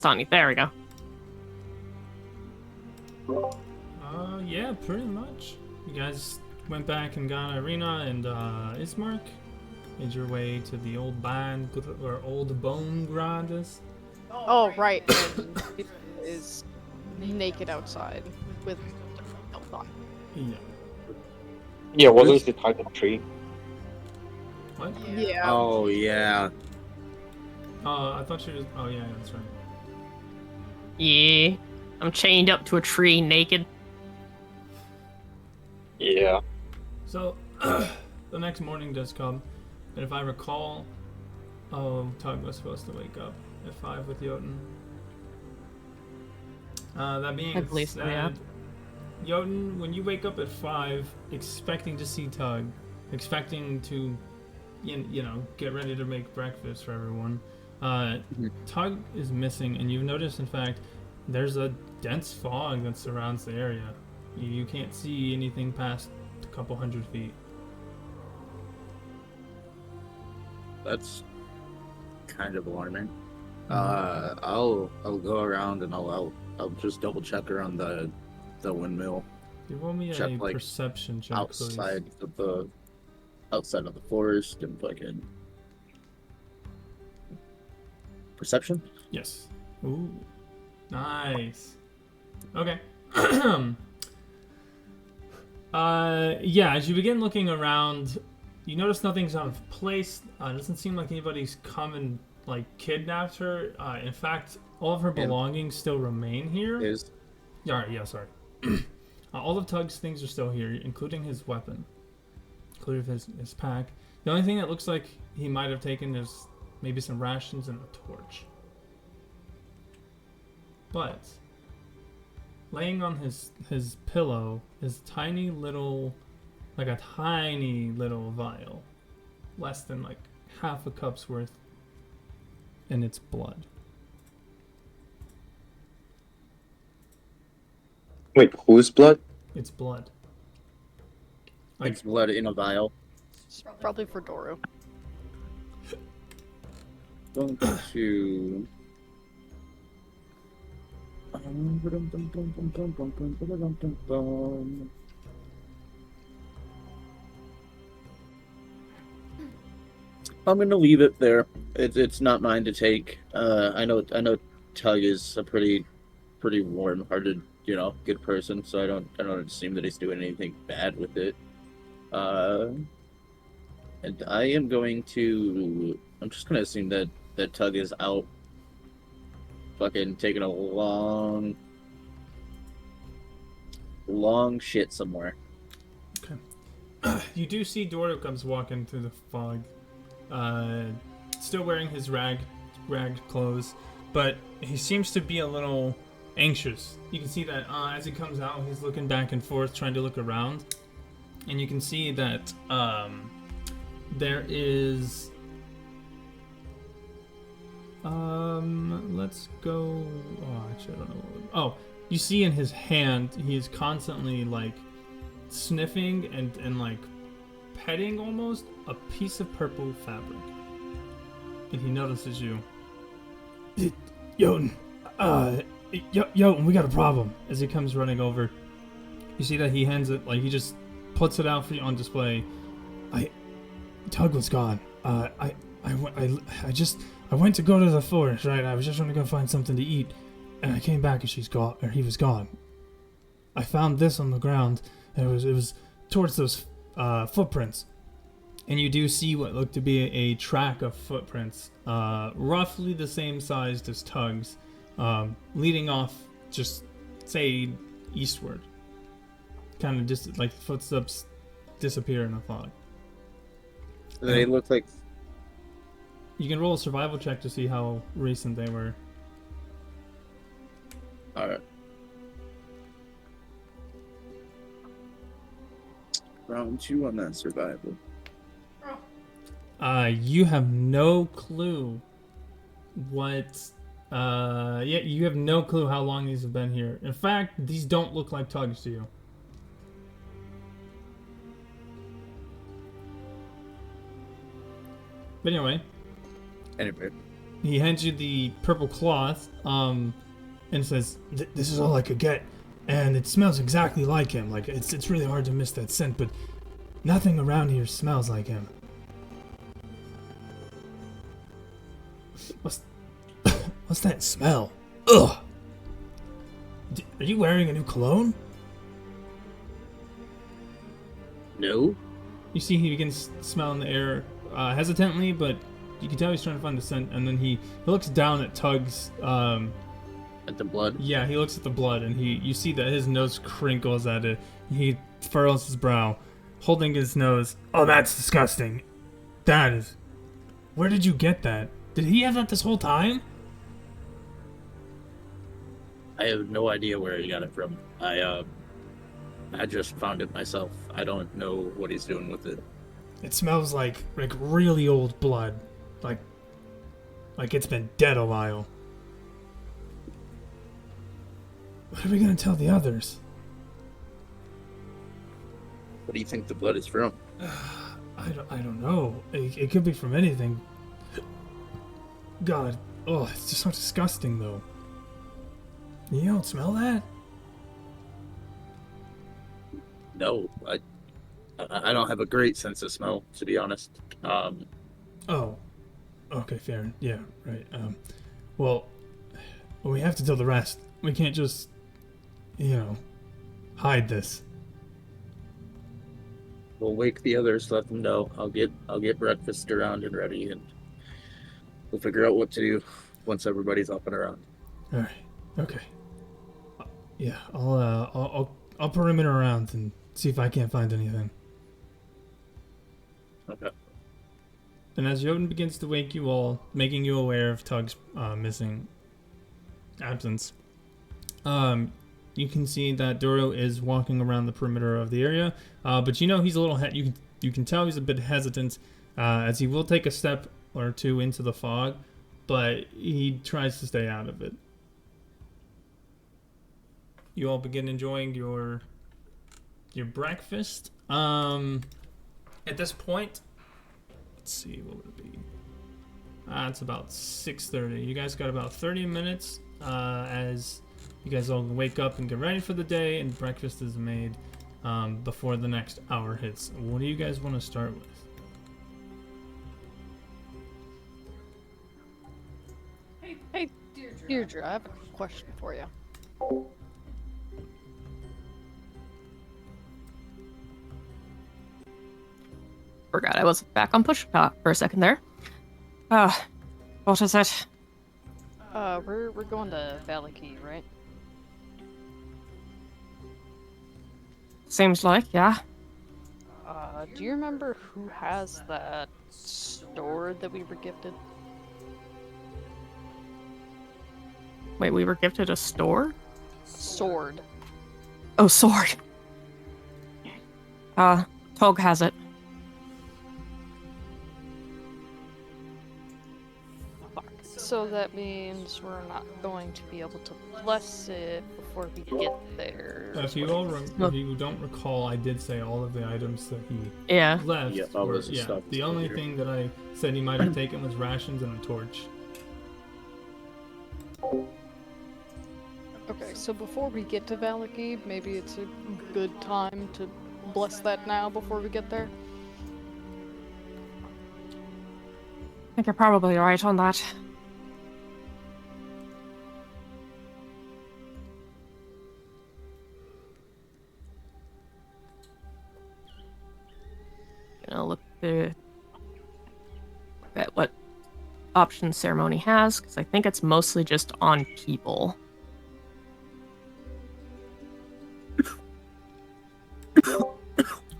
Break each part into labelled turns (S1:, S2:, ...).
S1: Sonny, there we go.
S2: Yeah, pretty much. You guys went back and got Irina and Ismark. Made your way to the old band or old bone grades.
S3: Oh, right. And it is naked outside with no thought.
S2: Yeah.
S4: Yeah, wasn't she tied to the tree?
S2: What?
S3: Yeah.
S5: Oh yeah.
S2: I thought she was. Oh yeah, that's right.
S1: Yeah. I'm chained up to a tree naked.
S4: Yeah.
S2: So, the next morning does come, and if I recall, Tug was supposed to wake up at 5 with Jotun. That being
S1: I believe so, yeah.
S2: said, Jotun, when you wake up at 5, expecting to see Tug, expecting to, you know, get ready to make breakfast for everyone, Tug is missing, and you notice, in fact, there's a dense fog that surrounds the area. You can't see anything past a couple hundred feet.
S5: That's kind of alarming. I'll go around and I'll just double check around the windmill.
S2: You roll me
S5: Check,
S2: a
S5: like,
S2: perception check,
S5: outside
S2: please.
S5: of the forest and fucking perception.
S2: Yes. Ooh. Nice. Okay. Yeah, as you begin looking around, you notice nothing's out of place. It doesn't seem like anybody's come and, like, kidnapped her. In fact, all of her belongings still remain here. Yeah, sorry. All of Tug's things are still here, including his weapon, including his pack. The only thing that looks like he might have taken is maybe some rations and a torch. But laying on his pillow is tiny little vial, less than like half a cup's worth, and it's blood.
S4: Wait, whose blood?
S2: It's blood.
S5: It's blood in a vial.
S3: It's probably for Doru.
S5: Going to. I'm gonna leave it there. It's not mine to take. I know Tug is a pretty warm-hearted, you know, good person. So I don't assume that he's doing anything bad with it. And I am going to. I'm just gonna assume that Tug is out, fucking taking a long shit somewhere.
S2: Okay. You do see Doru comes walking through the fog, still wearing his ragged clothes, but he seems to be a little anxious. You can see that as he comes out, he's looking back and forth, trying to look around, and you can see that there is. Let's go. Oh, actually, I don't know. Oh, you see in his hand, he is constantly like sniffing and like petting almost a piece of purple fabric. And he notices you. Jotun, Jotun, we got a problem. As he comes running over, you see that he hands it, like he just puts it out for you on display. Tug was gone. I went to go to the forest, right? I was just trying to go find something to eat, and I came back and she's gone, or he was gone. I found this on the ground, and it was towards those footprints, and you do see what looked to be a track of footprints, roughly the same size as Tug's, leading off, just say eastward. Kind of just like footsteps disappear in the fog.
S5: They look like.
S2: You can roll a survival check to see how recent they were.
S5: Alright. Round 2 on that survival.
S2: You have no clue what. You have no clue how long these have been here. In fact, these don't look like tugs to you. But anyway. he hands you the purple cloth, and says, "This is all I could get, and it smells exactly like him. Like it's really hard to miss that scent, but nothing around here smells like him." What's that smell? Ugh. Are you wearing a new cologne?
S5: No.
S2: You see he begins smelling the air hesitantly, but you can tell he's trying to find the scent, and then he looks down at Tug's...
S5: At the blood?
S2: Yeah, he looks at the blood, and you see that his nose crinkles at it. He furrows his brow, holding his nose. "Oh, that's disgusting. That is... Where did you get that? Did he have that this whole time?"
S5: I have no idea where he got it from. I just found it myself. I don't know what he's doing with it.
S2: It smells like really old blood. Like it's been dead a while. What are we gonna tell the others?
S5: What do you think the blood is from?
S2: I don't know. It could be from anything. God, oh, it's just so disgusting though. You don't smell that?
S5: No, I don't have a great sense of smell, to be honest.
S2: Oh, okay, fair. Yeah, right. Well, we have to tell the rest. We can't just, hide this.
S5: We'll wake the others, let them know. I'll get breakfast around and ready, and we'll figure out what to do once everybody's up and around.
S2: All right. Okay. Yeah, I'll perimeter around and see if I can't find anything.
S5: Okay.
S2: And as Jotun begins to wake you all, making you aware of Tug's missing absence, you can see that Doro is walking around the perimeter of the area, but he's a little you can tell he's a bit hesitant, as he will take a step or two into the fog, but he tries to stay out of it. You all begin enjoying your breakfast. At this point, let's see, what would it be? It's about 6:30. You guys got about 30 minutes as you guys all wake up and get ready for the day, and breakfast is made before the next hour hits. What do you guys want to start with?
S3: Hey, Deirdre, I have a question for you.
S1: Forgot I was back on push for a second there. What is it?
S3: We're going to Vallaki, right?
S1: Seems like, yeah.
S3: Do you remember who has that sword that we were gifted?
S1: Wait, we were gifted a store?
S3: Sword.
S1: Oh, sword. Tog has it.
S3: So that means we're not going to be able to bless it before we get there.
S2: If you don't recall, I did say all of the items that he
S1: Yeah.
S2: left.
S5: Yeah, all of the stuff
S2: The
S5: is
S2: only
S5: here.
S2: thing that I said he might have taken was rations and a torch.
S3: Okay, so before we get to Vallaki, maybe it's a good time to bless that now before we get there.
S1: I think you're probably right on that. Gonna look at what options ceremony has, because I think it's mostly just on people.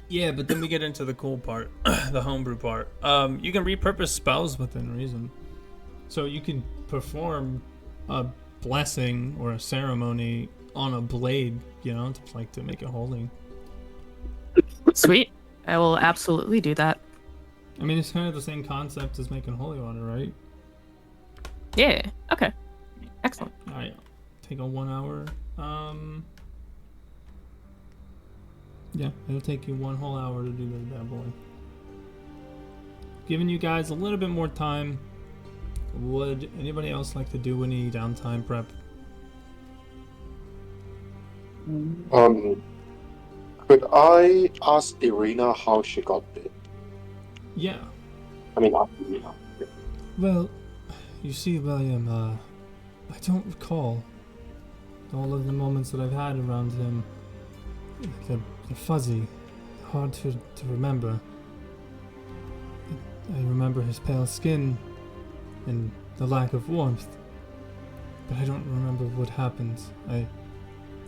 S2: Yeah, but then we get into the cool part, the homebrew part. You can repurpose spells within reason. So you can perform a blessing or a ceremony on a blade, to make it holy.
S1: Sweet. I will absolutely do that.
S2: I mean, it's kind of the same concept as making holy water, right?
S1: Yeah. Okay. Excellent.
S2: All right, take a 1 hour. Yeah, it'll take you 1 whole hour to do that bad boy. Giving you guys a little bit more time Would anybody else like to do any downtime prep?
S4: Could I ask Irina how she got bit?
S2: Yeah.
S4: I mean, not Irina.
S2: Well, you see, William, I don't recall all of the moments that I've had around him. They're fuzzy, hard to remember. I remember his pale skin and the lack of warmth, but I don't remember what happened. I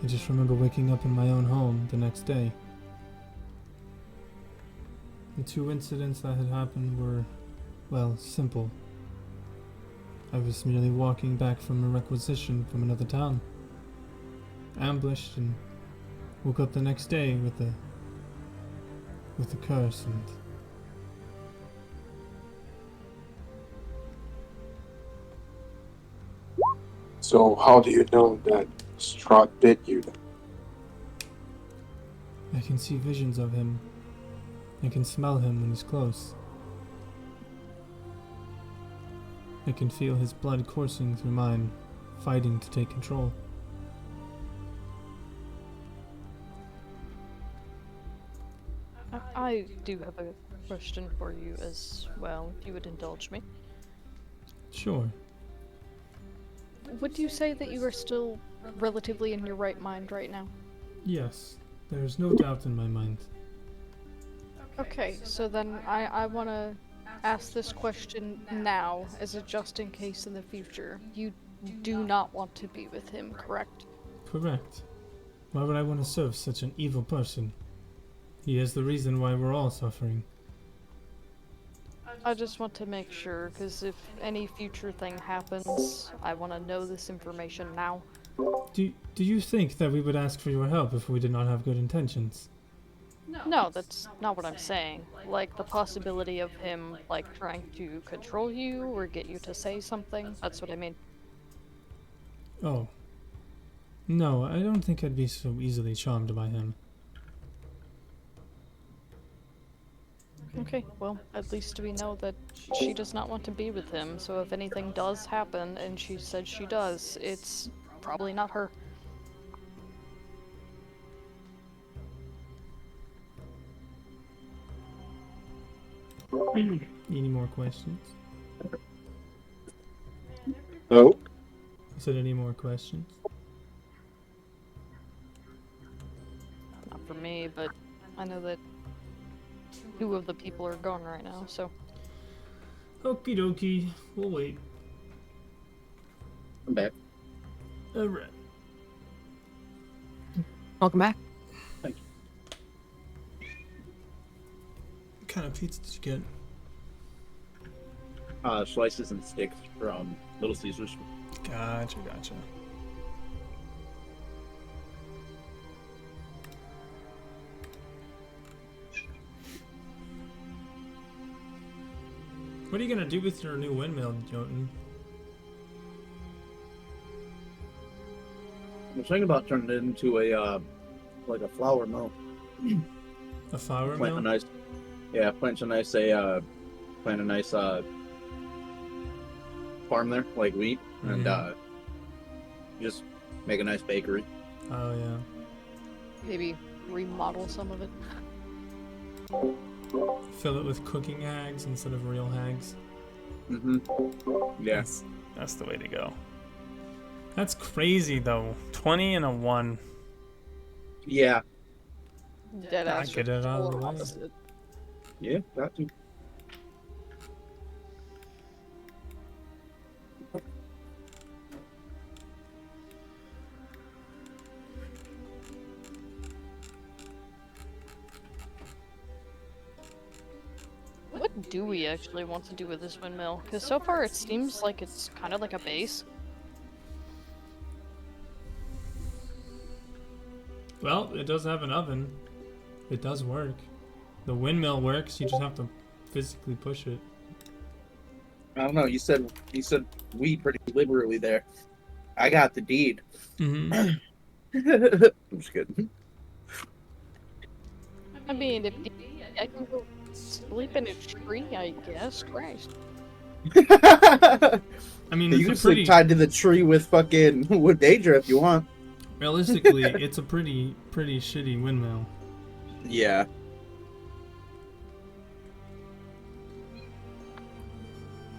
S2: just remember waking up in my own home the next day. The two incidents that had happened were, well, simple. I was merely walking back from a requisition from another town, ambushed, and woke up the next day with a curse. And
S4: So how do you know that Strahd bit you?
S2: I can see visions of him. I can smell him when he's close. I can feel his blood coursing through mine, fighting to take control.
S3: I do have a question for you as well, if you would indulge me.
S2: Sure.
S3: Would you say that you are still relatively in your right mind right now?
S2: Yes, there's no doubt in my mind.
S3: Okay, so then I want to ask this question now as a just in case in the future. You do not want to be with him, correct?
S2: Correct. Why would I want to serve such an evil person? He is the reason why we're all suffering.
S3: I just want to make sure, because if any future thing happens, I want to know this information now.
S2: Do you think that we would ask for your help if we did not have good intentions?
S3: No, that's not what I'm saying. Like, the possibility of him, like, trying to control you or get you to say something. That's what I mean.
S2: Oh. No, I don't think I'd be so easily charmed by him.
S3: Okay, well, at least we know that she does not want to be with him, so if anything does happen, and she said she does, it's probably not her.
S2: Any more questions?
S4: No?
S2: Is there any more questions?
S3: Not for me, but I know that two of the people are gone right now, so...
S2: Okie dokie, we'll wait.
S5: I'm back.
S2: Alright.
S1: Welcome back.
S5: Thank you.
S2: What kind of pizza did you get?
S5: Slices and sticks from Little Caesars.
S2: Gotcha. What are you gonna do with your new windmill, Jotun?
S5: I was thinking about turning it into a like a flour mill.
S2: A flour
S5: Plant
S2: mill?
S5: a nice, plant a nice farm there, like wheat, and just make a nice bakery.
S2: Oh yeah.
S3: Maybe remodel some of it.
S2: Fill it with cooking hags instead of real hags.
S5: Yeah.
S2: That's the way to go. That's crazy though. 20 and a 1.
S5: Yeah.
S3: Deadass.
S2: Get it out of the way.
S3: Opposite.
S5: Yeah, got to.
S3: What do we actually want to do with this windmill? Because so far it seems like it's kind of like a base.
S2: Well, it does have an oven. It does work. The windmill works, you just have to physically push it.
S5: I don't know. You said we pretty liberally there. I got the deed.
S2: Mm-hmm.
S5: I'm just kidding.
S3: I mean, if I can go sleep in a tree, I guess. Christ.
S2: I mean,
S5: You
S2: it's
S5: can
S2: a
S5: stick
S2: pretty
S5: tied to the tree with fucking with Daedra if you want.
S2: realistically, it's a pretty shitty windmill.
S5: Yeah.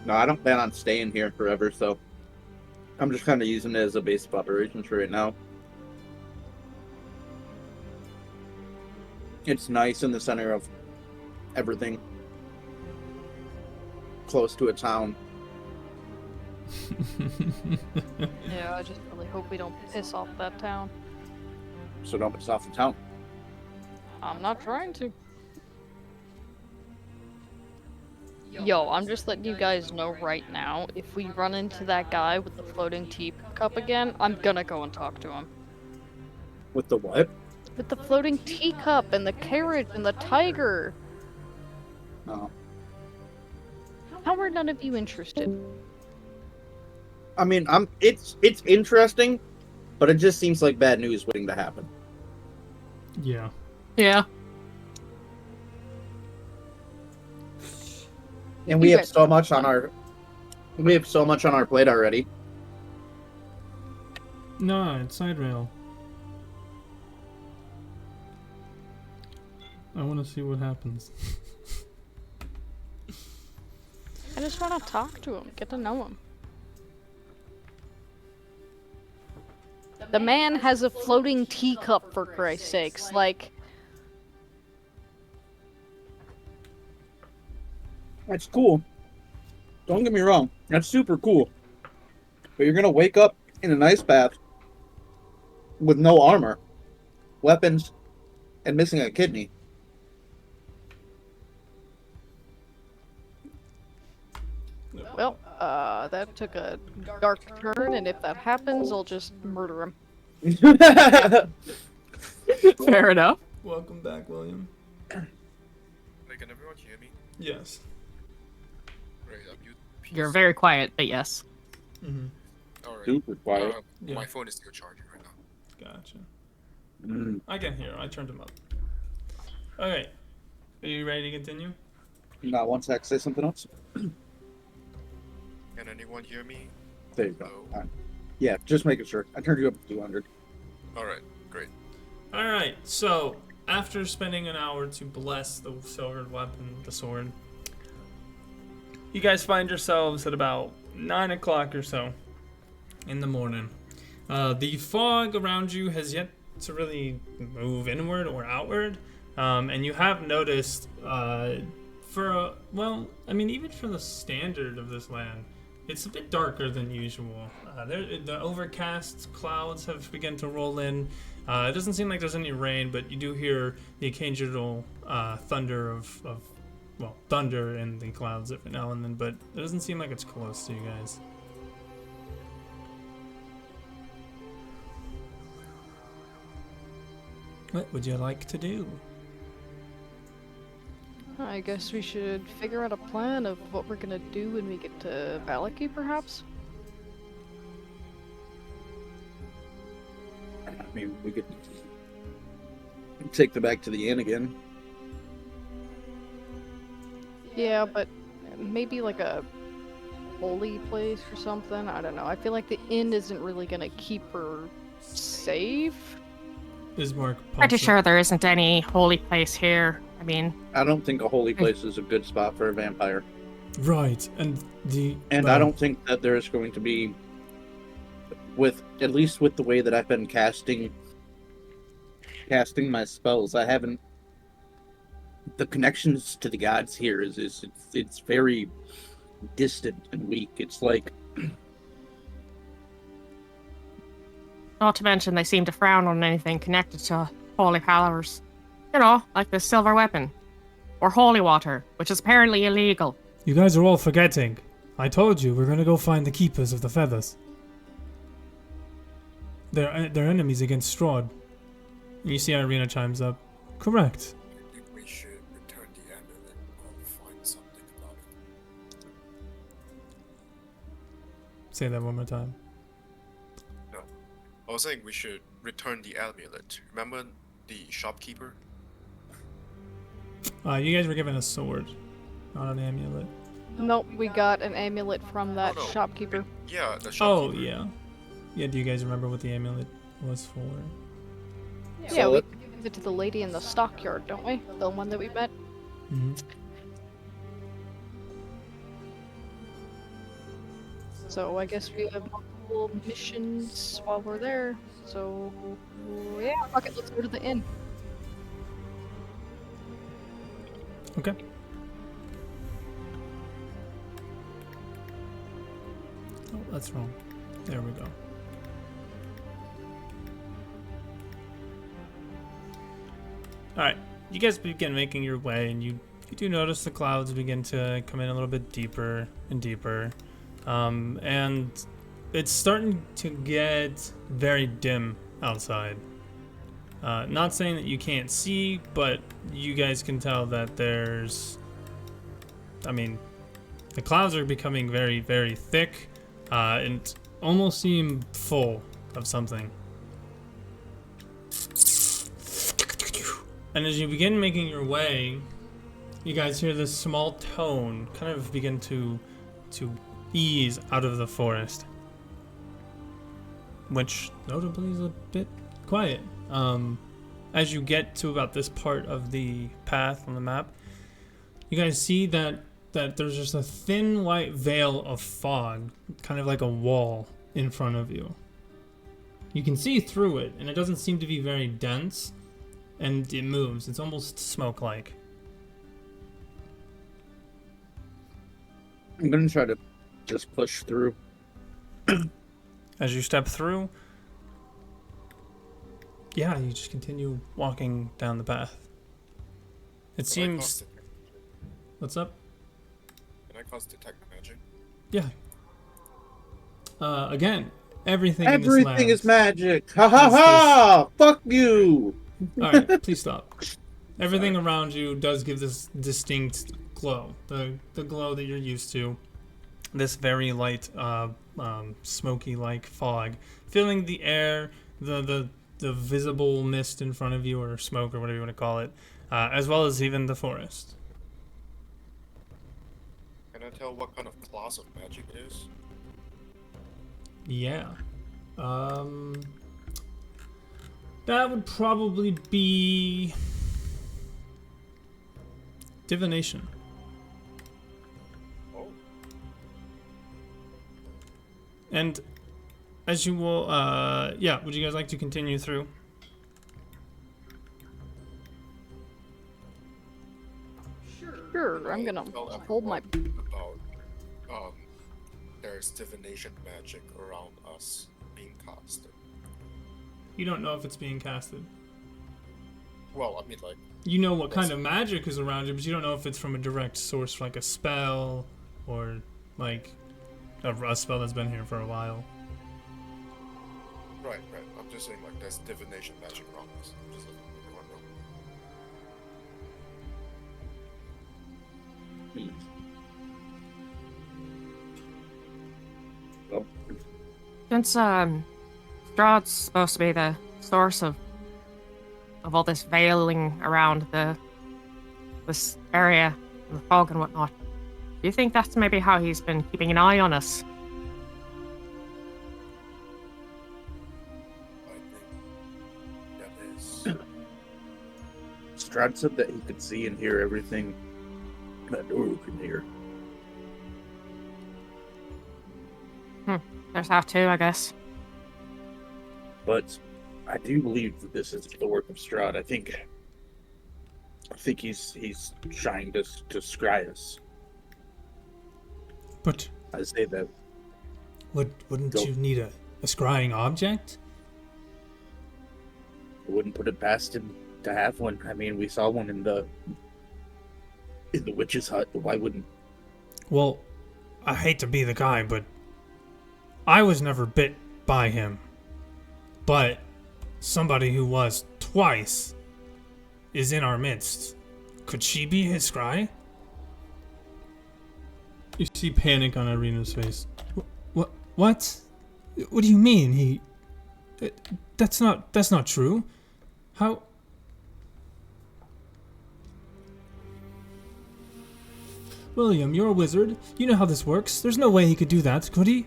S5: No, I don't plan on staying here forever, so I'm just kind of using it as a base of operations for right now. It's nice in the center of everything, close to a town.
S3: Yeah, I just really hope we don't piss off that town.
S5: So don't piss off the town.
S3: I'm not trying to. Yo, I'm just letting you guys know right now, if we run into that guy with the floating teacup again, I'm gonna go and talk to him.
S5: With the what?
S3: With the floating teacup and the carriage and the tiger!
S5: No.
S3: How are none of you interested?
S5: I mean, it's interesting, but it just seems like bad news waiting to happen.
S2: Yeah.
S1: Yeah.
S5: And we
S3: You
S5: have
S3: guys-
S5: so much on our plate already.
S2: No, it's side rail. I want to see what happens.
S3: I just want to talk to him, get to know him. The man has a floating teacup, for Christ's sakes. Like,
S5: That's cool. Don't get me wrong. That's super cool. But you're gonna wake up in an ice bath with no armor, weapons, and missing a kidney.
S3: well, that took a dark turn, and if that happens, I'll just murder him.
S1: Fair enough.
S2: Welcome back, William.
S6: Like, can everyone hear me?
S2: Yes.
S6: Right, I'm mute.
S1: You're very quiet, but yes.
S2: Mm-hmm.
S6: Alright.
S5: Super quiet.
S2: Yeah.
S6: My phone is still charging right now.
S2: Gotcha.
S5: Mm.
S2: I can hear him. I turned him up. Okay. Are you ready to continue?
S5: Not one sec. Say something else.
S6: Can anyone hear me?
S5: There you go.
S6: Hello?
S5: Fine. Yeah, just making sure. I turned you up to 200.
S6: Alright, great.
S2: Alright, so after spending an hour to bless the silvered weapon, the sword, you guys find yourselves at about 9 o'clock or so in the morning. The fog around you has yet to really move inward or outward, and you have noticed, even for the standard of this land, it's a bit darker than usual. The overcast clouds have begun to roll in. It doesn't seem like there's any rain, but you do hear the occasional thunder of thunder in the clouds every now and then, but it doesn't seem like it's close to you guys. What would you like to do?
S3: I guess we should figure out a plan of what we're gonna do when we get to Vallaki, perhaps?
S5: I mean, we could take them back to the inn again.
S3: Yeah, but maybe like a holy place or something? I don't know. I feel like the inn isn't really gonna keep her safe.
S2: Ismark
S1: Pretty sure there isn't any holy place here. I mean,
S5: I don't think a holy place is a good spot for a vampire.
S2: Right, and
S5: I don't think that there's going to be, at least with the way that I've been casting my spells, I haven't. The connections to the gods here it's very distant and weak. It's like,
S1: not to mention they seem to frown on anything connected to holy powers. You know, like the silver weapon. Or holy water, which is apparently illegal.
S2: You guys are all forgetting. I told you we're gonna go find the keepers of the feathers. They're enemies against Strahd. You see Irina chimes up. Correct.
S6: I think we should return the amulet or find something about it.
S2: Say that one more time.
S6: I was saying we should return the amulet. Remember the shopkeeper?
S2: You guys were given a sword, not an amulet.
S3: Nope, we got an amulet from that
S6: no.
S3: shopkeeper.
S6: Yeah, the
S2: Oh,
S6: shopkeeper.
S2: yeah. Yeah, do you guys remember what the amulet was for?
S3: Yeah, we give it to the lady in the stockyard, don't we? The one that we met.
S2: Mm-hmm.
S3: So I guess we have multiple missions while we're there. So yeah, fuck it, let's go to the inn.
S2: Okay. Oh, that's wrong. There we go. Alright, you guys begin making your way, and you do notice the clouds begin to come in a little bit deeper and deeper. And it's starting to get very dim outside. Not saying that you can't see, but you guys can tell that there's... I mean, the clouds are becoming very, very thick, and almost seem full of something. And as you begin making your way, you guys hear this small tone kind of begin to ease out of the forest, which notably is a bit quiet. As you get to about this part of the path on the map, you guys see that there's just a thin white veil of fog, kind of like a wall in front of you. You can see through it, and it doesn't seem to be very dense, and it moves. It's almost smoke-like.
S5: I'm gonna try to just push through.
S2: As you step through, yeah, you just continue walking down the path. It seems... What's up?
S6: Can I cause detect magic?
S2: Yeah. Again, everything in this
S5: Everything
S2: land
S5: is magic. Ha ha ha! Fuck you!
S2: Alright, please stop. Everything around you does give this distinct glow. The glow that you're used to. This very light, smoky-like fog. Filling the air, the visible mist in front of you, or smoke, or whatever you want to call it, as well as even the forest.
S6: Can I tell what kind of class of magic it is?
S2: Yeah. That would probably be divination.
S6: Oh.
S2: And as you will, yeah, would you guys like to continue through?
S3: Sure, I'm gonna
S6: Tell
S3: hold my.
S6: everyone about there's divination magic around us being casted.
S2: You don't know if it's being casted.
S6: Well, I mean, like,
S2: You know what kind of magic is around you, but you don't know if it's from a direct source, like a spell, or like a spell that's been here for a while.
S6: right. I'm just saying, like, there's divination magic around us. Just like everyone know.
S5: Well,
S1: Since Strahd's supposed to be the source of all this veiling around this area, the fog and whatnot, do you think that's maybe how he's been keeping an eye on us?
S6: I think that is.
S5: Strahd said that he could see and hear everything that Doru can hear.
S1: There's that too, I guess.
S5: But I do believe that this is the work of Strahd. I think he's trying to scry us.
S2: But
S5: I say that
S2: wouldn't
S5: Go.
S2: you need a scrying object?
S5: I wouldn't put it past him to have one. I mean, we saw one in the witch's hut. Why wouldn't?
S2: Well, I hate to be the guy, but I was never bit by him. But somebody who was twice is in our midst. Could she be his scry? You see panic on Irina's face. What? What do you mean? He? That's not true. How? William, you're a wizard. You know how this works. There's no way he could do that, could he?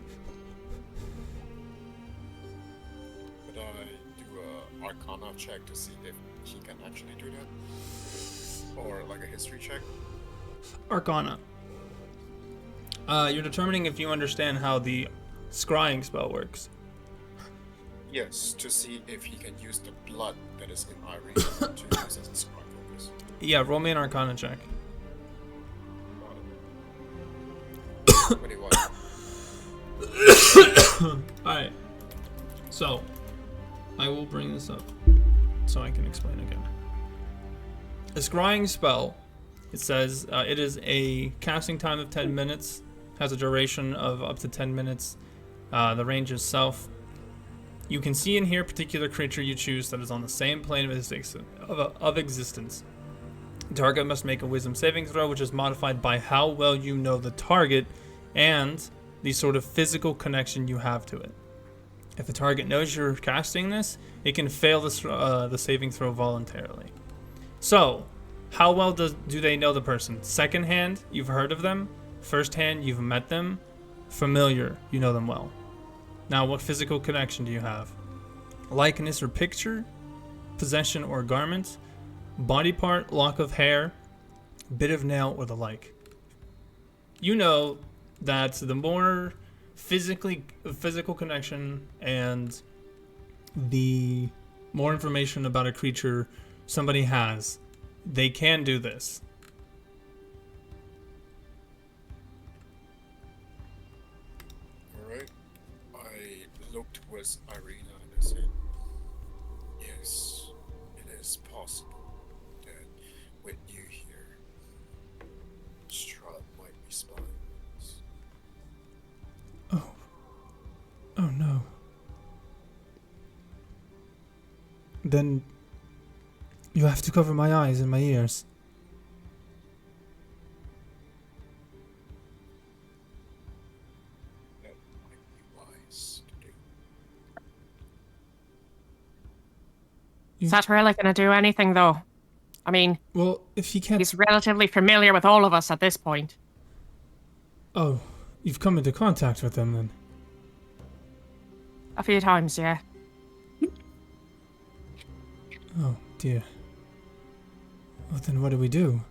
S6: Could I do a Arcana check to see if he can actually do that? Or like a history check?
S2: Arcana. You're determining if you understand how the scrying spell works.
S6: Yes, to see if he can use the blood that is in Irene to use as a scribe focus.
S2: Yeah, roll me an Arcana check.
S6: 21.
S2: Alright. So, I will bring this up so I can explain again. A scrying spell, it says it is a casting time of 10 minutes, has a duration of up to 10 minutes. The range is self. You can see and hear a particular creature you choose that is on the same plane of existence. The target must make a wisdom saving throw, which is modified by how well you know the target and the sort of physical connection you have to it. If the target knows you're casting this, it can fail the saving throw voluntarily. So, how well do they know the person? Second hand, you've heard of them. First hand, you've met them. Familiar, you know them well. Now, what physical connection do you have? Likeness or picture, possession or garment, body part, lock of hair, bit of nail, or the like. You know that the more physical connection and the more information about a creature somebody has, they can do this.
S6: Alright. I looked towards Irina and I said, yes, it is possible that with you here, Strahd might be spying on us.
S2: Oh no. Then you have to cover my eyes and my ears.
S6: That might be wise to do.
S1: Is that really going to do anything, though? I mean,
S2: Well, if he can't...
S1: he's relatively familiar with all of us at this point.
S2: Oh, you've come into contact with them then.
S1: A few times, yeah.
S2: Oh, dear. Well, then what do we do?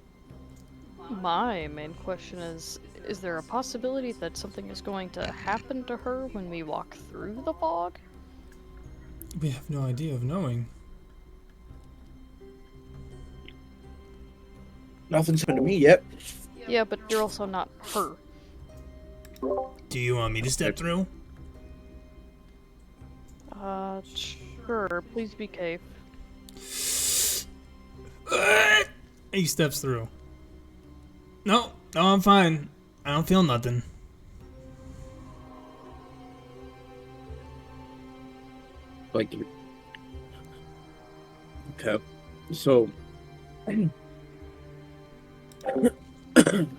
S3: My main question is there a possibility that something is going to happen to her when we walk through the fog?
S2: We have no idea of knowing.
S5: Nothing's happened to me yet.
S3: Yeah, but you're also not her.
S2: Do you want me to step through?
S3: Sure. Please be safe.
S2: He steps through. No, I'm fine. I don't feel nothing.
S5: Like, okay, so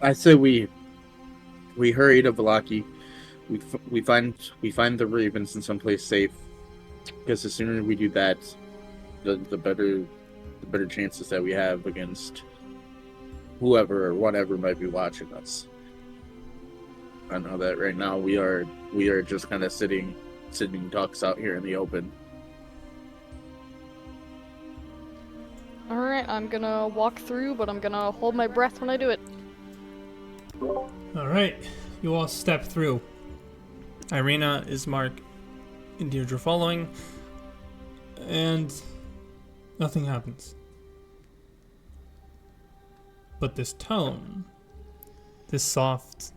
S5: I say we hurry to Vallaki. We find the ravens in someplace safe, because the sooner we do that, the better chances that we have against whoever or whatever might be watching us. I know that right now we are just kind of sitting ducks out here in the open.
S3: Alright, I'm gonna walk through, but I'm gonna hold my breath when I do it.
S2: Alright, you all step through. Irina, Ismark, and Deirdre following. And nothing happens. But this tone, this soft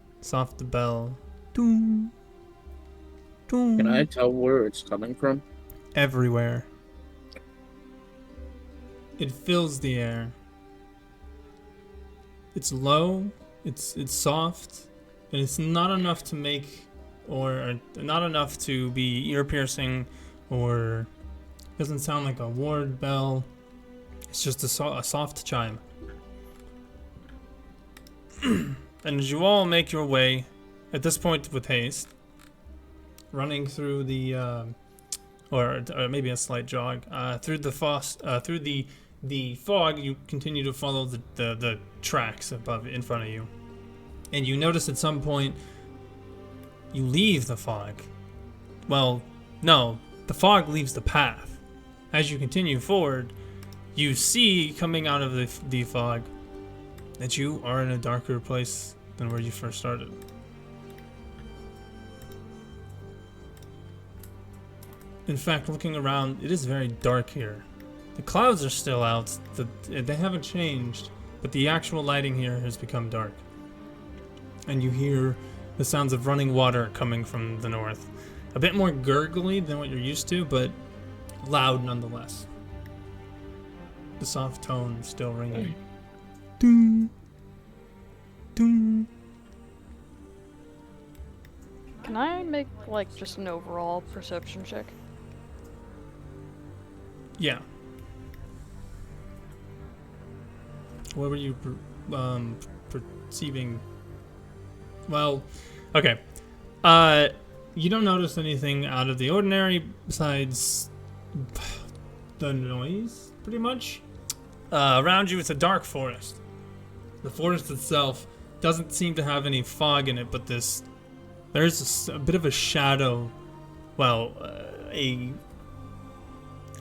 S2: bell, doom, doom,
S5: Can I tell where it's coming from?
S2: everywhere. It fills the air. It's low, it's soft, and it's not enough to make, or not enough to be ear piercing, or doesn't sound like a ward bell. It's just a soft chime. And as you all make your way, at this point with haste, running through the, or maybe a slight jog, through the fog, you continue to follow the tracks above in front of you. And you notice at some point you leave the fog. Well, no, the fog leaves the path. As you continue forward, you see coming out of the fog that you are in a darker place than where you first started. In fact, looking around, it is very dark here. The clouds are still out, they haven't changed, but the actual lighting here has become dark. And you hear the sounds of running water coming from the north. A bit more gurgly than what you're used to, but loud nonetheless. The soft tone still ringing. Doom. Doom.
S3: Can I make, like, just an overall perception check?
S2: Yeah. What were you perceiving? Well, okay. You don't notice anything out of the ordinary besides the noise, pretty much. Around you, it's a dark forest. The forest itself doesn't seem to have any fog in it, but there's a bit of a shadow. Well, a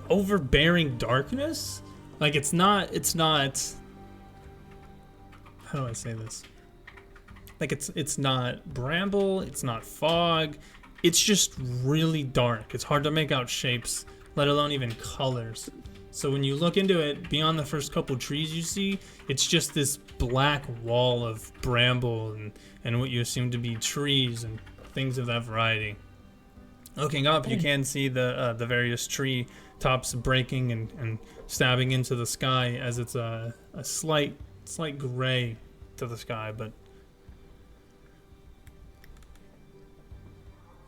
S2: overbearing darkness. Like it's not. How do I say this? Like it's not bramble. It's not fog. It's just really dark. It's hard to make out shapes, let alone even colors. So when you look into it, beyond the first couple trees you see, it's just this black wall of bramble and what you assume to be trees and things of that variety. Looking up, you can see the various tree tops breaking and stabbing into the sky as it's a slight gray to the sky, but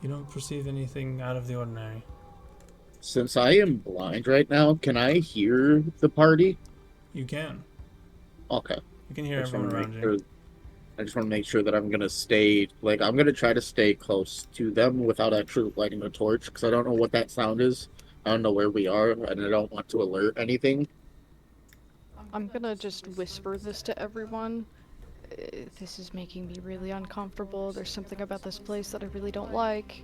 S2: you don't perceive anything out of the ordinary.
S5: Since I am blind right now, can I hear the party?
S2: You can.
S5: Okay.
S2: You can hear everyone around you.
S5: I just want to make sure that I'm going to stay, like, I'm going to try to stay close to them without actually lighting a torch, because I don't know what that sound is. I don't know where we are, and I don't want to alert anything.
S3: I'm gonna just whisper this to everyone. This is making me really uncomfortable. There's something about this place that I really don't like.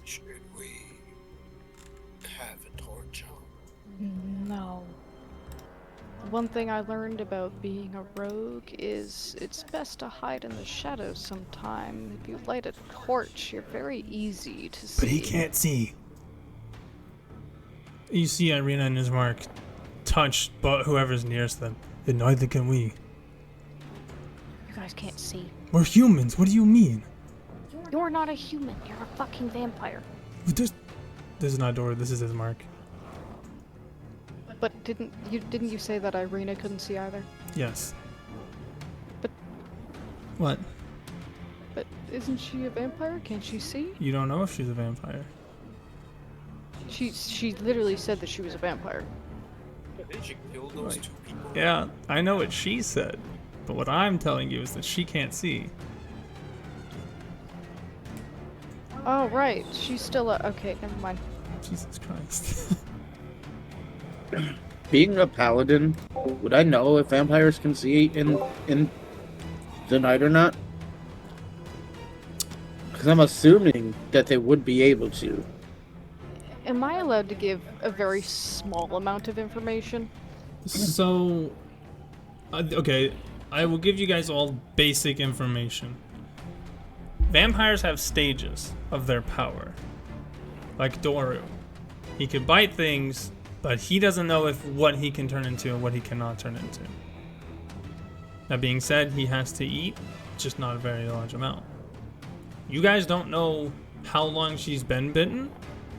S6: Should we have a torch on?
S3: No. One thing I learned about being a rogue is it's best to hide in the shadows sometime. If you light a torch, you're very easy to see.
S2: But he can't see. You see Irina and Ismark touch but whoever's nearest them, and neither can we.
S7: You guys can't see.
S2: We're humans. What do you mean?
S7: You're not a human. You're a fucking vampire.
S2: This is not Dora. This is Ismark.
S3: But didn't you say that Irina couldn't see either?
S2: Yes.
S3: But
S2: what?
S3: But isn't she a vampire? Can't she see?
S2: You don't know if she's a vampire.
S3: She literally said that she was a vampire.
S6: Did you kill those two people?
S2: Yeah, I know what she said, but what I'm telling you is that she can't see.
S3: Oh right, she's still a. Okay, never mind.
S2: Jesus Christ.
S5: Being a paladin, would I know if vampires can see in the night or not? Because I'm assuming that they would be able to.
S3: Am I allowed to give a very small amount of information?
S2: So, okay, I will give you guys all basic information. Vampires have stages of their power. Like Doru. He can bite things, but he doesn't know what he can turn into and what he cannot turn into. That being said, he has to eat, just not a very large amount. You guys don't know how long she's been bitten.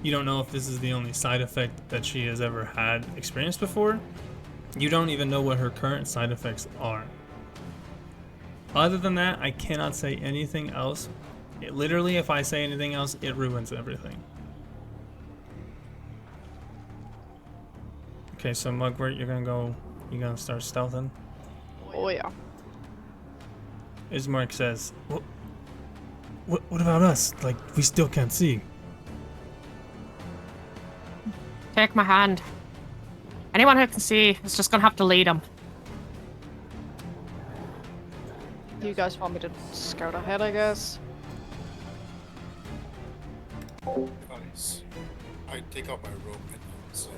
S2: You don't know if this is the only side effect that she has ever had experienced before. You don't even know what her current side effects are. Other than that, I cannot say anything else. Literally, if I say anything else, it ruins everything. Okay, so Mugwort, you're gonna start stealthing?
S3: Oh yeah.
S2: Ismark says, what about us? Like, we still can't see.
S1: Take my hand. Anyone who can see is just gonna have to lead them.
S3: You guys want me to scout ahead, I guess?
S6: Guys, I take out my rope and say,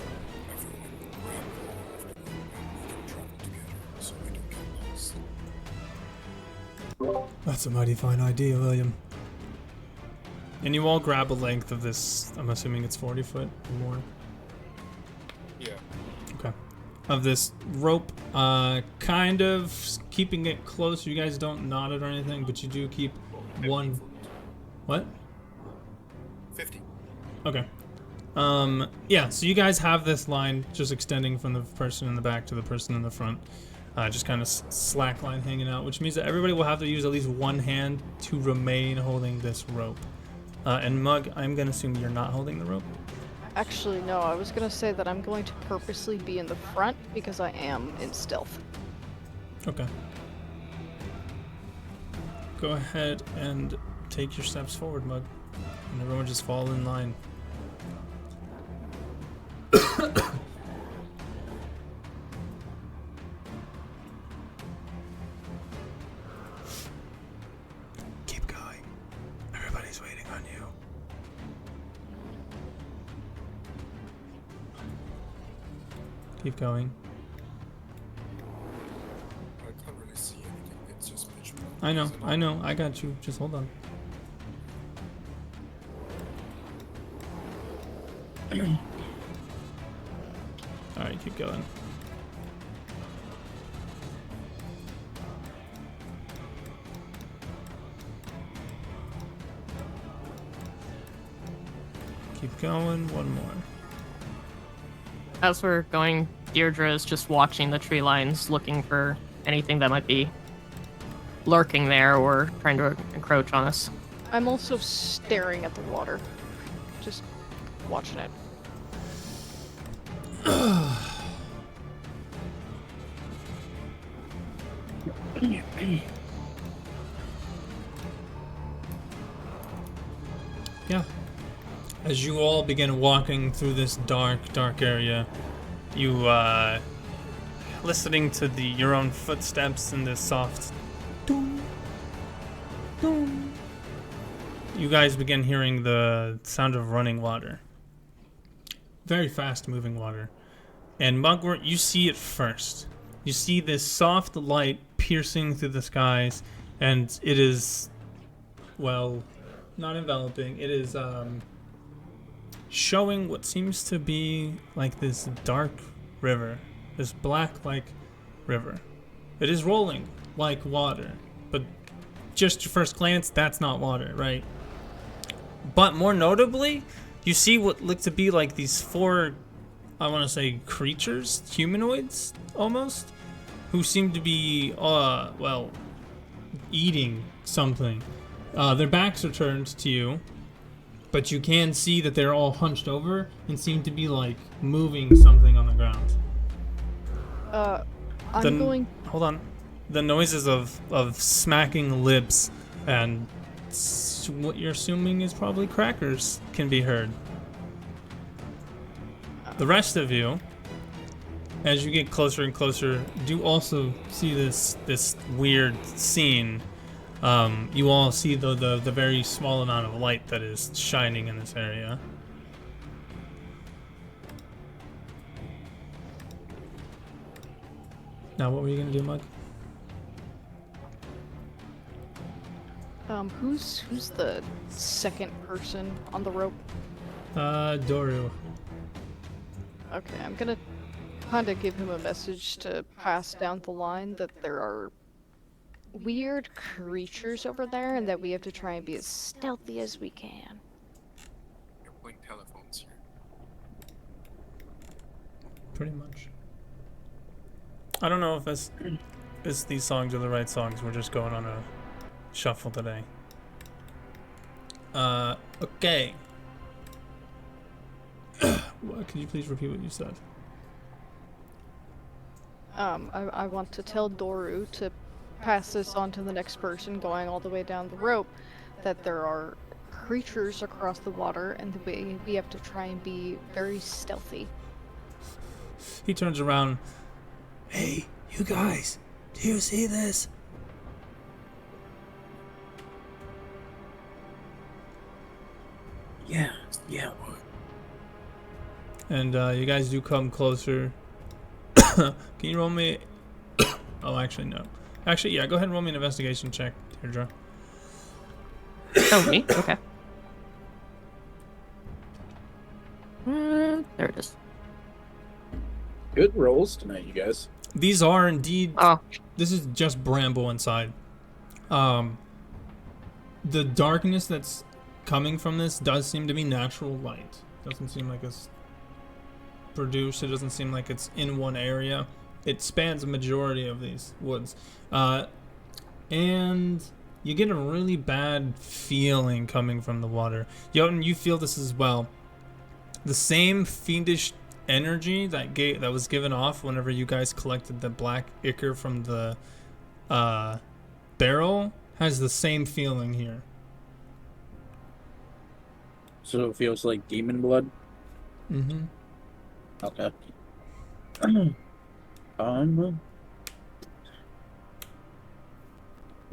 S6: everyone grab hold of the rope and we can travel together so we don't get lost.
S2: That's a mighty fine idea, William. And you all grab a length of this, I'm assuming it's 40 foot or more.
S6: Yeah.
S2: Okay. Of this rope, kind of keeping it close. You guys don't knot it or anything, but you do keep
S6: 50
S2: one.
S6: foot.
S2: What?
S6: 50.
S2: Okay. Yeah, so you guys have this line just extending from the person in the back to the person in the front. Just kind of slack line hanging out, which means that everybody will have to use at least one hand to remain holding this rope. And Mug, I'm gonna assume you're not holding the rope?
S3: Actually, no, I was gonna say that I'm going to purposely be in the front because I am in stealth.
S2: Okay. Go ahead and take your steps forward, Mug. And everyone just fall in line. Keep going. Everybody's waiting on you. Keep going.
S6: I can't really see anything, it's just pitch black.
S2: I know,
S6: Is it
S2: I
S6: not?
S2: know, I got you. Just hold on. Alright, keep going. Keep going, one more.
S1: As we're going, Deirdre is just watching the tree lines, looking for anything that might be lurking there or trying to encroach on us.
S3: I'm also staring at the water. Just watching it.
S2: Yeah. As you all begin walking through this dark area, you, listening to your own footsteps and the soft doom, doom, you guys begin hearing the sound of running water. Very fast moving water. And Mugwort, you see it first. You see this soft light piercing through the skies, and it is, well, not enveloping. It is, showing what seems to be like this dark river. This black, like, river. It is rolling like water, but just your first glance, that's not water, right? But more notably, you see what look to be like these four, I want to say, creatures, humanoids, almost, who seem to be, well, eating something. Their backs are turned to you, but you can see that they're all hunched over and seem to be, like, moving something on the ground.
S3: I'm going...
S2: Hold on. The noises of smacking lips and what you're assuming is probably crackers can be heard. The rest of you, as you get closer and closer, do also see this weird scene. You all see the very small amount of light that is shining in this area. Now, what were you gonna do, Mug?
S3: Who's the second person on the rope?
S2: Doru.
S3: Okay, I'm gonna kind of give him a message to pass down the line that there are weird creatures over there and that we have to try and be as
S7: Stealthy as we can.
S6: You're playing telephones here.
S2: Pretty much. I don't know if these songs are the right songs. We're just going on a shuffle today. Okay. Can you please repeat what you said?
S3: I want to tell Doru to pass this on to the next person going all the way down the rope that there are creatures across the water and we have to try and be very stealthy.
S2: He turns around. Hey, you guys, do you see this?
S5: Yeah.
S2: And you guys do come closer. Can you roll me? Oh, actually no. Actually, yeah. Go ahead and roll me an investigation check, Deirdre.
S1: Oh, me? Okay. There it is.
S5: Good rolls tonight, you guys.
S2: These are indeed.
S1: Oh,
S2: This is just bramble inside. The darkness that's coming from this does seem to be natural light. Doesn't seem like it's produced. It doesn't seem like it's in one area. It spans a majority of these woods. And you get a really bad feeling coming from the water. Jotun, you feel this as well. The same fiendish energy that was given off whenever you guys collected the black ichor from the barrel has the same feeling here.
S5: So it feels like demon blood?
S2: Mm-hmm.
S5: Okay.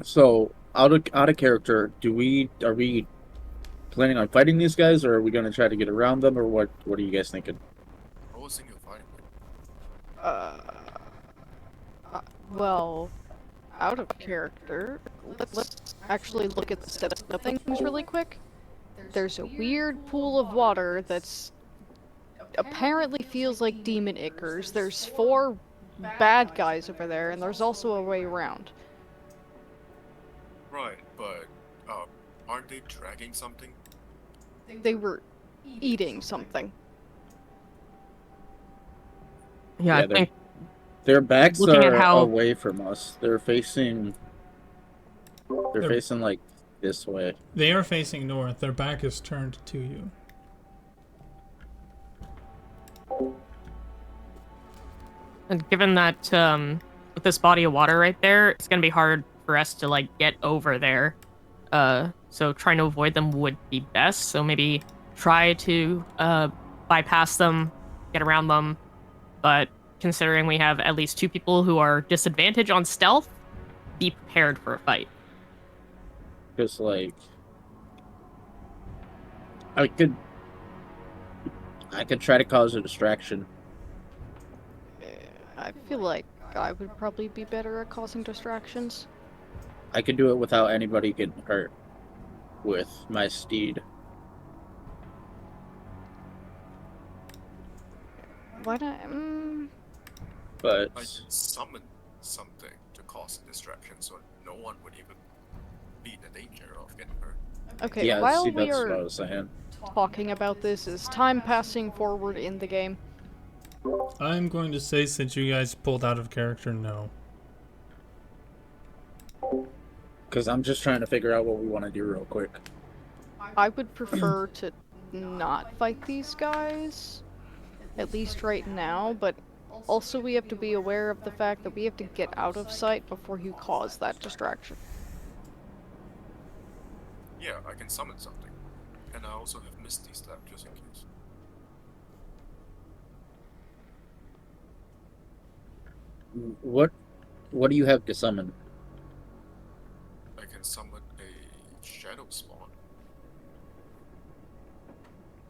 S5: So out of character, are we planning on fighting these guys, or are we gonna try to get around them, or what are you guys thinking?
S6: I was thinking of fighting.
S3: Well, out of character, let's actually look at the steps of things really quick. There's a weird pool of water that's apparently feels like demon ichors. There's 4 bad guys over there, and there's also a way around.
S6: Right, but aren't they dragging something?
S3: They were eating something.
S1: yeah, I
S5: they're-
S1: think
S5: Their backs
S1: Looking at
S5: are
S1: how-
S5: away from us. They're facing like this way.
S2: They are facing north. Their back is turned to you.
S1: and given that with this body of water right there, it's gonna be hard for us to like get over there. So trying to avoid them would be best. So maybe try to bypass them, get around them. But considering we have at least 2 people who are disadvantaged on stealth, be prepared for a fight.
S5: Just like I could try to cause a distraction.
S3: I feel like I would probably be better at causing distractions.
S5: I could do it without anybody getting hurt with my steed.
S3: Why not?
S5: But
S6: I summon something to cause a distraction so no one would even be in danger of getting hurt.
S3: Okay,
S5: yeah,
S3: while
S5: see,
S3: we
S5: that's what I
S3: are
S5: was saying.
S3: talking about this, is time passing forward in the game?
S2: I'm going to say, since you guys pulled out of character, no.
S5: Because I'm just trying to figure out what we want to do real quick.
S3: I would prefer to not fight these guys, at least right now, but also we have to be aware of the fact that we have to get out of sight before you cause that distraction.
S6: Yeah, I can summon something. And I also have Misty Step just in case.
S5: What do you have to summon?
S6: I can summon a Shadow Spawn.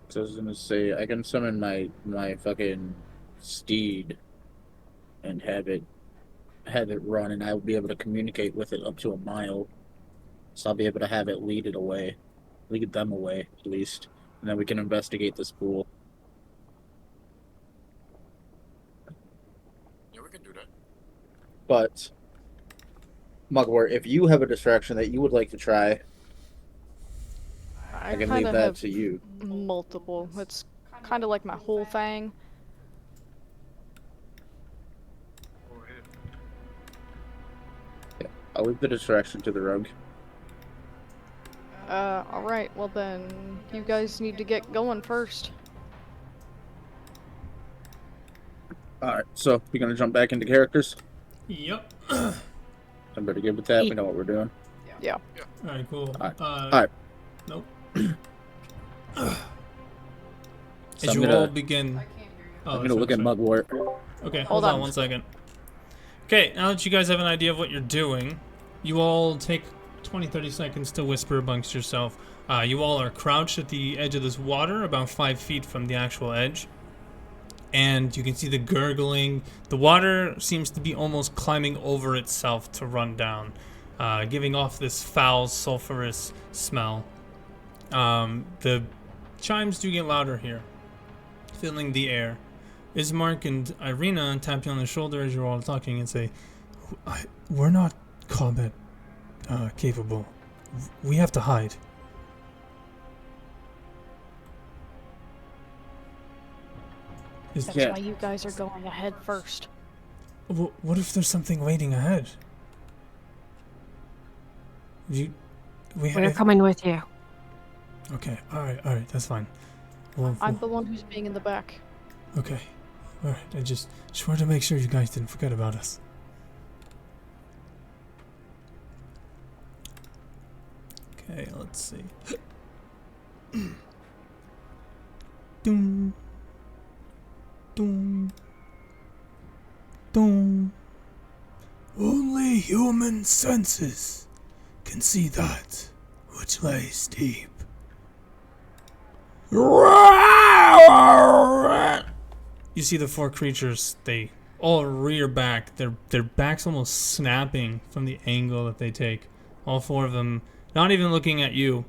S5: So I was gonna say I can summon my fucking steed and have it run, and I'll be able to communicate with it up to a mile. So I'll be able to have it lead them away at least, and then we can investigate this pool.
S6: Yeah, we can do that.
S5: But Mugwort, if you have a distraction that you would like to try, I can leave
S3: kinda
S5: that
S3: have
S5: to you.
S3: multiple. It's kind of like my whole thing.
S6: Go ahead.
S5: I'll leave the distraction to the rogue.
S3: Alright, well then, you guys need to get going first.
S5: Alright, so we're gonna jump back into characters.
S2: Yep.
S5: Everybody good with that? We know what we're doing.
S3: Yeah.
S2: Alright, cool.
S5: Alright.
S2: Nope.
S5: So
S2: As
S5: I'm
S2: you
S5: gonna-
S2: all begin Oh,
S5: I'm gonna
S2: that's
S5: look at
S2: right.
S5: Mugwort.
S2: Okay,
S3: Hold
S2: hold on
S3: on.
S2: 1 second. Okay, now that you guys have an idea of what you're doing, you all take 20-30 seconds to whisper amongst yourself. You all are crouched at the edge of this water, about 5 feet from the actual edge. And you can see the gurgling. The water seems to be almost climbing over itself to run down, giving off this foul, sulfurous smell. The chimes do get louder here, filling the air. Ismark and Irina tap you on the shoulder as you're all talking and say, "We're not combat capable. We have to hide."
S3: That's
S5: Yeah.
S3: why you guys are going ahead first.
S2: What if there's something waiting ahead?
S1: We're coming with you.
S2: Okay, alright, that's fine.
S3: I'm the one who's being in the back.
S2: Okay, alright, I just wanted to make sure you guys didn't forget about us. Okay, let's see. Doom. Doom. Doom. Only human senses can see that which lays deep. You see the 4 creatures, they all rear back, their backs almost snapping from the angle that they take. All 4 of them, not even looking at you,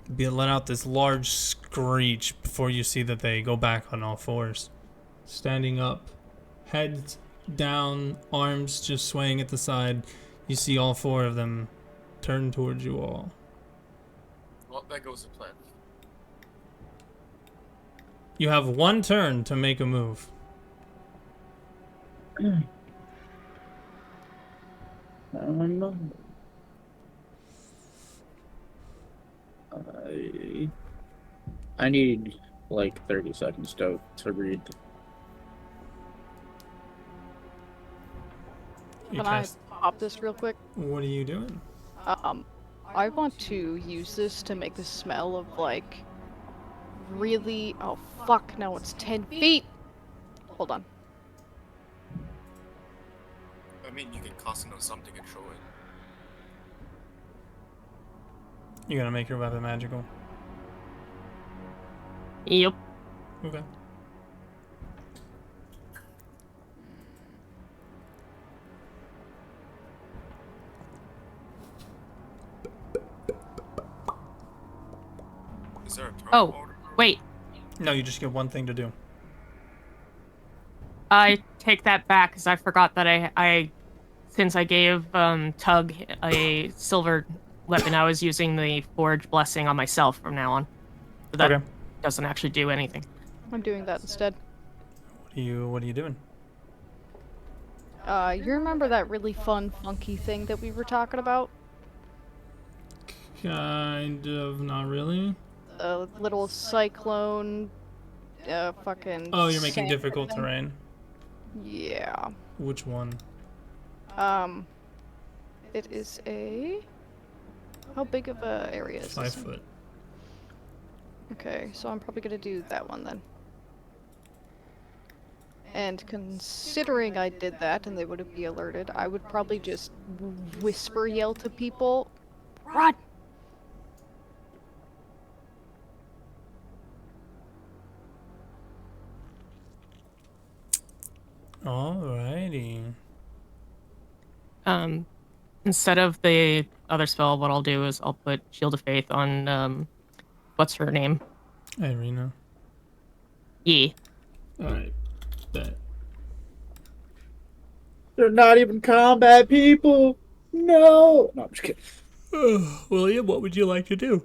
S2: let out this large screech before you see that they go back on all 4s. Standing up, heads down, arms just swaying at the side, you see all 4 of them turn towards you all.
S6: Well, that goes to plan.
S2: You have 1 turn to make a move.
S5: I need like 30 seconds to read.
S2: You
S3: Can I
S2: cast-
S3: pop this real quick?
S2: What are you doing?
S3: I want to use this to make the smell of like really. Oh fuck! No, it's 10 feet. Hold on.
S6: I mean, you can cast it on something and throw it.
S2: You're gonna make your weapon magical.
S1: Yep.
S2: Okay.
S6: Is there a turn
S1: Oh,
S6: order?
S1: wait.
S2: No, you just get 1 thing to do.
S1: I take that back because I forgot that I since I gave Tug a silver weapon, I was using the Forge Blessing on myself from now on. So that
S2: Okay.
S1: doesn't actually do anything.
S3: I'm doing that instead.
S2: What are you doing?
S3: You remember that really fun, funky thing that we were talking about?
S2: Kind of, not really.
S3: The little cyclone, fucking.
S2: Oh, you're making
S3: sand
S2: difficult
S3: thing?
S2: terrain.
S3: Yeah.
S2: Which one?
S3: It is a. How big of a area is
S2: 5
S3: this?
S2: foot.
S3: Okay, so I'm probably gonna do that one then. And considering I did that and they wouldn't be alerted, I would probably just whisper yell to people, "Run!"
S2: Alrighty.
S1: Instead of the other spell, what I'll do is I'll put Shield of Faith on what's her name?
S2: Irina.
S1: Yi.
S2: Alright. Bet.
S5: They're not even combat people. No. No, I'm just kidding.
S2: William, what would you like to do?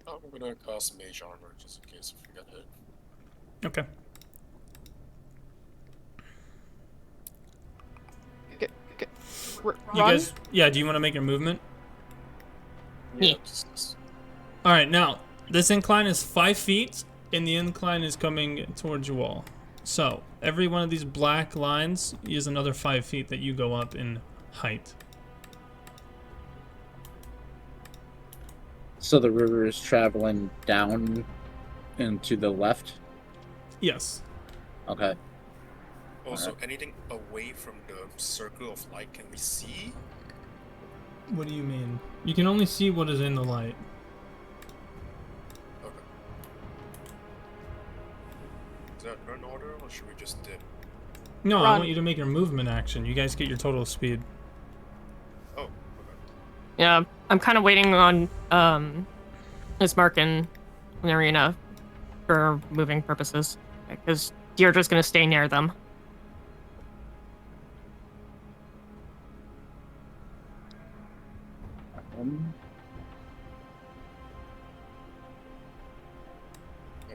S6: I'm gonna cast Mage Armor just in case if we get hit.
S2: Okay. You
S3: Run?
S2: guys, yeah, do you want to make your movement?
S1: Yeah.
S6: Just
S2: Alright, now, this incline is 5 feet, and the incline is coming towards you all. So, every one of these black lines is another 5 feet that you go up in height.
S5: So the river is traveling down and to the left.
S2: Yes.
S5: Okay.
S6: Also,
S5: Alright.
S6: anything away from the circle of light can we see?
S2: What do you mean? You can only see what is in the light.
S6: Okay. Is that turn order, or should we just dip?
S2: No, I
S3: Run.
S2: want you to make your movement action. You guys get your total speed.
S6: Oh, okay.
S1: Yeah, I'm kind of waiting on Miss Mark in the arena for moving purposes because Deirdre's gonna stay near them.
S6: I'll be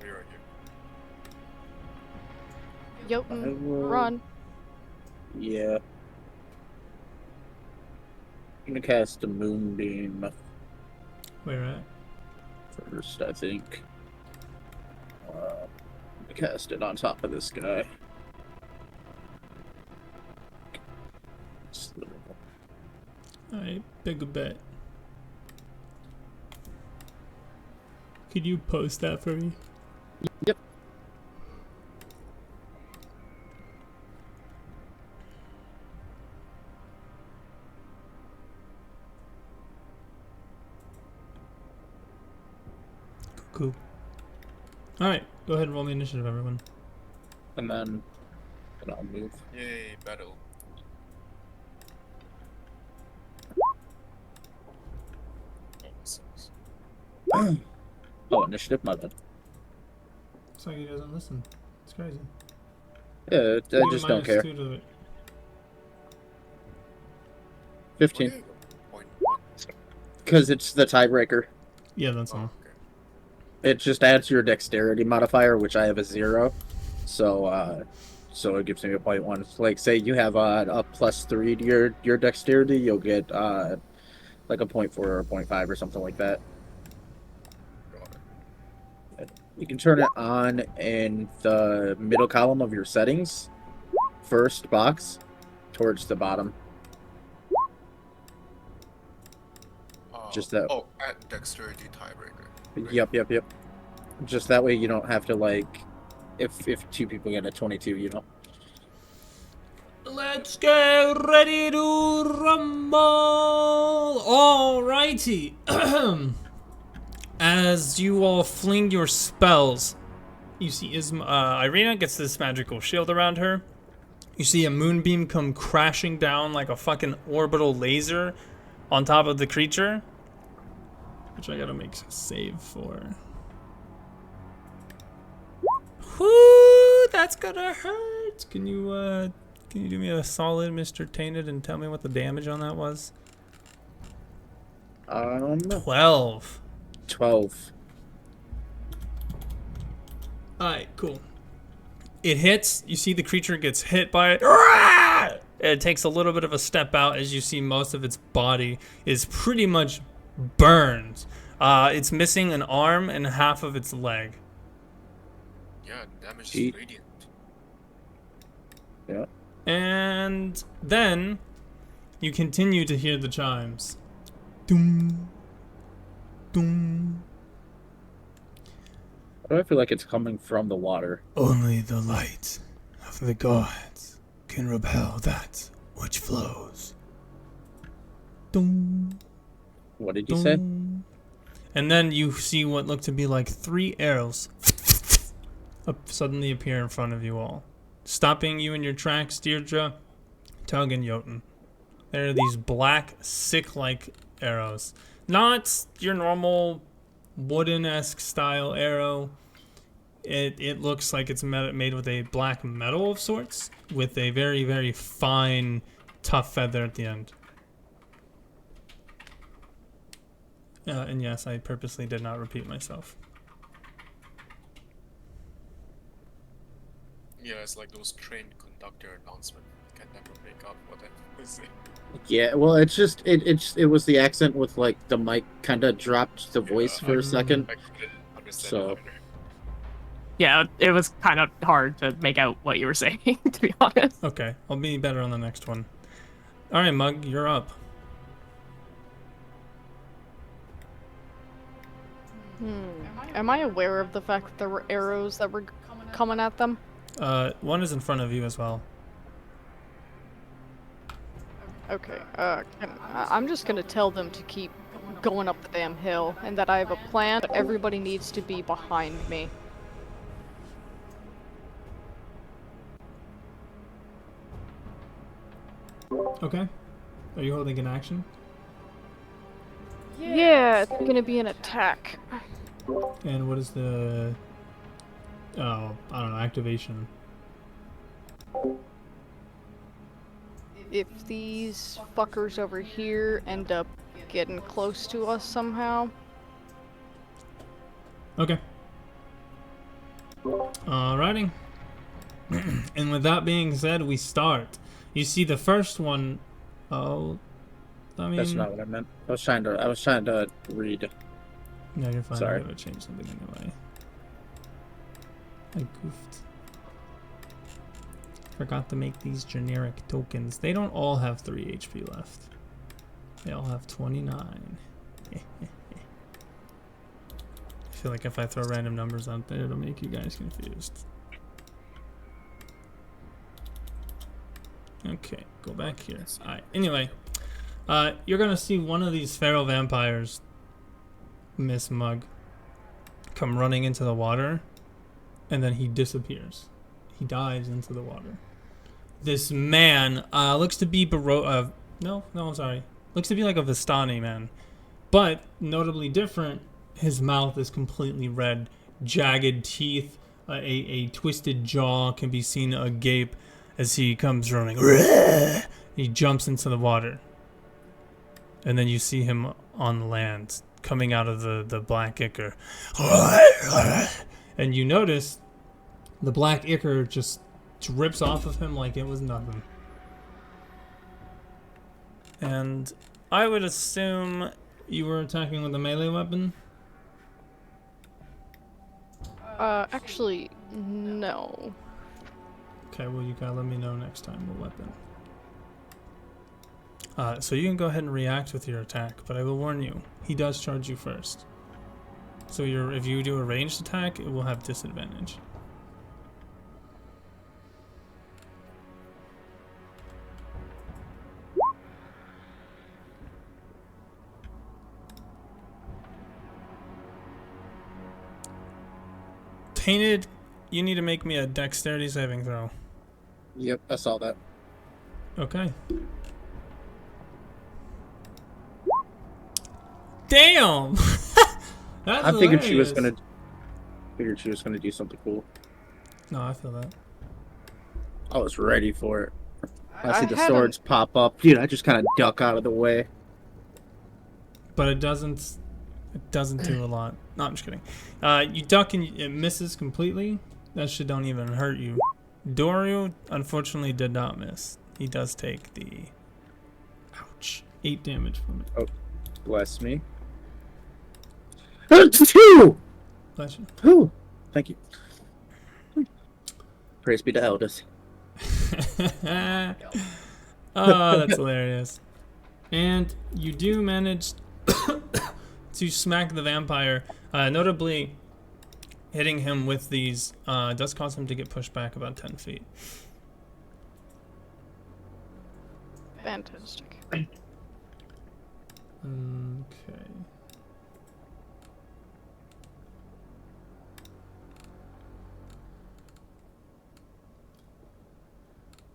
S6: right here.
S5: I
S3: Jotun,
S5: will-
S3: run.
S5: Yeah. I'm gonna cast a moonbeam
S2: Where at?
S5: first, I think. Cast it on top of this guy.
S2: Alright, big a bet. Could you post that for me?
S5: Yep.
S2: Cool. Alright, go ahead and roll the initiative, everyone.
S5: And then I'll move.
S6: Yay, battle. Oh, sucks.
S5: Oh, initiative, my bad.
S2: It's like he doesn't listen. It's crazy.
S5: Yeah, I
S2: Give him
S5: just don't care.
S2: -2 to it.
S5: 15.
S6: Okay, 0.1.
S5: Because it's the tiebreaker.
S2: Yeah, that's
S6: Oh,
S2: all.
S6: okay.
S5: It just adds your dexterity modifier, which I have a 0. So, so it gives me a 0.1. Like, say you have a +3 to your dexterity, you'll get like a 0.4 or a 0.5 or something like that.
S6: Got it.
S5: You can turn it on in the middle column of your settings. First box, towards the bottom. Just that.
S6: Oh, at dexterity tiebreaker. Right.
S5: Yep. Just that way you don't have to, like, if 2 people get a 22, you know.
S2: Let's get ready to rumble! Alrighty. As you all fling your spells, you see Irina gets this magical shield around her. You see a moonbeam come crashing down like a fucking orbital laser on top of the creature, which I gotta make a save for. Whoo, that's gonna hurt. Can you do me a solid, Mr. Tainted, and tell me what the damage on that was? 12.
S5: 12.
S2: Alright, cool. It hits. You see the creature gets hit by it. It takes a little bit of a step out as you see most of its body is pretty much burned. It's missing an arm and half of its leg.
S6: Yeah, damage
S5: Eat.
S6: is radiant.
S5: Yeah.
S2: And then you continue to hear the chimes. Doom. Doom.
S5: Why do I feel like it's coming from the water?
S2: Only the light of the gods can repel that which flows. Doom.
S5: What did you say?
S2: And then you see what look to be like 3 arrows suddenly appear in front of you all, stopping you in your tracks, Deirdre, Tug, and Jotun. There are these black, sick-like arrows. Not your normal wooden-esque style arrow. It looks like it's made with a black metal of sorts, with a very, very fine, tough feather at the end. And yes, I purposely did not repeat myself.
S6: Yeah, it's like those train conductor announcement. You can never make out what they say.
S5: Yeah, well, it's just it was the accent with, like, the mic kind of dropped the voice for a second.
S6: I couldn't understand
S5: So-
S6: it either.
S1: Yeah, it was kind of hard to make out what you were saying, to be honest.
S2: Okay, I'll be better on the next one. Alright, Mug, you're up.
S3: Am I aware of the fact that there were arrows that were coming at them?
S2: One is in front of you as well.
S3: Okay, I'm just gonna tell them to keep going up the damn hill, and that I have a plan, but everybody needs to be behind me.
S2: Okay. Are you holding an action?
S3: Yeah, it's gonna be an attack.
S2: And what is the... Oh, I don't know, activation.
S3: If these fuckers over here end up getting close to us somehow.
S2: Okay. Alrighty. And with that being said, we start. You see the first one... Oh... I mean...
S5: That's not what I meant. I was trying to read.
S2: No, you're fine.
S5: Sorry.
S2: I gotta change something anyway. I goofed. Forgot to make these generic tokens. They don't all have 3 HP left. They all have 29. I feel like if I throw random numbers out there, it'll make you guys confused. Okay, go back here. Alright, anyway. You're gonna see one of these feral vampires, Miss Mug, come running into the water, and then he disappears. He dives into the water. This man looks to be I'm sorry. Looks to be like a Vistani man, but notably different. His mouth is completely red, jagged teeth, a twisted jaw can be seen agape as he comes running. He jumps into the water. And then you see him on land, coming out of the black ichor. And you notice the black ichor just drips off of him like it was nothing. And I would assume you were attacking with a melee weapon?
S3: Actually, no.
S2: Okay, well you gotta let me know next time what weapon. So you can go ahead and react with your attack, but I will warn you, he does charge you first. So if you do a ranged attack, it will have disadvantage. Tainted, you need to make me a dexterity saving throw.
S5: Yep, I saw that.
S2: Okay. Damn! That's
S5: I figured she was
S2: hilarious.
S5: gonna do something cool.
S2: No, I feel that.
S5: I was ready for it. I see the
S3: had
S5: swords pop up. Dude, I just kind of duck out of the way.
S2: But it doesn't do a lot. No, I'm just kidding. You duck and it misses completely. That shit don't even hurt you. Doru, unfortunately, did not miss. He does take the... Ouch. 8 damage from it.
S5: Oh, bless me. 2!
S2: Bless you.
S5: Whew. Thank you. Praise be to Eldest.
S2: Oh, that's hilarious. And you do manage to smack the vampire. Notably, hitting him with these does cause him to get pushed back about 10 feet.
S3: Fantastic.
S2: Okay.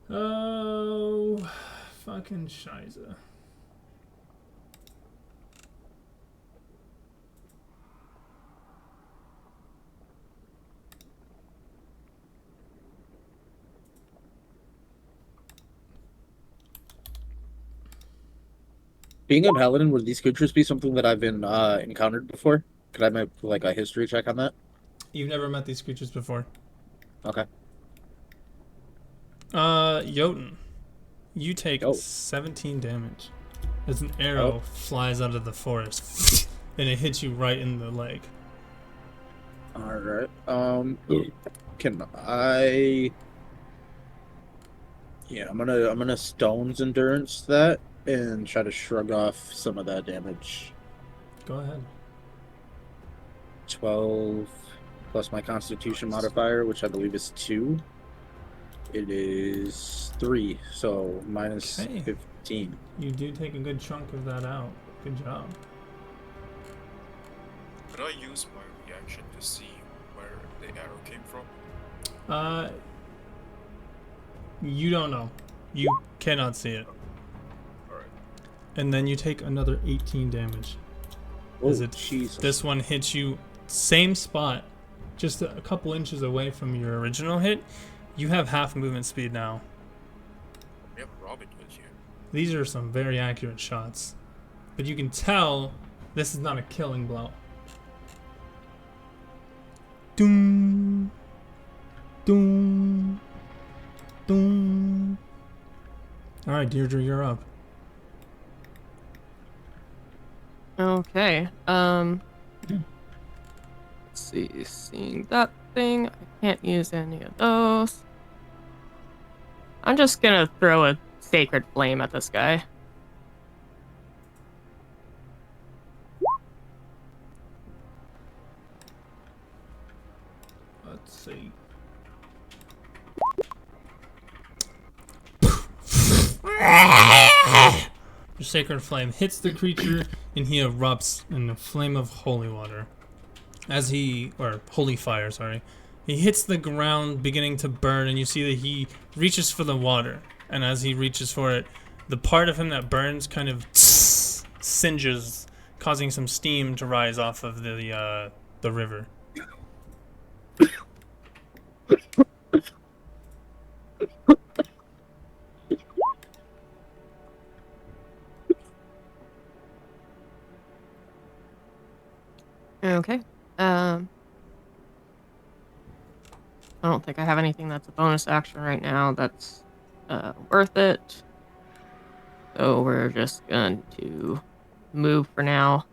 S2: Oh, fucking Shiza.
S5: Being a paladin, would these creatures be something that I've been encountered before? Could I make like a history check on that?
S2: You've never met these creatures before.
S5: Okay.
S2: Jotun, you take
S5: Oh.
S2: 17 damage as an arrow flies out of the forest and it hits you right in the leg.
S5: All right. Can I? Yeah, I'm gonna stones endurance that and try to shrug off some of that damage.
S2: Go ahead.
S5: 12 plus my Constitution modifier, which I believe is 2. It is 3, so minus
S2: Okay.
S5: 15.
S2: You do take a good chunk of that out. Good job.
S6: Could I use my reaction to see where the arrow came from?
S2: You don't know. You cannot see it.
S6: Alright.
S2: And then you take another 18 damage.
S5: Oh,
S2: As it,
S5: Jesus.
S2: this one hits you same spot, just a couple inches away from your original hit. You have half movement speed now.
S6: We have Robin Hood here.
S2: These are some very accurate shots, but you can tell this is not a killing blow. Doom, doom, doom. All right, Deirdre, you're up.
S1: Okay. Let's see. Seeing that thing, I can't use any of those. I'm just gonna throw a sacred flame at this guy.
S2: Let's see. Your sacred flame hits the creature and he erupts in a flame of holy water. Holy fire, sorry. He hits the ground, beginning to burn, and you see that he reaches for the water. And as he reaches for it, the part of him that burns kind of singes, causing some steam to rise off of the river.
S1: Okay. I don't think I have anything that's a bonus action right now that's worth it. So we're just going to move for now.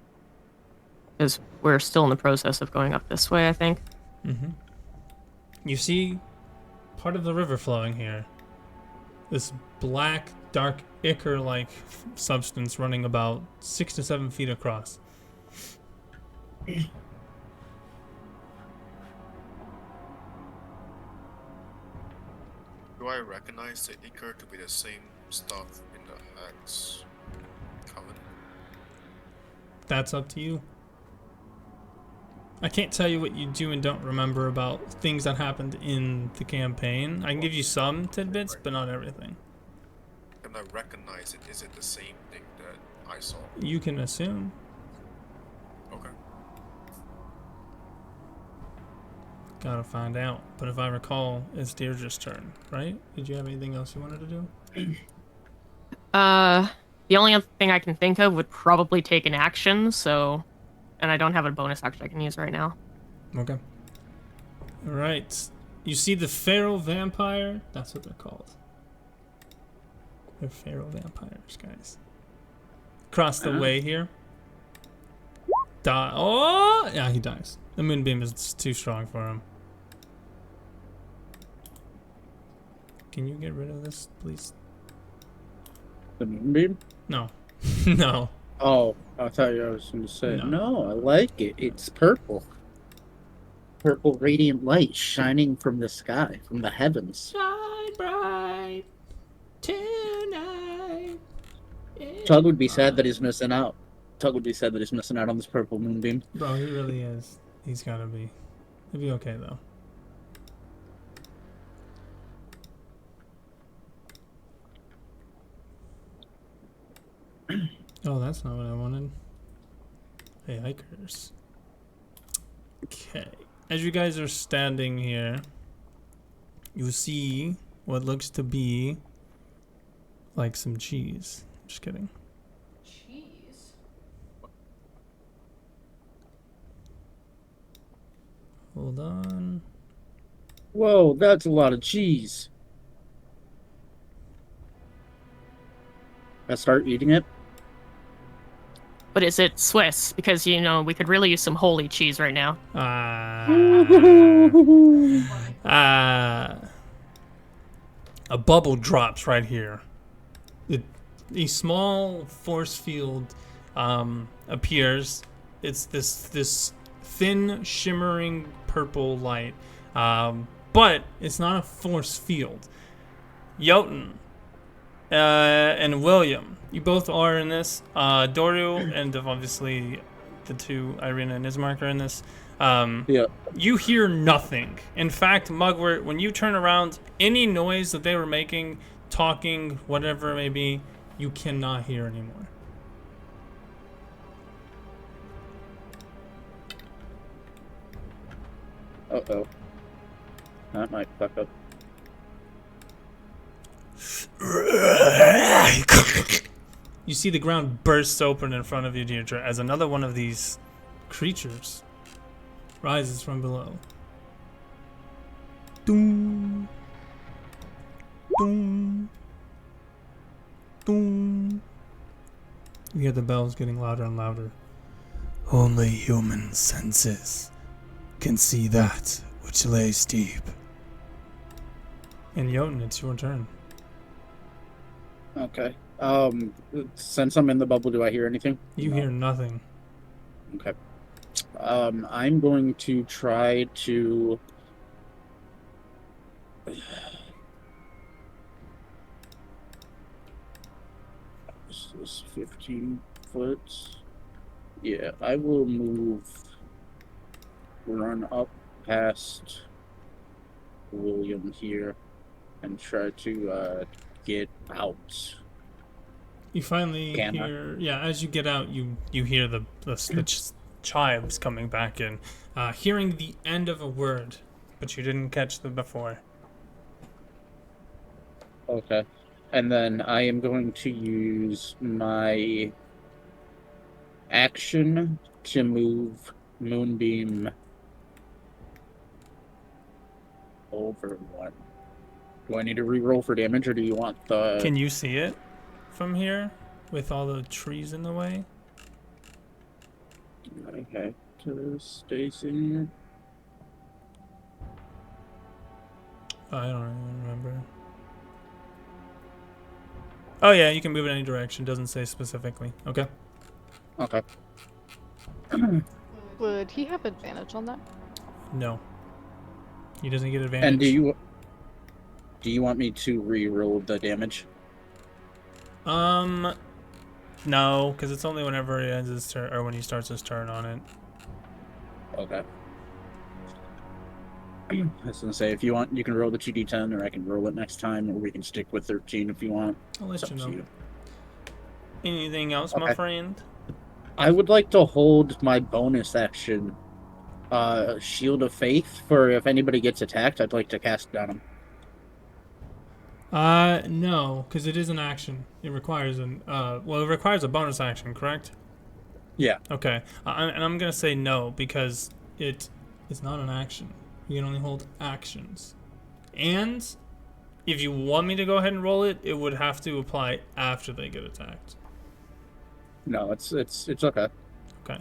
S1: Because we're still in the process of going up this way, I think.
S2: Mm-hmm. You see part of the river flowing here. This black, dark, ichor-like substance running about 6 to 7 feet across.
S6: Do I recognize the ichor to be the same stuff in the Hex Covenant?
S2: That's up to you. I can't tell you what you do and don't remember about things that happened in the campaign. I can give you some tidbits, but not everything.
S6: Can I recognize it? Is it the same thing that I saw?
S2: You can assume.
S6: Okay.
S2: Gotta find out. But if I recall, it's Deirdre's turn, right? Did you have anything else you wanted to do?
S1: The only other thing I can think of would probably take an action, so... And I don't have a bonus action I can use right now.
S2: Okay. Alright. You see the feral vampire? That's what they're called. They're feral vampires, guys. Across the way here. Die. Oh! Yeah, he dies. The moonbeam is too strong for him. Can you get rid of this, please?
S5: The moonbeam?
S2: No. No.
S5: Oh, I thought I was going to say,
S2: No.
S5: no, I like it. It's purple. Purple radiant light shining from the sky, from the heavens.
S2: Shine bright tonight.
S5: Tug would be sad that he's missing out. Tug would be sad that he's missing out on this purple moonbeam.
S2: Bro, he really is. He's gotta be. He'll be okay, though. Oh, that's not what I wanted. Hey, hikers. Okay. As you guys are standing here, you see what looks to be like some cheese. Just kidding.
S3: Cheese?
S2: Hold on.
S5: Whoa, that's a lot of cheese. I start eating it.
S1: But is it Swiss? Because, you know, we could really use some holy cheese right now.
S2: A bubble drops right here. A small force field appears. It's this thin, shimmering purple light. But it's not a force field. Jotun and William, you both are in this. Doru and obviously the two, Irina and Ismark, are in this.
S5: Yeah.
S2: You hear nothing. In fact, Mugwort, when you turn around, any noise that they were making, talking, whatever it may be, you cannot hear anymore.
S5: Uh-oh. That might fuck up.
S2: You see the ground bursts open in front of you, Deirdre, as another one of these creatures rises from below. Doom. Doom. Doom. You hear the bells getting louder and louder. Only human senses can see that which lays deep. And Jotun, it's your turn.
S5: Okay. Since I'm in the bubble, do I hear anything?
S2: You
S5: No.
S2: hear nothing.
S5: Okay. I'm going to try to... This is 15 foot. Yeah, I will run up past William here and try to get out.
S2: You finally
S5: Can I?
S2: hear, yeah, as you get out, you hear the chimes coming back in, hearing the end of a word, but you didn't catch them before.
S5: Okay. And then I am going to use my action to move Moonbeam over one. Do I need to re-roll for damage, or do you want the...
S2: Can you see it from here with all the trees in the way?
S5: Okay. To Stacy.
S2: I don't even remember. Oh yeah, you can move in any direction. Doesn't say specifically. Okay.
S5: Okay.
S3: Would he have advantage on that?
S2: No. He doesn't get advantage.
S5: And do you want me to re-roll the damage?
S2: No, because it's only whenever he ends his turn, or when he starts his turn on it.
S5: Okay. I was gonna say, if you want, you can roll the 2d10, or I can roll it next time, or we can stick with 13 if you want.
S2: I'll let
S5: It's
S2: you
S5: up to
S2: know.
S5: you.
S2: Anything else, my
S5: Okay.
S2: friend?
S5: I would like to hold my bonus action, Shield of Faith, for if anybody gets attacked, I'd like to cast it on them.
S2: No, because it is an action. It requires it requires a bonus action, correct?
S5: Yeah.
S2: Okay. And I'm gonna say no because it's not an action. You can only hold actions. And if you want me to go ahead and roll it, it would have to apply after they get attacked.
S5: No, it's okay.
S2: Okay.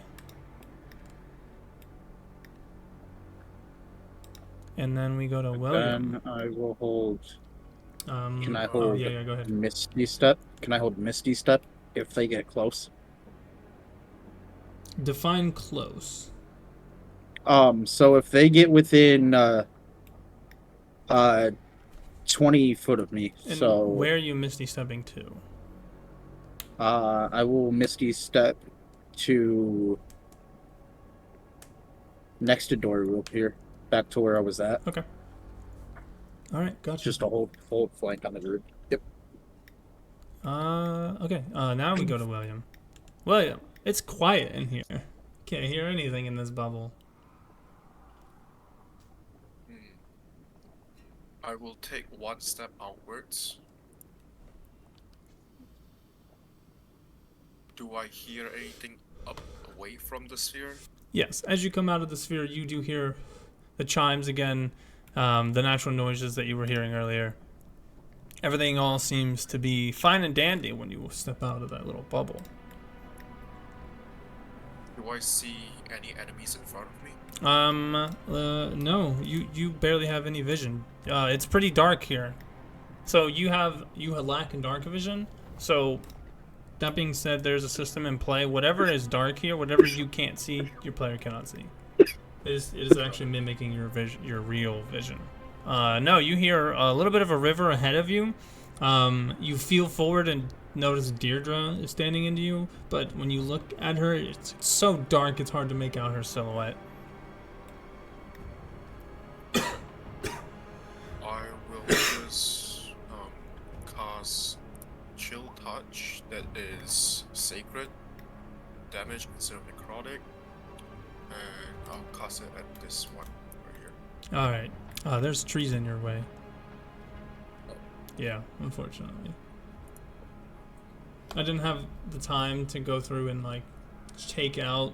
S2: And then we go to William.
S5: Then I will hold. Can I
S2: Oh,
S5: hold
S2: yeah, go ahead.
S5: Misty Step? Can I hold Misty Step if they get close?
S2: Define close.
S5: So if they get within 20 foot of me,
S2: And
S5: so
S2: where are you misty stepping to?
S5: I will Misty Step to next to Dory up here, back to where I was at.
S2: Okay. All right, gotcha.
S5: Just a hold flank on the group. Yep.
S2: Okay. Now we go to William. William, it's quiet in here. Can't hear anything in this bubble.
S6: I will take one step outwards. Do I hear anything up away from the sphere?
S2: Yes, as you come out of the sphere, you do hear the chimes again, the natural noises that you were hearing earlier. Everything all seems to be fine and dandy when you step out of that little bubble.
S6: Do I see any enemies in front of me?
S2: No, you barely have any vision. It's pretty dark here. So you lack in dark vision. So that being said, there's a system in play. Whatever is dark here, whatever you can't see, your player cannot see. It is actually mimicking your vision, your real vision. No, you hear a little bit of a river ahead of you. You feel forward and notice Deirdre is standing into you, but when you look at her, it's so dark it's hard to make out her silhouette.
S6: I will just cast Chill Touch that is sacred damage instead of necrotic, and I'll cast it at this one right here.
S2: All right. There's trees in your way. Yeah, unfortunately. I didn't have the time to go through and like take out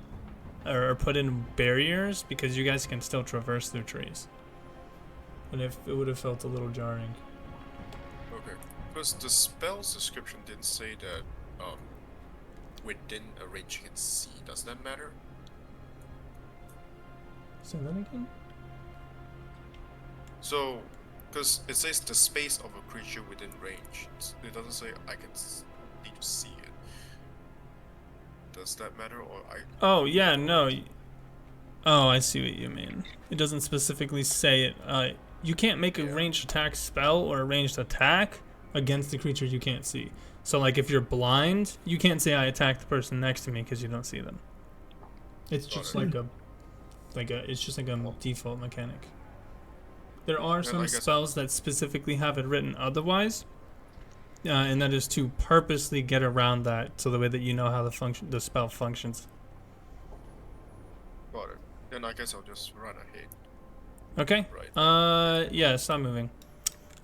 S2: or put in barriers because you guys can still traverse through trees. And if it would have felt a little jarring.
S6: Okay, because the spell's description didn't say that within a range you can see. Does that matter?
S2: Say that again?
S6: So, because it says the space of a creature within range. It doesn't say I can need to see it. Does that matter, or I?
S2: Oh yeah, no. Oh, I see what you mean. It doesn't specifically say it. You can't make a ranged attack spell or a ranged attack against the creature you can't see. So like if you're blind, you can't say I attack the person next to me because you don't see them. It's just like a it's just like a default mechanic. There are some spells that specifically have it written otherwise, and that is to purposely get around that, so the way that you know how the spell functions.
S6: Got it. Then I guess I'll just run ahead.
S2: Okay.
S6: Right.
S2: Yeah, stop moving.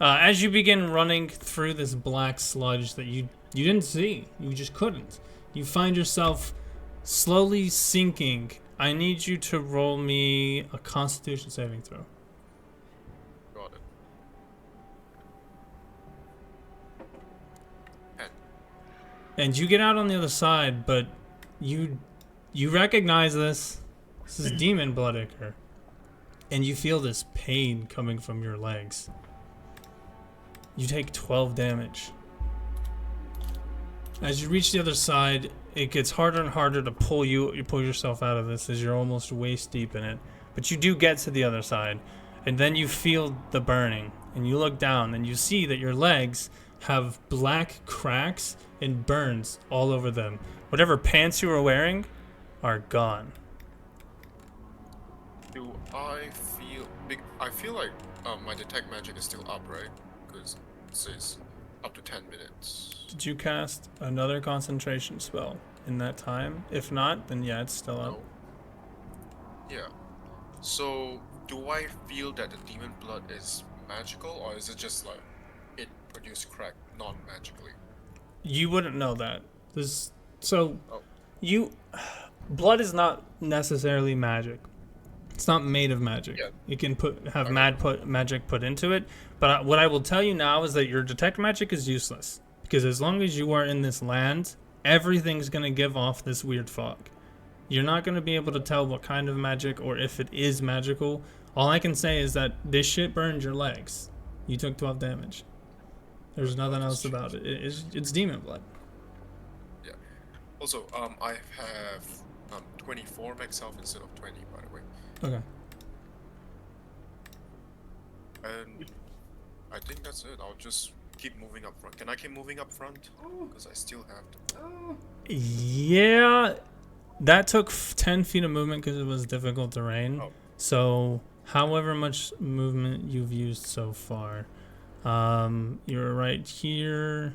S2: As you begin running through this black sludge that you didn't see, you just couldn't. You find yourself slowly sinking. I need you to roll me a Constitution saving throw.
S6: Got it. 10.
S2: And you get out on the other side, but you recognize this. This is demon blood ichor. And you feel this pain coming from your legs. You take 12 damage. As you reach the other side, it gets harder and harder to pull yourself out of this as you're almost waist deep in it. But you do get to the other side. And then you feel the burning. And you look down and you see that your legs have black cracks and burns all over them. Whatever pants you were wearing are gone.
S6: Do I feel? I feel like my detect magic is still up, right? Because it says up to 10 minutes.
S2: Did you cast another concentration spell in that time? If not, then yeah, it's still up.
S6: No. Yeah. So, do I feel that the demon blood is magical, or is it just like it produced crack non-magically?
S2: You wouldn't know that. Blood is not necessarily magic. It's not made of magic.
S6: Yeah.
S2: It can have magic put into it. But what I will tell you now is that your detect magic is useless. Because as long as you are in this land, everything's going to give off this weird fog. You're not going to be able to tell what kind of magic or if it is magical. All I can say is that this shit burned your legs. You took 12 damage. There's nothing else about it. It's demon blood.
S6: Yeah. Also, I have 24 max health instead of 20, by the way.
S2: Okay.
S6: And I think that's it. I'll just keep moving up front. Can I keep moving up front? Because I still have to.
S2: Yeah. That took 10 feet of movement because it was difficult terrain.
S6: Oh.
S2: So, however much movement you've used so far. You're right here.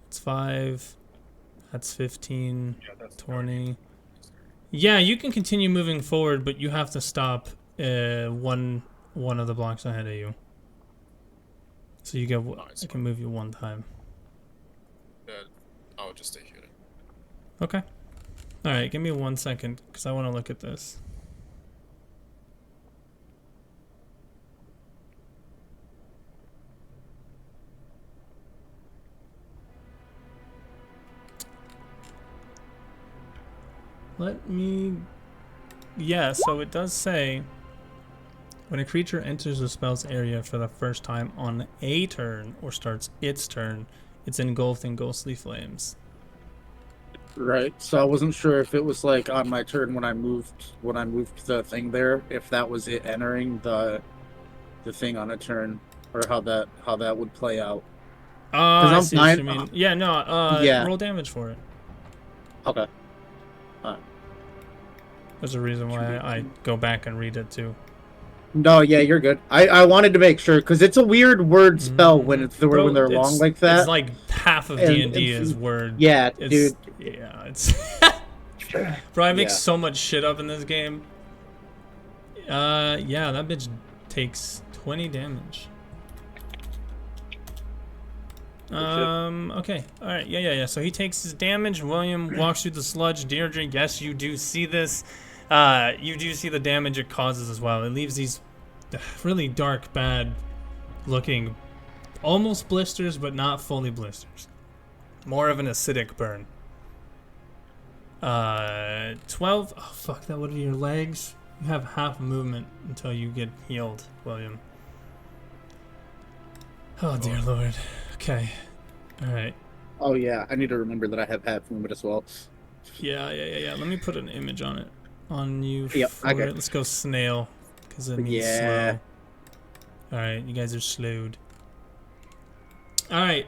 S2: It's 5. That's 15.
S6: Yeah, that's
S2: 20. Yeah, you can continue moving forward, but you have to stop one of the blocks ahead of you. So you get I can move you one time.
S6: I'll just stay here then.
S2: Okay. All right, give me 1 second because I want to look at this. Yeah, so it does say when a creature enters the spell's area for the first time on a turn or starts its turn, it's engulfed in ghostly flames.
S5: Right. So I wasn't sure if it was like on my turn when I moved the thing there, if that was it entering the thing on a turn, or how that would play out. Because
S2: I
S5: I'm
S2: see what
S5: fine.
S2: you mean. Yeah, no,
S5: Yeah.
S2: roll damage for it.
S5: Okay.
S2: There's a reason why I go back and read it too.
S5: No, yeah, you're good. I wanted to make sure because it's a weird word spell when it's
S2: Bro,
S5: when they're long like that.
S2: It's like half of
S5: And-
S2: D&D
S5: and-
S2: is word.
S5: Yeah,
S2: It's,
S5: dude.
S2: yeah, it's... Bro, I make
S5: Yeah.
S2: so much shit up in this game. Yeah, that bitch takes 20 damage. Okay. Alright, yeah. So he takes his damage. William walks through the sludge. Deirdre, yes, you do see this. You do see the damage it causes as well. It leaves these really dark, bad looking, almost blisters, but not fully blisters. More of an acidic burn. 12. Oh, fuck, that would be your legs. You have half movement until you get healed, William. Oh, dear Lord. Okay. Alright.
S5: Oh yeah, I need to remember that I have half movement as well.
S2: Yeah. Let me put an image on it. On you.
S5: Yep,
S2: for
S5: okay.
S2: it. Let's go snail. Because it means
S5: Yeah.
S2: slow. Alright, you guys are slowed. Alright.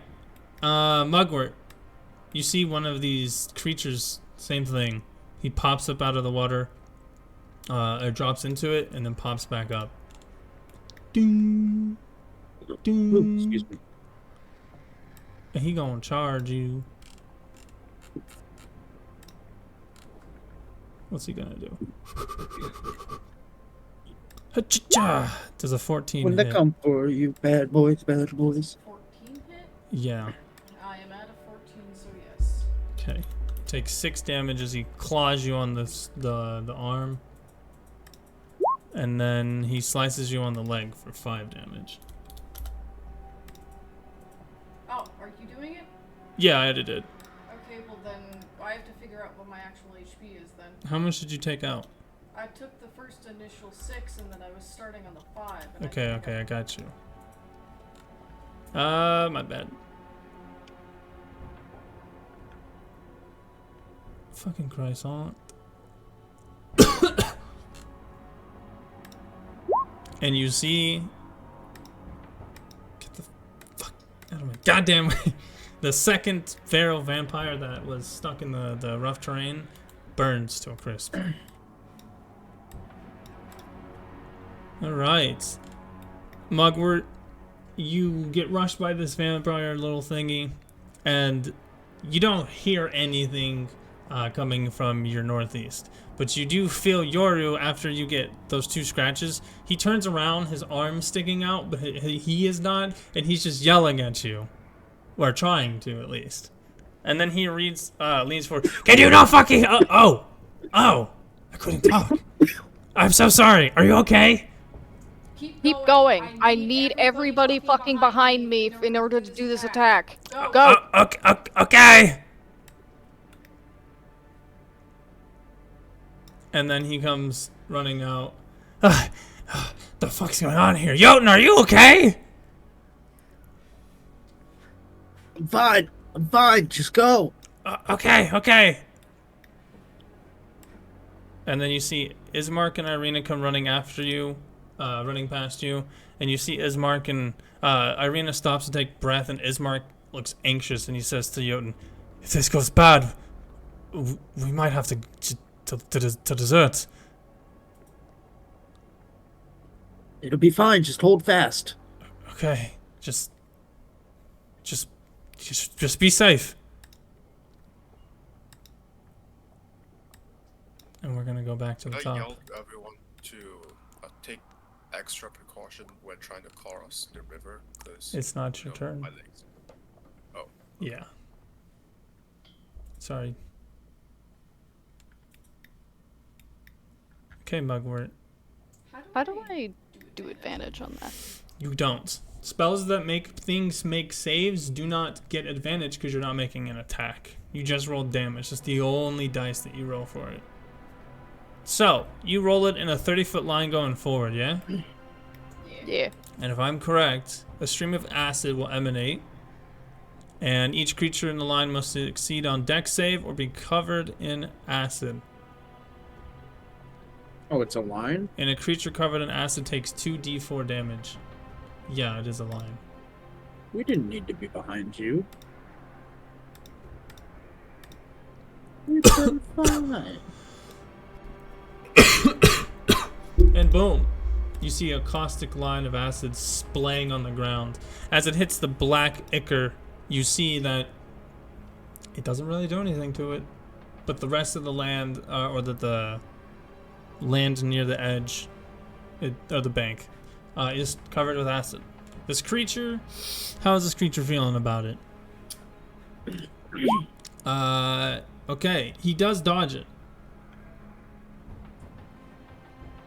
S2: Mugwort. You see one of these creatures, same thing. He pops up out of the water. Or drops into it and then pops back up. Ding. Ding.
S5: Ooh, excuse me.
S2: And he gonna charge you. What's he gonna do? Ha-cha-cha! Does a 14
S5: When they
S2: hit?
S5: come for you, bad boys, bad boys.
S8: 14 hit?
S2: Yeah.
S8: I am at a 14, so yes.
S2: Okay. Take 6 damage as he claws you on the arm. And then he slices you on the leg for 5 damage.
S8: Oh, are you doing it?
S2: Yeah, I did it.
S8: Okay, well then I have to figure out what my actual HP is then.
S2: How much did you take out?
S8: I took the first initial 6 and then I was starting on the 5. And
S2: Okay, I got you. My bad. Fucking croissant. And you see... Get the fuck out of my goddamn way. The second feral vampire that was stuck in the rough terrain burns to a crisp. Alright. Mugwort, you get rushed by this vampire little thingy, and you don't hear anything coming from your northeast. But you do feel Yoru after you get those 2 scratches. He turns around, his arm's sticking out, but he is not, and he's just yelling at you. Or trying to, at least. And then he leans forward. Can you not fucking... Oh! I couldn't talk. I'm so sorry. Are you okay?
S3: Keep going. I need everybody fucking behind me in order to do this attack. Go.
S2: Okay. And then he comes running out. The fuck's going on here? Jotun, are you okay?
S5: I'm fine. Just go.
S2: Okay. And then you see Ismark and Irina come running after you, running past you, and you see Ismark and Irina stops to take breath, and Ismark looks anxious, and he says to Jotun, "If this goes bad, we might have to desert."
S5: It'll be fine. Just hold fast.
S2: Okay, just be safe. And we're gonna go back to the
S6: I
S2: top.
S6: yelled to everyone to take extra precaution when trying to cross the river, because
S2: It's not your turn.
S6: my legs. Oh,
S2: Yeah. Sorry. Okay, Mugwort.
S3: How do I do advantage on that?
S2: You don't. Spells that make things make saves do not get advantage because you're not making an attack. You just rolled damage. That's the only dice that you roll for it. So, you roll it in a 30-foot line going forward, yeah?
S3: Yeah.
S2: And if I'm correct, a stream of acid will emanate. And each creature in the line must succeed on dex save or be covered in acid.
S5: Oh, it's a line?
S2: And a creature covered in acid takes 2d4 damage. Yeah, it is a line.
S5: We didn't need to be behind you. We've been fine.
S2: And boom, you see a caustic line of acid splaying on the ground. As it hits the black ichor, you see that it doesn't really do anything to it, but the rest of the land, or the land near the edge, or the bank, is covered with acid. This creature, how is this creature feeling about it? Okay, he does dodge it.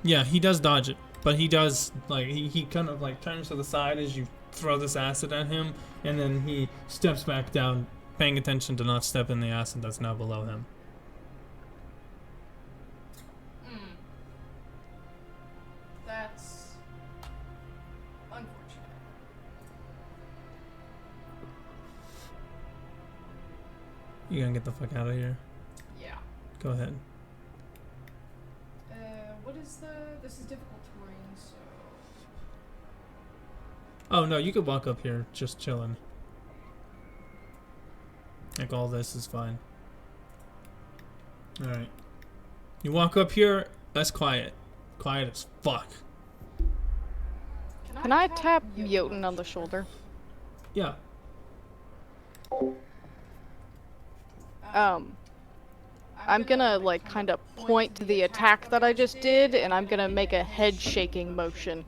S2: Yeah, he does dodge it, but he does, like, he kind of, like, turns to the side as you throw this acid at him, and then he steps back down, paying attention to not step in the acid that's now below him.
S8: That's unfortunate.
S2: You gonna get the fuck out of here?
S8: Yeah.
S2: Go ahead.
S8: What is this is difficult terrain, so...
S2: Oh, no, you could walk up here, just chilling. Like, all this is fine. Alright. You walk up here, that's quiet. Quiet as fuck.
S3: Can I tap Jotun on the shoulder?
S2: Yeah.
S3: I'm gonna, like, kind of point to the attack that I just did, and I'm gonna make a head-shaking motion.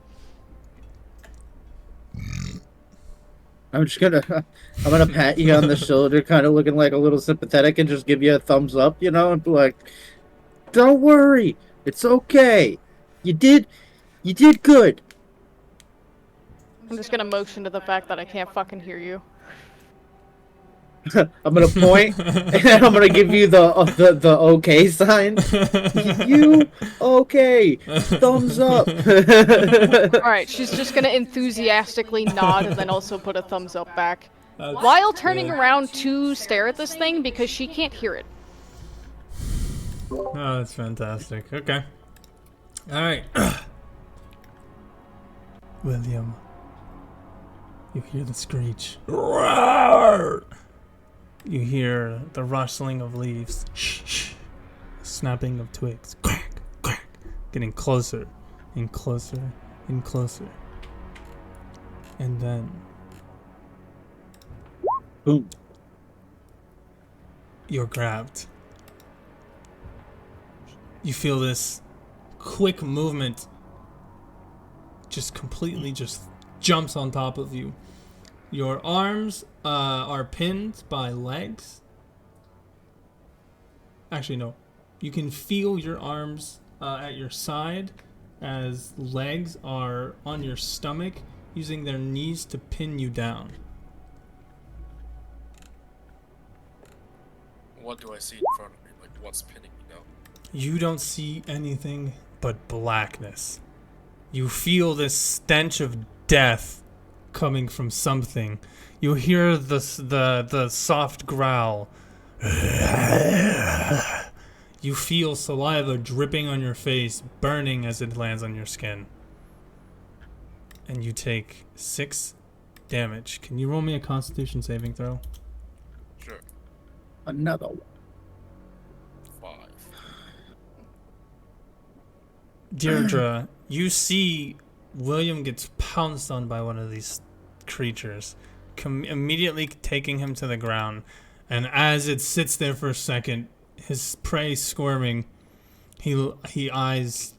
S5: I'm gonna pat you on the shoulder, kind of looking like a little sympathetic, and just give you a thumbs up, you know, and be like, "Don't worry, it's okay. You did good."
S3: I'm just gonna motion to the fact that I can't fucking hear you.
S5: I'm gonna point, and I'm gonna give you the okay sign. You okay? Thumbs up.
S3: Alright, she's just gonna enthusiastically nod and then also put a thumbs up back. While turning around to stare at this thing because she can't hear it.
S2: Oh, that's fantastic. Okay. Alright. William. You hear the screech. You hear the rustling of leaves. Snapping of twigs. Crack, crack. Getting closer and closer and closer. And then...
S5: Boom.
S2: You're grabbed. You feel this quick movement just completely just jumps on top of you. Your arms are pinned by legs. Actually, no. You can feel your arms at your side as legs are on your stomach, using their knees to pin you down.
S6: What do I see in front of me? Like, what's pinning me down?
S2: You don't see anything but blackness. You feel this stench of death coming from something. You hear the soft growl. You feel saliva dripping on your face, burning as it lands on your skin. And you take 6 damage. Can you roll me a Constitution saving throw?
S6: Sure.
S5: Another one.
S6: 5.
S2: Deirdre, you see William gets pounced on by one of these creatures, immediately taking him to the ground. And as it sits there for a second, his prey squirming, he eyes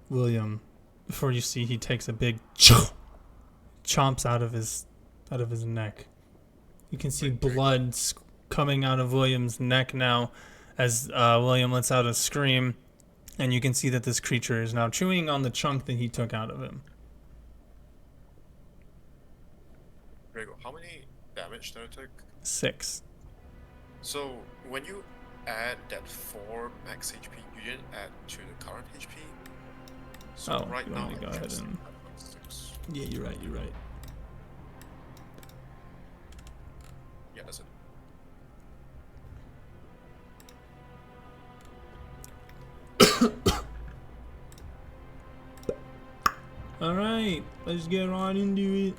S2: William before you see he takes a big chomps out of his neck. You can see blood coming out of William's neck now as William lets out a scream, and you can see that this creature is now chewing on the chunk that he took out of him.
S6: Gregor, how many damage did I take?
S2: 6.
S6: So, when you add that 4 max HP, you didn't add to the current HP? So
S2: Oh,
S6: right
S2: you
S6: now,
S2: want me to go
S6: I'm
S2: ahead
S6: just
S2: and...
S6: at 6.
S2: Yeah, you're right.
S6: Yeah,
S2: Alright, let's get right into it.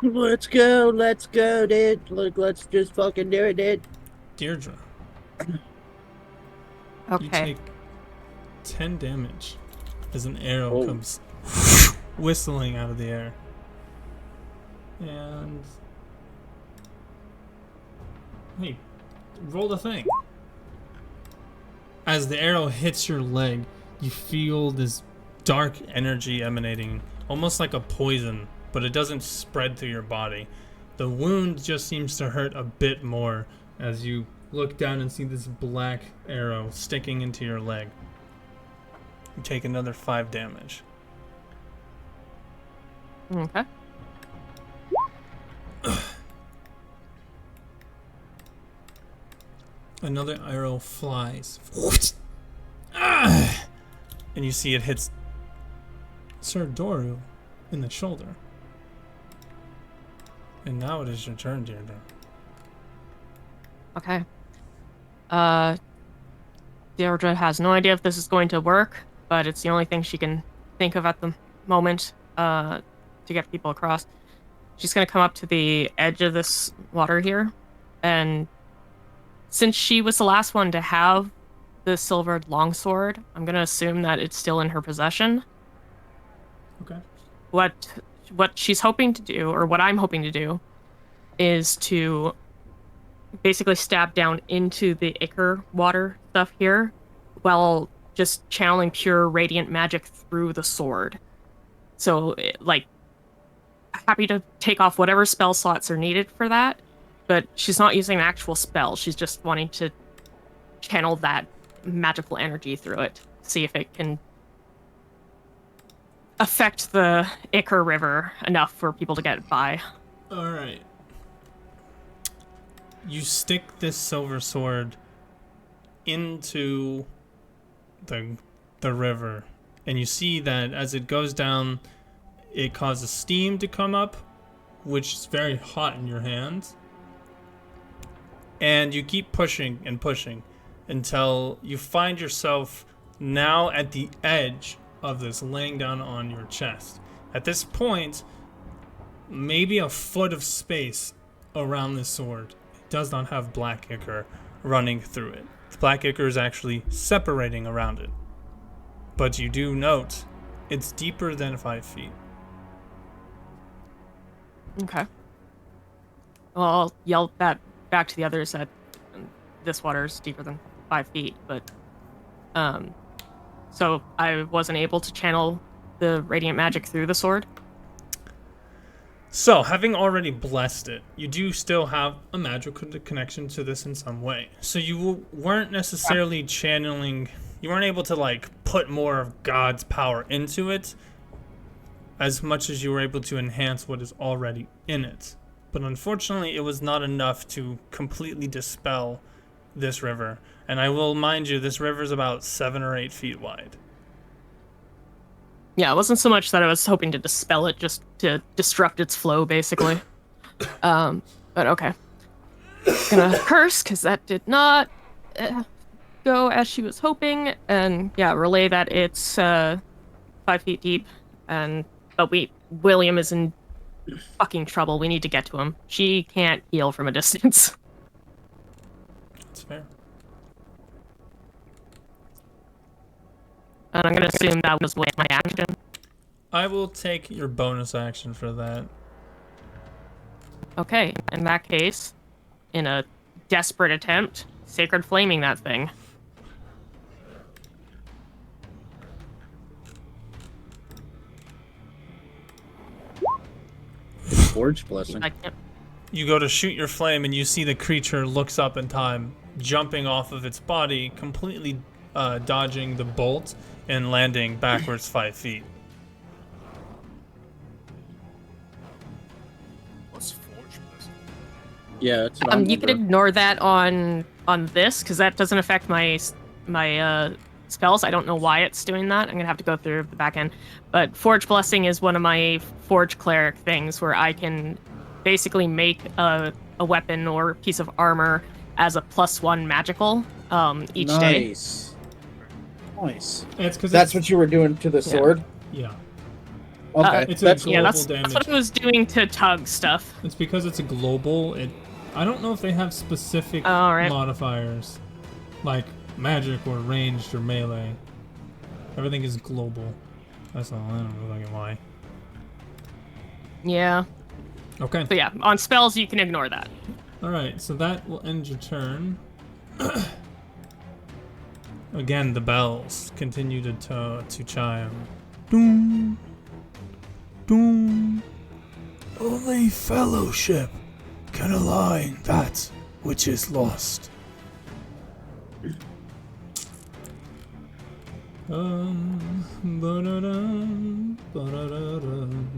S5: Let's go, dude. Look, let's just fucking do it, dude.
S2: Deirdre, you
S1: Okay.
S2: take 10 damage as an arrow
S5: Oh.
S2: comes whistling out of the air. And... hey, roll the thing. As the arrow hits your leg, you feel this dark energy emanating, almost like a poison, but it doesn't spread through your body. The wound just seems to hurt a bit more as you look down and see this black arrow sticking into your leg. You take another 5 damage.
S1: Okay.
S2: Another arrow flies. Ah! And you see it hits Sir Doru in the shoulder. And now it is your turn, Deirdre.
S1: Okay. Deirdre has no idea if this is going to work, but it's the only thing she can think of at the moment to get people across. She's going to come up to the edge of this water here, and since she was the last one to have the silvered longsword, I'm going to assume that it's still in her possession.
S2: Okay.
S1: What she's hoping to do, or what I'm hoping to do, is to basically stab down into the ichor water stuff here while just channeling pure radiant magic through the sword. So, like, happy to take off whatever spell slots are needed for that, but she's not using an actual spell. She's just wanting to channel that magical energy through it, see if it can affect the Ichor River enough for people to get by.
S2: Alright. You stick this silver sword into the river, and you see that as it goes down, it causes steam to come up, which is very hot in your hands. And you keep pushing and pushing until you find yourself now at the edge of this, laying down on your chest. At this point, maybe a foot of space around this sword. It does not have black ichor running through it. The black ichor is actually separating around it. But you do note it's deeper than 5 feet.
S1: Okay. Well, I'll yell that back to the others that this water is deeper than 5 feet, but so I wasn't able to channel the radiant magic through the sword.
S2: So, having already blessed it, you do still have a magical connection to this in some way. So you weren't necessarily channeling, you weren't able to like put more of God's power into it as much as you were able to enhance what is already in it. But unfortunately, it was not enough to completely dispel this river. And I will mind you, this river is about 7 or 8 feet wide.
S1: Yeah, it wasn't so much that I was hoping to dispel it, just to disrupt its flow, basically. But okay. Gonna curse, because that did not go as she was hoping. And yeah, relay that it's 5 feet deep. But William is in fucking trouble. We need to get to him. She can't heal from a distance.
S2: That's fair.
S1: And I'm gonna assume that was with my action.
S2: I will take your bonus action for that.
S1: Okay, in that case, in a desperate attempt, sacred flaming that thing.
S5: Forge blessing.
S1: I can't.
S2: You go to shoot your flame and you see the creature looks up in time, jumping off of its body, completely dodging the bolt and landing backwards 5 feet.
S6: What's Forge Blessing?
S5: Yeah, it's an
S1: You can ignore that on this, because that doesn't affect my spells. I don't know why it's doing that. I'm gonna have to go through the back end. But Forge Blessing is one of my Forge Cleric things where I can basically make a weapon or piece of armor as a +1 magical each day.
S5: Nice.
S2: It's because
S5: That's what you were doing to the sword?
S2: Yeah.
S5: Okay,
S2: It's a
S5: that's
S2: global
S1: that's
S2: damage.
S1: what it was doing to Tug stuff.
S2: It's because it's a global. I don't know if they have specific
S1: Alright.
S2: modifiers, like magic or ranged or melee. Everything is global. That's all. I don't know fucking why.
S1: Yeah.
S2: Okay.
S1: So yeah, on spells you can ignore that.
S2: All right. So that will end your turn. Again, the bells continue to chime. Doom. Doom. Only fellowship can align that which is lost. Ba-da-dum, ba-da-da-dum,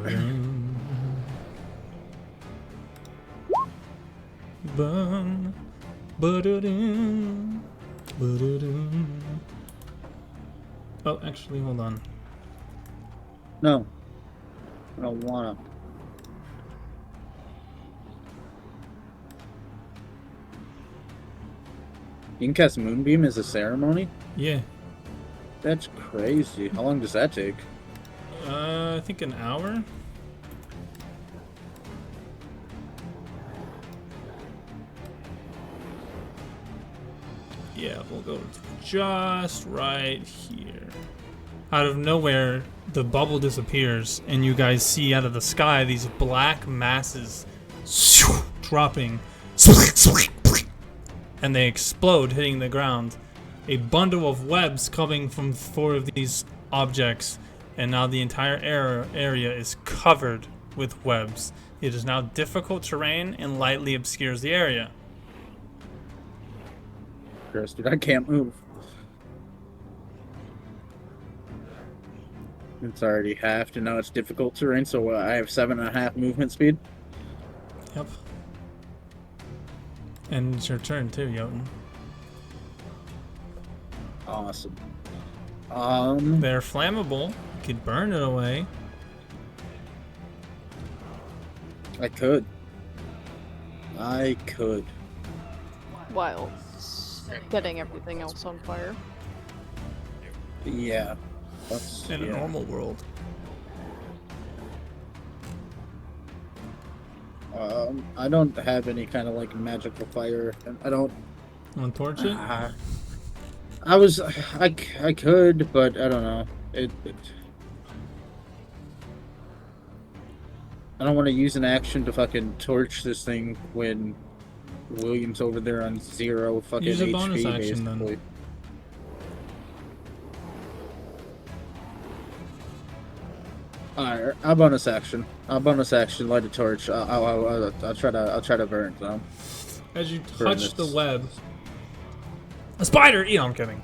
S2: ba-dum. Bum, ba-da-dum, ba-da-dum. Oh, actually, hold on.
S5: No. I don't wanna. You can cast Moonbeam as a ceremony?
S2: Yeah.
S5: That's crazy. How long does that take?
S2: I think an hour. Yeah, we'll go just right here. Out of nowhere, the bubble disappears, and you guys see out of the sky these black masses dropping, and they explode, hitting the ground. A bundle of webs coming from 4 of these objects, and now the entire area is covered with webs. It is now difficult terrain and lightly obscures the area.
S5: Chris, dude, I can't move. It's already halved, and now it's difficult terrain, so I have 7.5 movement speed.
S2: Yep. And it's your turn too, Jotun.
S5: Awesome.
S2: They're flammable. You could burn it away.
S5: I could.
S3: While setting everything else on fire.
S5: Yeah. That's,
S2: In a
S5: yeah.
S2: normal world.
S5: I don't have any kind of like magical fire. I don't.
S2: Want to torch it?
S5: I could, but I don't know. I don't want to use an action to fucking torch this thing when William's over there on 0 fucking
S2: Use a
S5: HP,
S2: bonus action,
S5: basically.
S2: then.
S5: Alright, I'll bonus action. Light a torch. I'll try to burn some.
S2: As you
S5: Burn
S2: touch the
S5: this.
S2: web, a spider. I'm kidding.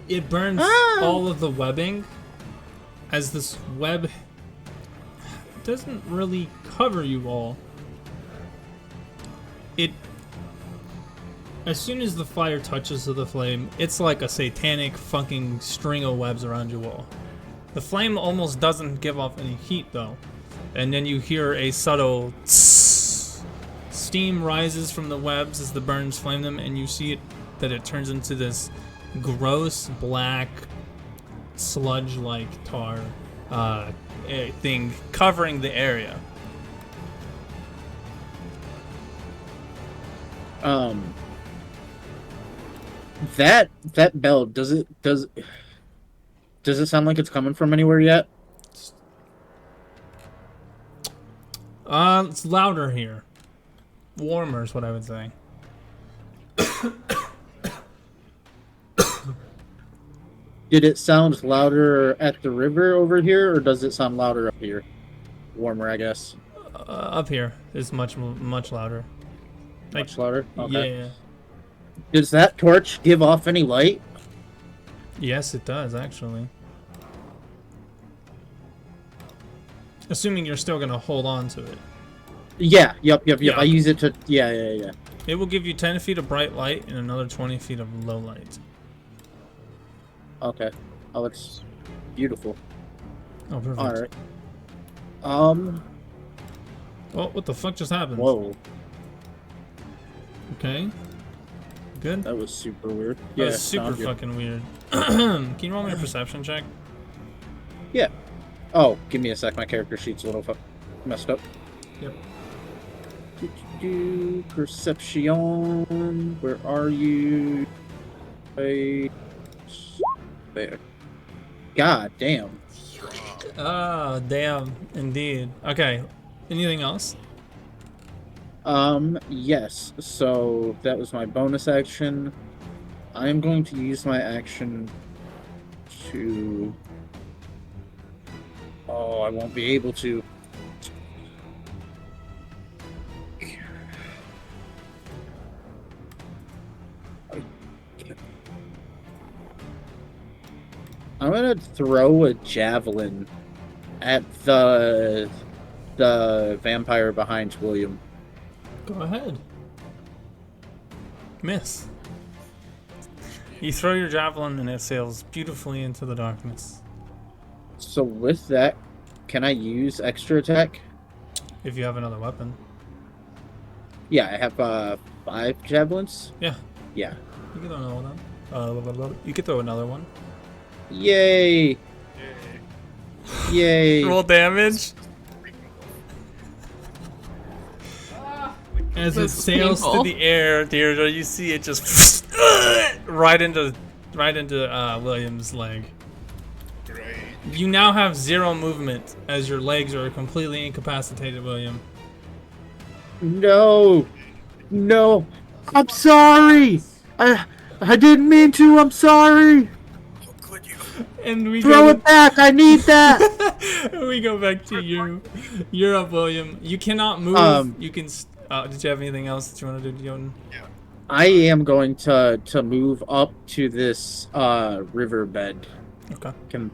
S2: It burns all of the webbing. As this web doesn't really cover you all. As soon as the fire touches the flame, it's like a satanic fucking string of webs around you all. The flame almost doesn't give off any heat though. And then you hear a subtle tss. Steam rises from the webs as the burns flame them, and you see that it turns into this gross black sludge-like tar thing covering the area.
S5: That bell, does it sound like it's coming from anywhere yet?
S2: It's louder here. Warmer is what I would say.
S5: Did it sound louder at the river over here, or does it sound louder up here? Warmer, I guess.
S2: Up here is much louder.
S5: Much louder? Okay.
S2: Yeah.
S5: Does that torch give off any light?
S2: Yes, it does, actually. Assuming you're still gonna hold on to it.
S5: Yeah, yep.
S2: Yeah.
S5: I use it to... Yeah.
S2: It will give you 10 feet of bright light and another 20 feet of low light.
S5: Okay. Oh, it's beautiful.
S2: Oh, perfect.
S5: Alright.
S2: Oh, what the fuck just happened?
S5: Whoa.
S2: Okay. Good.
S5: That was super weird.
S2: That
S5: Yeah,
S2: was super
S5: sounds good.
S2: fucking weird. Can you roll me a perception check?
S5: Yeah. Oh, give me a sec. My character sheet's a little messed up.
S2: Yep.
S5: Perception. Where are you? Right there. God damn.
S2: Ah, damn, indeed. Okay. Anything else?
S5: Yes. So that was my bonus action. I'm going to use my action to... Oh, I won't be able to. I'm gonna throw a javelin at the vampire behind William.
S2: Go ahead. Miss. You throw your javelin and it sails beautifully into the darkness.
S5: So with that, can I use extra attack?
S2: If you have another weapon.
S5: Yeah, I have 5 javelins.
S2: Yeah.
S5: Yeah.
S2: You can throw another one. You can throw another one.
S5: Yay! Yay!
S2: Roll damage. As it
S1: That's
S2: sails
S1: painful.
S2: through the air, Deirdre, you see it just right into William's leg.
S6: Great.
S2: You now have 0 movement as your legs are completely incapacitated, William.
S5: No! No! I'm sorry! I didn't mean to, I'm sorry!
S6: How could you?
S2: And we
S5: Throw
S2: go
S5: it back, I need that!
S2: we go back to you. You're up, William. You cannot move. You can. Did you have anything else that you want to do, Jotun?
S6: Yeah.
S5: I am going to move up to this riverbed.
S2: Okay.
S5: Can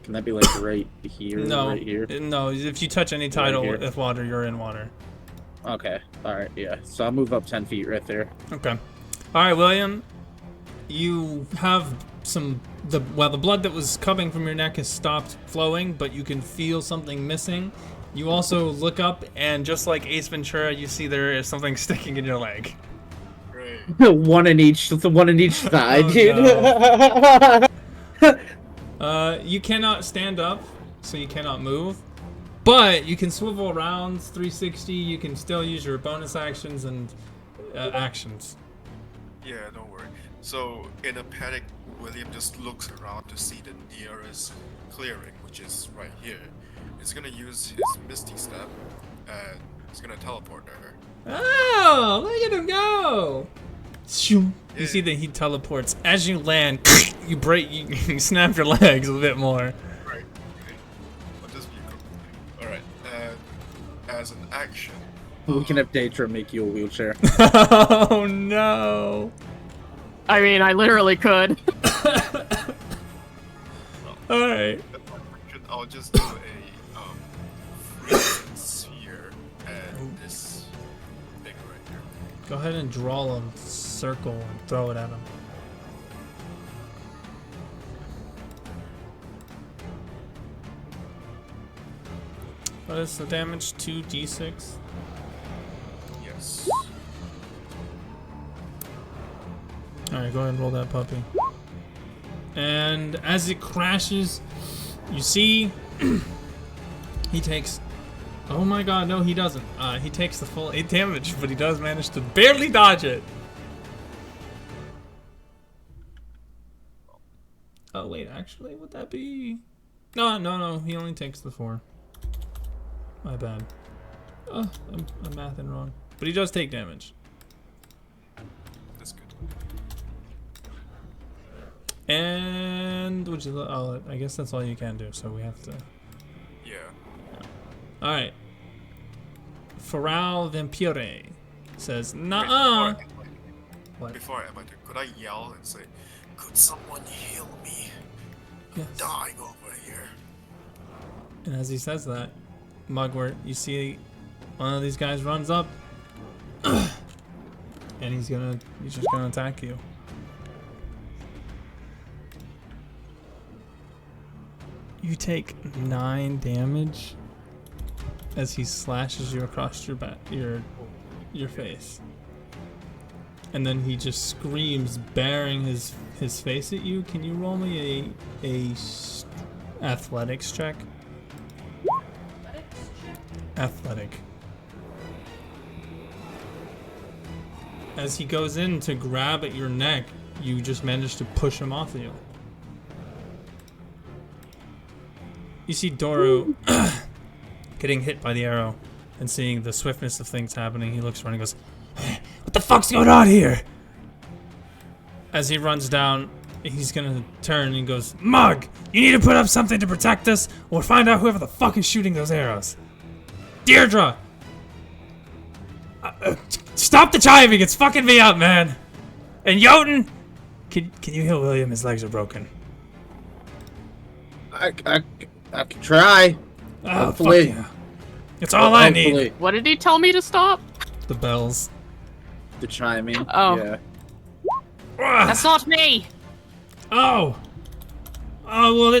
S5: that be like right here?
S2: No.
S5: Right here?
S2: No. If you touch any tidal
S5: here.
S2: with water, you're in water.
S5: Okay. Alright, yeah. So I'll move up 10 feet right there.
S2: Okay. All right, William. You have the blood that was coming from your neck has stopped flowing, but you can feel something missing. You also look up, and just like Ace Ventura, you see there is something sticking in your leg.
S6: Great.
S5: one in each side,
S2: Oh,
S5: dude.
S2: You cannot stand up, so you cannot move. But you can swivel around 360. You can still use your bonus actions and actions.
S6: Yeah, don't worry. So, in a panic, William just looks around to see the nearest clearing, which is right here. He's gonna use his Misty Step, and he's gonna teleport there.
S2: Oh, look at him go! Shoo. You see that he teleports. As you land, you snap your legs a bit more.
S6: Right. Okay. I'll just be alright, and as an action...
S5: We can have Daedra make you a wheelchair.
S2: Oh no!
S1: I mean, I literally could.
S2: Alright.
S6: I'll just do a freezing sphere and this thing right here.
S2: Go ahead and draw a circle and throw it at him. What is the damage? 2d6?
S6: Yes.
S2: Alright, go ahead and roll that puppy. And as it crashes, you see he takes... Oh my god, no he doesn't. He takes the full 8 damage, but he does manage to barely dodge it. Oh wait, actually, would that be... No, he only takes the 4. My bad. Oh, I'm mathing wrong. But he does take damage.
S6: That's good.
S2: And would you? Oh, I guess that's all you can do. So we have to.
S6: Yeah.
S2: All right. Faral Vampire says,
S6: Wait,
S2: "Nah." What?
S6: Before I enter, could I yell and say, "Could someone heal me? I'm
S2: Yes.
S6: dying over here."
S2: And as he says that, Mugwort, you see one of these guys runs up, and he's just gonna attack you. You take 9 damage as he slashes you across your back, your face, and then he just screams, baring his face at you. Can you roll me a athletics check? athletic. As he goes in to grab at your neck, you just manage to push him off of you. You see Doru getting hit by the arrow and seeing the swiftness of things happening. He looks around and goes, "What the fuck's going on here?" As he runs down, he's gonna turn and goes, "Mug, you need to put up something to protect us, or we'll find out whoever the fuck is shooting those arrows. Deirdre! Stop the chiving, it's fucking me up, man. And Jotun, can you heal William? His legs are broken."
S5: I can try.
S2: Oh,
S5: Hopefully.
S2: fuck yeah. It's all I need.
S5: Hopefully.
S1: What did he tell me to stop?
S2: The bells.
S5: The chiming.
S1: Oh.
S5: Yeah.
S1: That's not me.
S2: Oh, well,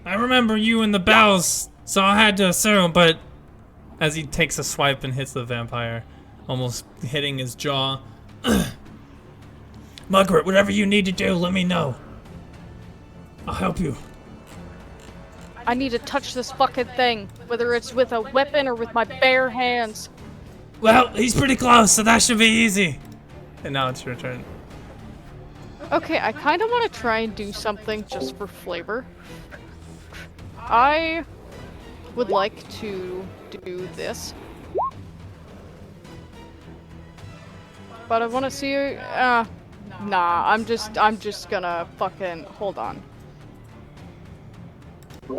S2: I remember you and the bells, so I had to assume, but as he takes a swipe and hits the vampire, almost hitting his jaw. Mugwort, whatever you need to do, let me know. I'll help you.
S3: I need to touch this fucking thing, whether it's with a weapon or with my bare hands.
S2: Well, he's pretty close, so that should be easy. And now it's your turn.
S3: Okay, I kind of want to try and do something just for flavor. I would like to do this. But I want to see nah, I'm just gonna fucking hold on.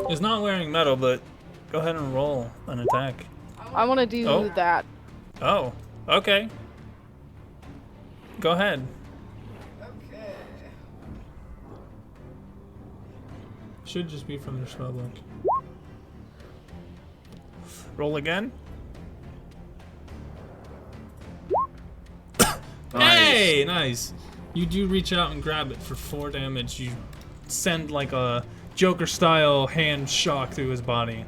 S2: He's not wearing metal, but go ahead and roll an attack.
S3: I want to do that.
S2: Oh, okay. Go ahead.
S8: Okay.
S2: Should just be from your spell book. Roll again. Hey, nice. You do reach out and grab it for 4 damage. You send like a Joker-style hand shock through his body.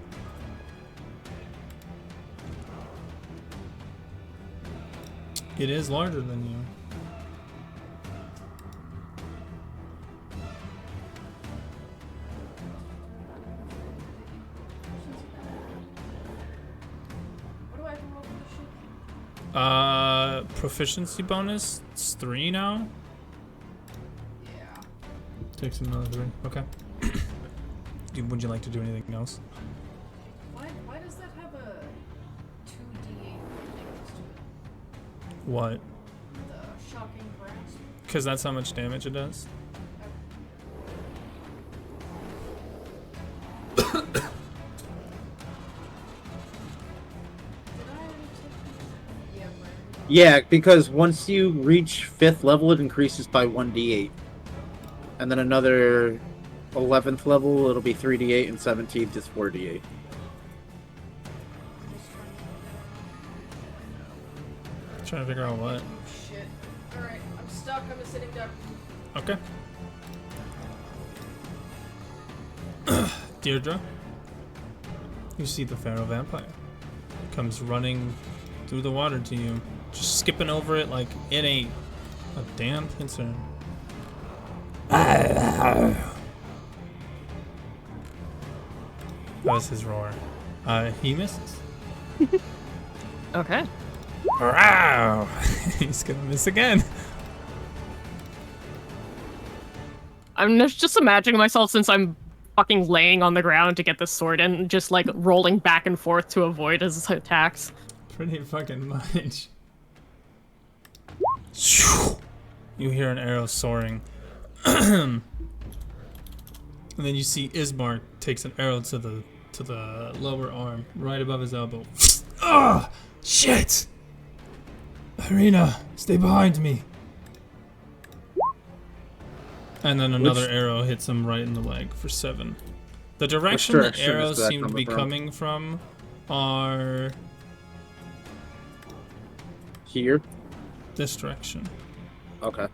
S2: It is larger than you.
S8: What do I have to roll for this shit?
S2: Proficiency bonus. It's 3 now.
S8: Yeah.
S2: Takes another 3. Okay. Would you like to do anything else?
S8: Why does that have a 2d8 next to it?
S2: What?
S8: The shocking grasp?
S2: Because that's how much damage it does.
S5: Yeah, because once you reach 5th level, it increases by 1d8. And then another 11th level, it'll be 3d8, and 17th is 4d8.
S2: Trying to figure out what.
S8: Shit. Alright, I'm stuck. I'm a sitting duck.
S2: Okay. Deirdre, you see the Pharaoh vampire comes running through the water to you, just skipping over it like it ain't a damn concern. That was his roar. He misses.
S1: Okay.
S2: Wow! He's gonna miss again.
S1: I'm just imagining myself, since I'm fucking laying on the ground to get the sword in, just like rolling back and forth to avoid his attacks.
S2: Pretty fucking much. You hear an arrow soaring. And then you see Ismark takes an arrow to the lower arm, right above his elbow. Ah! Shit! Irina, stay behind me. And then another arrow hits him right in the leg for 7. The direction the
S5: direction is
S2: arrows
S5: that
S2: seem to be
S5: coming
S2: coming
S5: from?
S2: from are
S5: Here?
S2: this direction.
S5: Okay.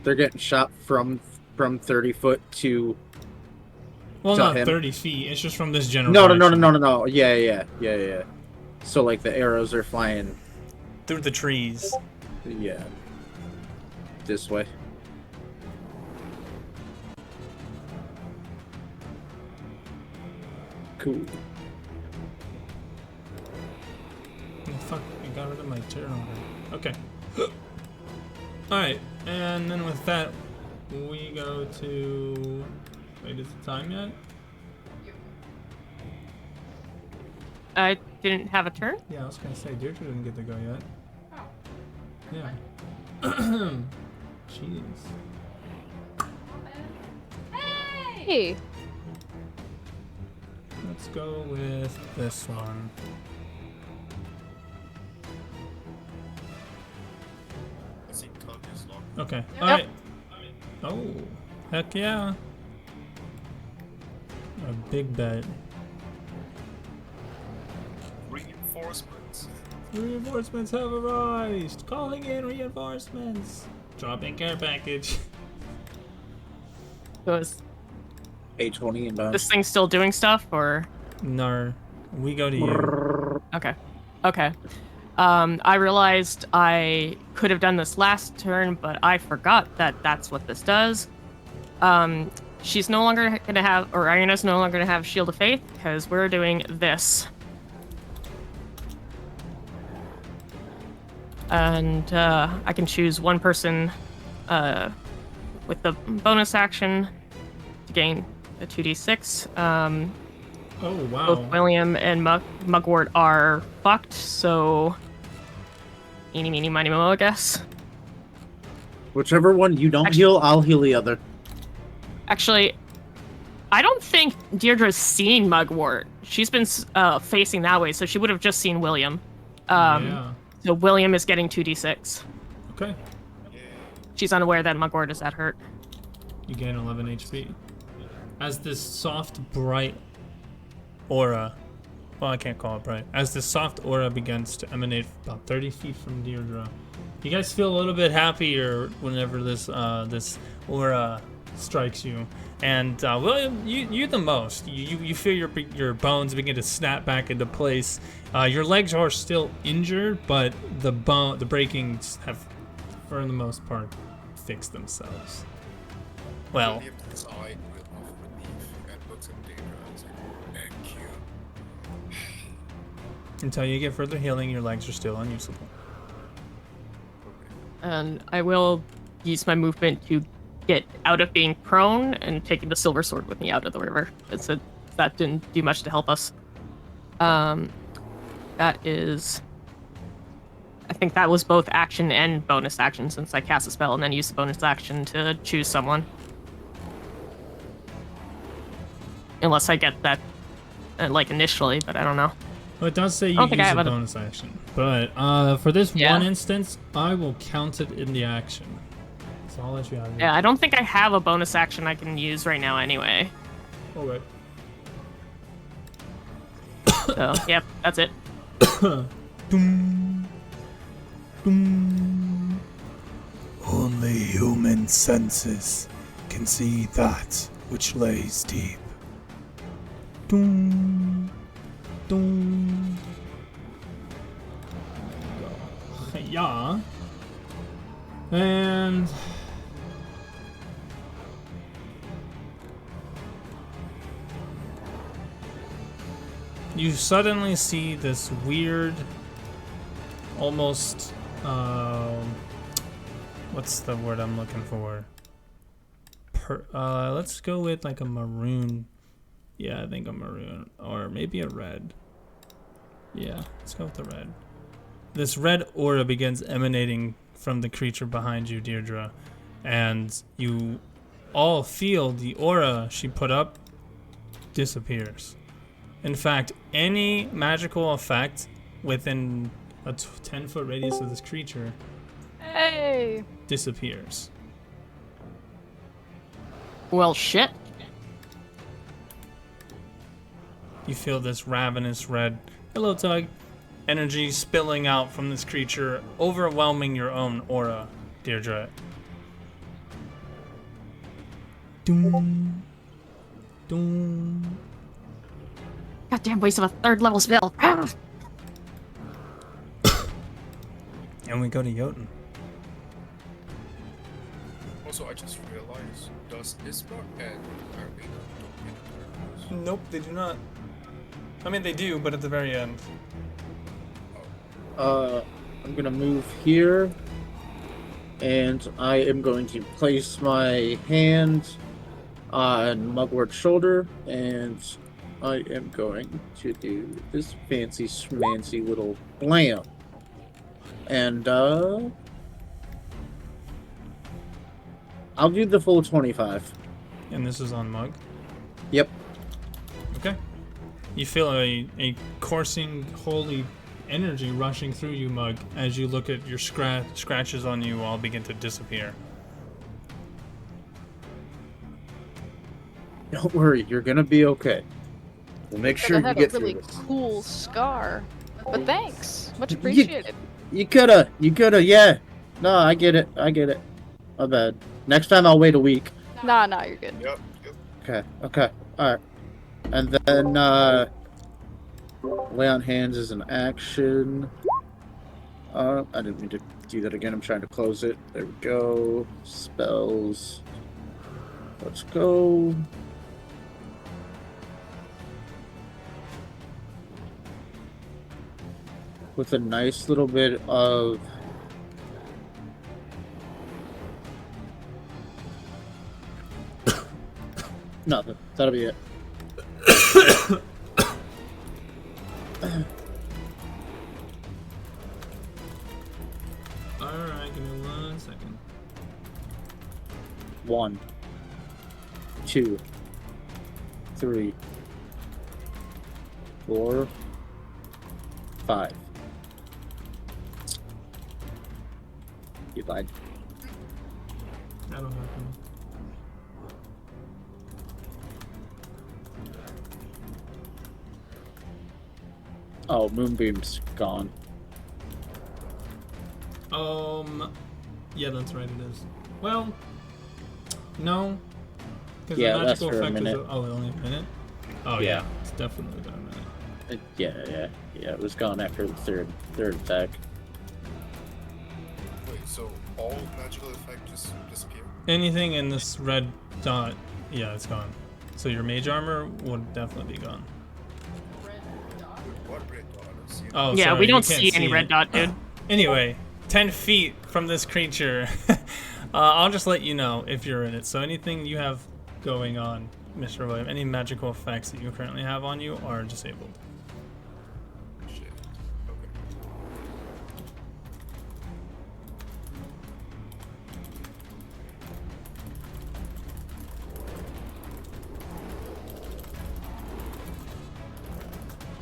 S5: They're getting shot from 30 foot to...
S2: Well,
S5: to
S2: not
S5: him.
S2: 30 feet. It's just from this general
S5: No.
S2: direction.
S5: Yeah. So, like, the arrows are flying...
S2: Through the trees.
S5: Yeah. This way. Cool.
S2: fuck, I got rid of my turnover. Okay. Alright, and then with that, we go to... Wait, is it time yet?
S1: I didn't have a turn?
S2: Yeah, I was gonna say, Deirdre didn't get to go yet. Yeah. Jeez.
S3: Hey!
S2: Let's go with this one.
S6: I think Tug is locked.
S2: Okay, alright. Oh, heck yeah. A big bet.
S6: Reinforcements.
S2: Reinforcements have arrived! Calling in reinforcements! Dropping care package.
S1: So is
S5: A20 inbound.
S1: this thing still doing stuff, or?
S2: No, we go to you.
S1: Okay. Okay. I realized I could have done this last turn, but I forgot that that's what this does. She's no longer gonna have, or Irina's no longer gonna have Shield of Faith, because we're doing this. And I can choose one person with the bonus action to gain a 2d6.
S2: Oh, wow.
S1: Both William and Mugwort are fucked, so eeny, meeny, miny, mo, I guess.
S5: Whichever one you don't heal, I'll heal the other.
S1: Actually, I don't think Deirdre's seen Mugwort. She's been facing that way, so she would have just seen William.
S2: Yeah.
S1: So William is getting 2d6.
S2: Okay.
S1: She's unaware that Mugwort is at hurt.
S2: You gain 11 HP. As this soft, bright aura, well, I can't call it bright. As this soft aura begins to emanate about 30 feet from Deirdre, you guys feel a little bit happier whenever this this aura strikes you. And William, you the most. You feel your bones begin to snap back into place. Your legs are still injured, but the breakings have, for the most part, fixed themselves. Well.
S6: William sighed of relief and looks at Deirdre and said, "Thank you."
S2: Until you get further healing, your legs are still unusable.
S1: And I will use my movement to get out of being prone and taking the silver sword with me out of the river. That didn't do much to help us. That is... I think that was both action and bonus action, since I cast a spell and then used the bonus action to choose someone. Unless I get that, like, initially, but I don't know.
S2: Well, it does say you use a bonus action. But for this one instance, I will count it in the action. So I'll let you have it.
S1: Yeah, I don't think I have a bonus action I can use right now anyway.
S2: Alright.
S1: So, yep, that's it.
S2: Doom. Doom. Only human senses can see that which lays deep. Doom. Doom. Yeah. And you suddenly see this weird, almost, what's the word I'm looking for? Let's go with like a maroon. Yeah, I think a maroon, or maybe a red. Yeah, let's go with the red. This red aura begins emanating from the creature behind you, Deirdre, and you all feel the aura she put up disappears. In fact, any magical effect within a 10-foot radius of this creature disappears.
S1: Well, shit.
S2: You feel this ravenous red, hello Tug, energy spilling out from this creature, overwhelming your own aura, Deirdre. Doom. Doom.
S1: Goddamn waste of a 3rd level spell.
S2: And we go to Jotun.
S6: Also, I just realized, does Ismar and Irina don't get turns?
S2: Nope, they do not. I mean, they do, but at the very end.
S5: I'm gonna move here, and I am going to place my hand on Mugwort's shoulder, and I am going to do this fancy schmancy little blam. And I'll do the full 25.
S2: And this is on Mug.
S5: Yep.
S2: Okay. You feel a coursing, holy energy rushing through you, Mug, as you look at your scratches on you all begin to disappear.
S5: Don't worry, you're gonna be okay. We'll make sure
S3: I
S5: you
S3: had
S5: get
S3: a really
S5: through this.
S3: cool scar. But thanks. Much appreciated.
S5: You coulda, yeah. No, I get it. My bad. Next time I'll wait a week.
S3: Nah, you're good.
S6: Yep.
S5: Okay, alright. And then, lay on hands is an action. I didn't mean to do that again. I'm trying to close it. There we go. Spells. Let's go. With a nice little bit of nothing. That'll be it.
S2: Alright, give me 1 second.
S5: 1, 2, 3, 4, 5. You lied.
S2: That'll happen.
S5: Oh, Moonbeam's gone.
S2: Yeah, that's right, it is. Well, no. Because
S5: Yeah,
S2: the
S5: that's
S2: magical
S5: for a
S2: effect
S5: minute.
S2: is... Oh, only a minute? Oh,
S5: Yeah.
S2: yeah. It's definitely been a minute.
S5: Yeah. It was gone after the third attack.
S6: Wait, so all magical effect just disappear?
S2: Anything in this red dot, yeah, it's gone. So your mage armor would definitely be gone.
S8: Red dot.
S6: What red dot? I don't see it.
S2: Oh,
S1: Yeah,
S2: sorry,
S1: we
S2: you
S1: don't
S2: can't
S1: see any red
S2: it.
S1: dot, dude.
S2: Anyway, 10 feet from this creature. I'll just let you know if you're in it. So anything you have going on, Mr. William, any magical effects that you currently have on you are disabled.
S6: Shit. Okay.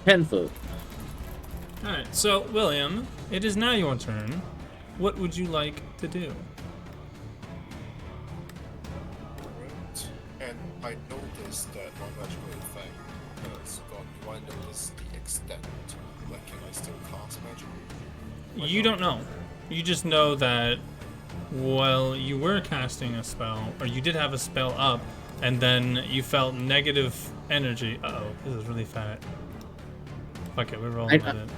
S5: Ten foot.
S2: Alright, so William, it is now your turn. What would you like to do?
S6: Right. And I noticed that my magical effect has gone. Do I notice the extent? Like, can I still cast magic?
S2: You don't know. You just know that, well, you were casting a spell, or you did have a spell up, and then you felt negative energy. Uh-oh, this is really fat. Fuck it, we're rolling with it.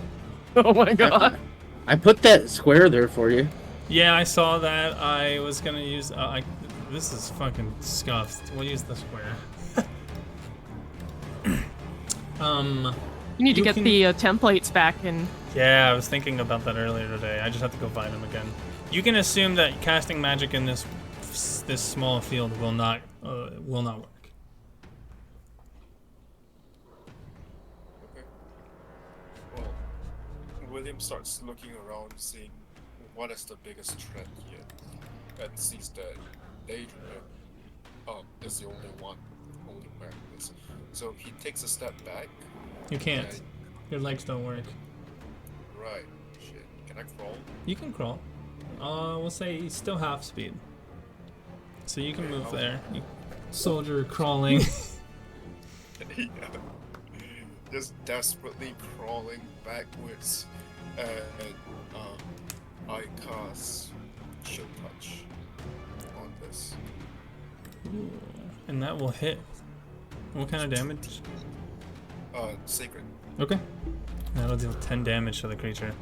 S1: Oh my god.
S5: I put that square there for you.
S2: Yeah, I saw that. I was gonna use. This is fucking scuffed. We'll use the square.
S1: You need to get
S2: can-
S1: the templates back and
S2: Yeah, I was thinking about that earlier today. I just have to go find them again. You can assume that casting magic in this small field will not work.
S6: Okay. Well, William starts looking around, seeing what is the biggest threat here, and sees that Daedra is the only one holding back this. So he takes a step back.
S2: You can't.
S6: and-
S2: Your legs don't work.
S6: Right. Shit. Can I crawl?
S2: You can crawl. We'll say still half speed. So you can move there. Soldier crawling.
S6: Yeah. Just desperately crawling backwards, and I cast Shield Touch on this.
S2: Ooh, and that will hit. What kind of damage?
S6: Sacred.
S2: Okay. That'll deal 10 damage to the creature.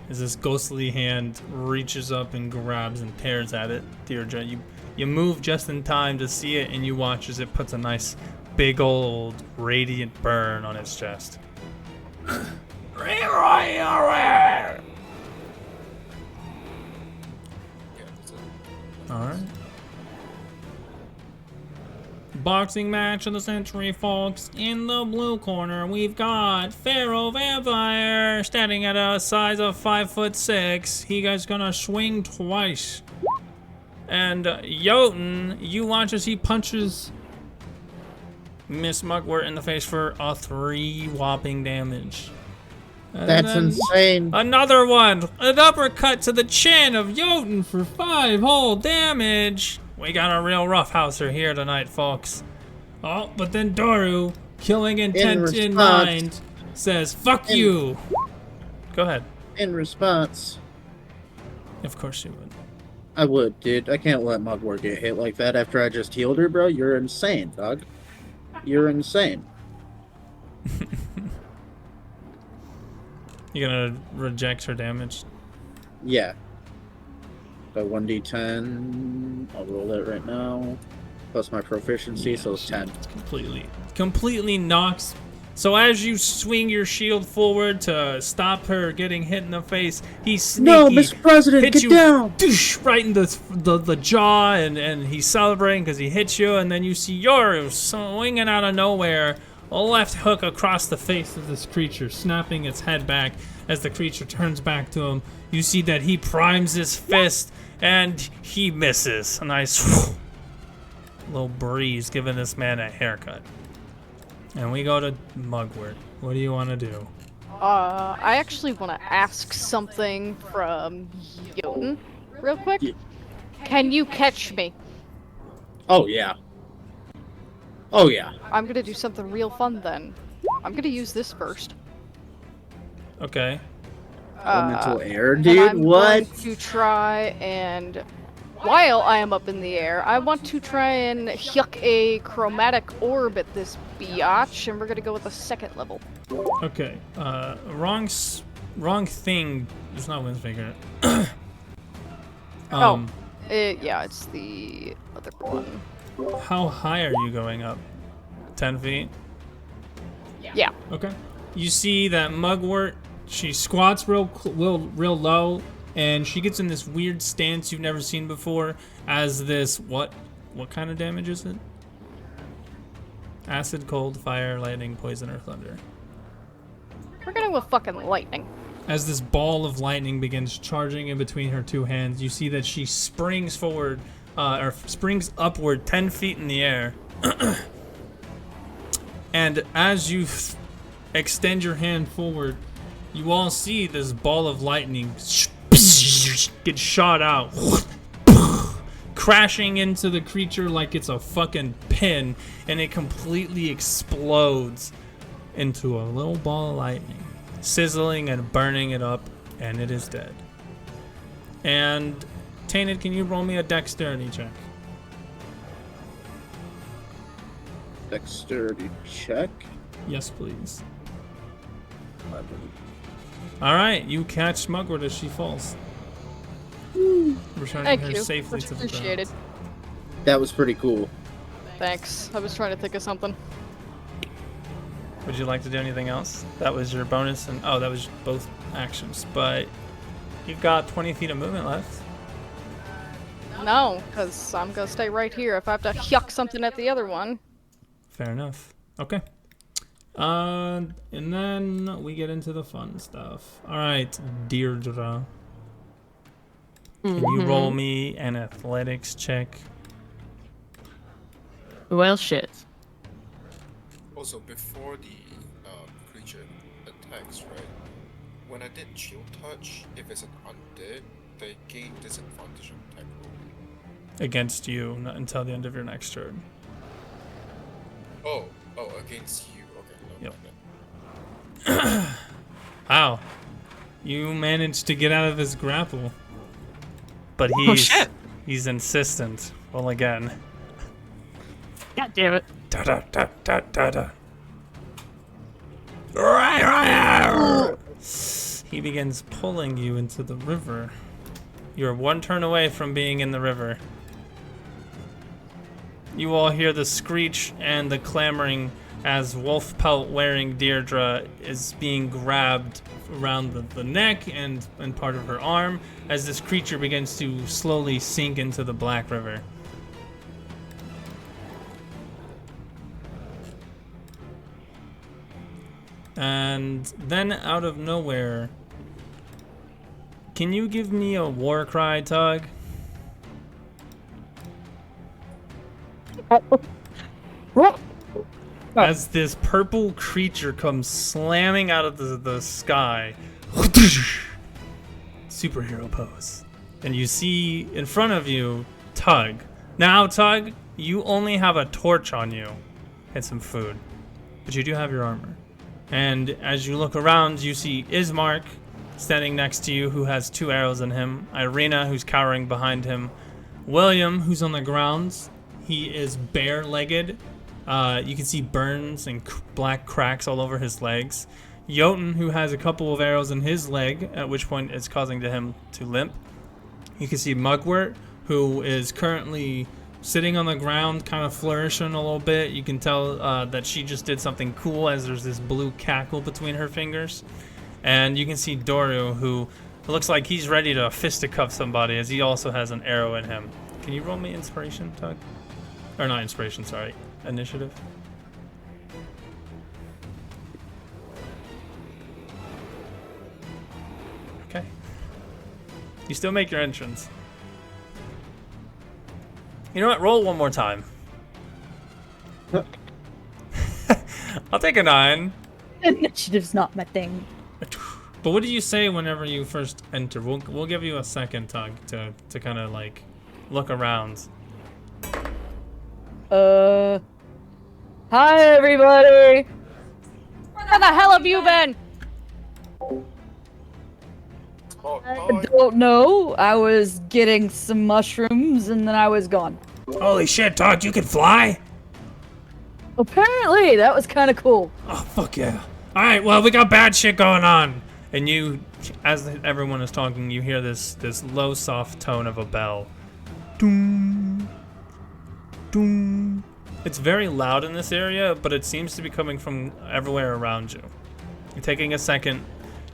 S2: As this ghostly hand reaches up and grabs and tears at it, Deirdre, you move just in time to see it, and you watch as it puts a nice big old radiant burn on its chest. Ram!
S6: Yeah, that's it.
S2: All right. Boxing match of the century, folks. In the blue corner, we've got Pharaoh Vampire standing at a size of 5'6". He guy's gonna swing twice. And Jotun, you watch as he punches Miss Mugwort in the face for a 3 whopping damage. And
S5: That's
S2: then
S5: insane.
S2: another one, an uppercut to the chin of Jotun for 5 whole damage. We got a real roughhouser here tonight, folks. Oh, but then Doru, killing intent in mind, says, "Fuck you." Go ahead.
S5: In response,
S2: Of course you would.
S5: I would, dude. I can't let Mugwort get hit like that after I just healed her, bro. You're insane, dog. You're insane.
S2: You gonna reject her damage?
S5: Yeah. By 1d10. I'll roll that right now. Plus my proficiency, so it's 10.
S2: Completely knocks. So as you swing your shield forward to stop her getting hit in the face, he's sneaky.
S5: No, Mr. President,
S2: hits
S5: get
S2: you
S5: down!
S2: Doosh, right in the jaw, and he's celebrating because he hits you, and then you see Yoru swinging out of nowhere, a left hook across the face of this creature, snapping its head back. As the creature turns back to him, you see that he primes his fist, and he misses. A nice little breeze giving this man a haircut. And we go to Mugwort. What do you want to do?
S3: I actually want to ask something from Jotun real quick.
S5: Yeah.
S3: Can you catch me?
S5: Oh, yeah. Oh, yeah.
S3: I'm gonna do something real fun then. I'm gonna use this first.
S2: Okay.
S5: Elemental air,
S3: And
S5: dude?
S3: I'm
S5: What?
S3: going to try and, while I am up in the air, I want to try and yuck a chromatic orb at this biatch, and we're gonna go with the 2nd level.
S2: Okay. Wrong thing. It's not Windfaker.
S3: Yeah, it's the other one.
S2: How high are you going up? 10 feet?
S3: Yeah.
S2: Okay. You see that Mugwort, she squats real low, and she gets in this weird stance you've never seen before as this, what kind of damage is it? Acid, cold, fire, lightning, poison, or thunder.
S3: We're gonna go with fucking lightning.
S2: As this ball of lightning begins charging in between her 2 hands, you see that she springs forward, or springs upward 10 feet in the air. And as you extend your hand forward, you all see this ball of lightning get shot out, crashing into the creature like it's a fucking pin, and it completely explodes into a little ball of lightning, sizzling and burning it up, and it is dead. And Tainted, can you roll me a dexterity check?
S5: Dexterity check.
S2: Yes, please.
S5: 11.
S2: All right, you catch Mugwort as she falls, returning
S3: Thank
S2: her
S3: you.
S2: safely
S3: Much
S2: to the
S3: appreciated.
S2: ground.
S5: That was pretty cool.
S3: Thanks. I was trying to think of something.
S2: Would you like to do anything else? That was your bonus, and oh, that was both actions. But you've got 20 feet of movement left.
S3: No, because I'm gonna stay right here if I have to yuck something at the other one.
S2: Fair enough. Okay. And then we get into the fun stuff. All right, Deirdre. Can you roll me an athletics check?
S1: Well, shit.
S6: Also, before the creature attacks, right? When I did shield touch, if it's an undead, they gain disadvantage on attack roll.
S2: Against you, not until the end of your next turn.
S6: Oh, against you. Okay. No,
S2: Yep.
S6: no.
S2: Wow. You managed to get out of his grapple. But
S1: Oh, shit.
S2: he's insistent. Well, again.
S1: God damn it.
S2: Da da da da da da. He begins pulling you into the river. You're 1 turn away from being in the river. You all hear the screech and the clamoring as wolf pelt wearing Deirdre is being grabbed around the neck and part of her arm as this creature begins to slowly sink into the Black River. And then out of nowhere, can you give me a war cry, Tug? As this purple creature comes slamming out of the sky. Superhero pose. And you see in front of you, Tug. Now, Tug, you only have a torch on you and some food. But you do have your armor. And as you look around, you see Ismark standing next to you, who has 2 arrows in him. Irina, who's cowering behind him. William, who's on the ground. He is bare-legged. You can see burns and black cracks all over his legs. Jotun, who has a couple of arrows in his leg, at which point it's causing him to limp. You can see Mugwort, who is currently sitting on the ground, kind of flourishing a little bit. You can tell that she just did something cool, as there's this blue cackle between her fingers. And you can see Doru, who looks like he's ready to fisticuff somebody, as he also has an arrow in him. Can you roll me inspiration, Tug? Or not inspiration, sorry. Initiative. Okay. You still make your entrance. You know what? Roll one more time. I'll take a 9.
S9: Initiative's not my thing.
S2: But what do you say whenever you first enter? We'll give you a second, Tug, to kind of like look around.
S9: Hi everybody! Where the hell have you been? I don't know. I was getting some mushrooms and then I was gone.
S2: Holy shit, Tug, you can fly?
S9: Apparently, that was kind of cool.
S2: Oh, fuck yeah. Alright, well, we got bad shit going on. And you, as everyone is talking, you hear this low, soft tone of a bell. Doom. Doom. It's very loud in this area, but it seems to be coming from everywhere around you. You're taking a second,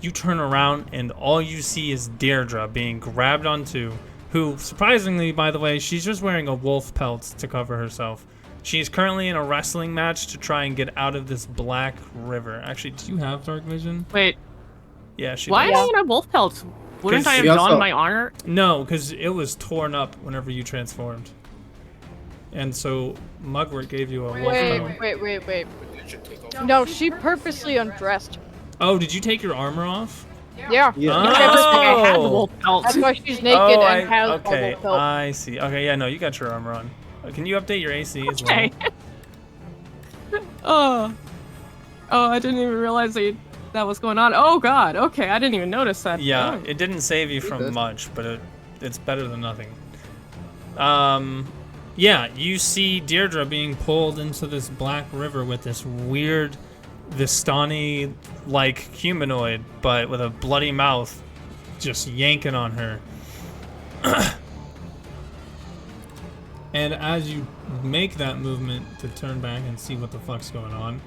S2: you turn around, and all you see is Deirdre being grabbed onto, who, surprisingly, by the way, she's just wearing a wolf pelt to cover herself. She's currently in a wrestling match to try and get out of this black river. Actually, do you have dark vision?
S1: Wait,
S2: Yeah, she
S1: why
S2: does.
S1: am I in a wolf pelt? Wouldn't I have
S5: we also-
S1: donned my honor?
S2: No, because it was torn up whenever you transformed. And so Mugwort gave you a wolf pelt.
S3: Wait.
S6: You should take off.
S3: No, she purposely undressed.
S2: Oh, did you take your armor off?
S3: Yeah.
S5: Yeah.
S1: I had the wolf pelt.
S3: That's why she's naked and has
S2: okay,
S3: a wolf pelt.
S2: I see. Okay, yeah, no, you got your armor on. Can you update your AC as well?
S1: Okay. Oh, I didn't even realize that was going on. Oh god, okay, I didn't even notice that.
S2: Yeah,
S1: Oh.
S2: it didn't save you from much, but it's better than nothing. Yeah, you see Deirdre being pulled into this black river with this weird Vistani-like humanoid, but with a bloody mouth, just yanking on her. And as you make that movement to turn back and see what the fuck's going on,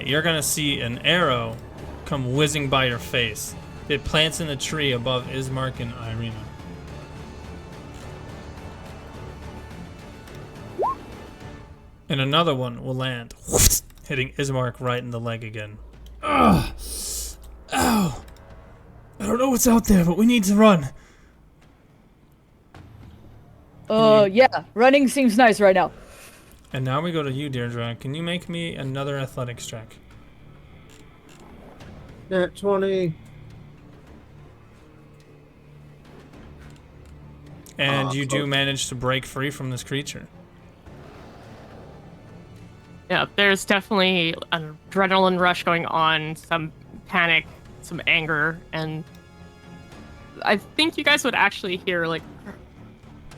S2: you're gonna see an arrow come whizzing by your face. It plants in a tree above Ismark and Irina. And another one will land, hitting Ismark right in the leg again. Ugh! Ow! I don't know what's out there, but we need to run.
S9: Yeah, running seems nice right now.
S2: And now we go to you, Deirdre. Can you make me another athletics check?
S5: Nat 20.
S2: And you do
S5: close.
S2: manage to break free from this creature.
S1: Yeah, there's definitely an adrenaline rush going on, some panic, some anger, and I think you guys would actually hear like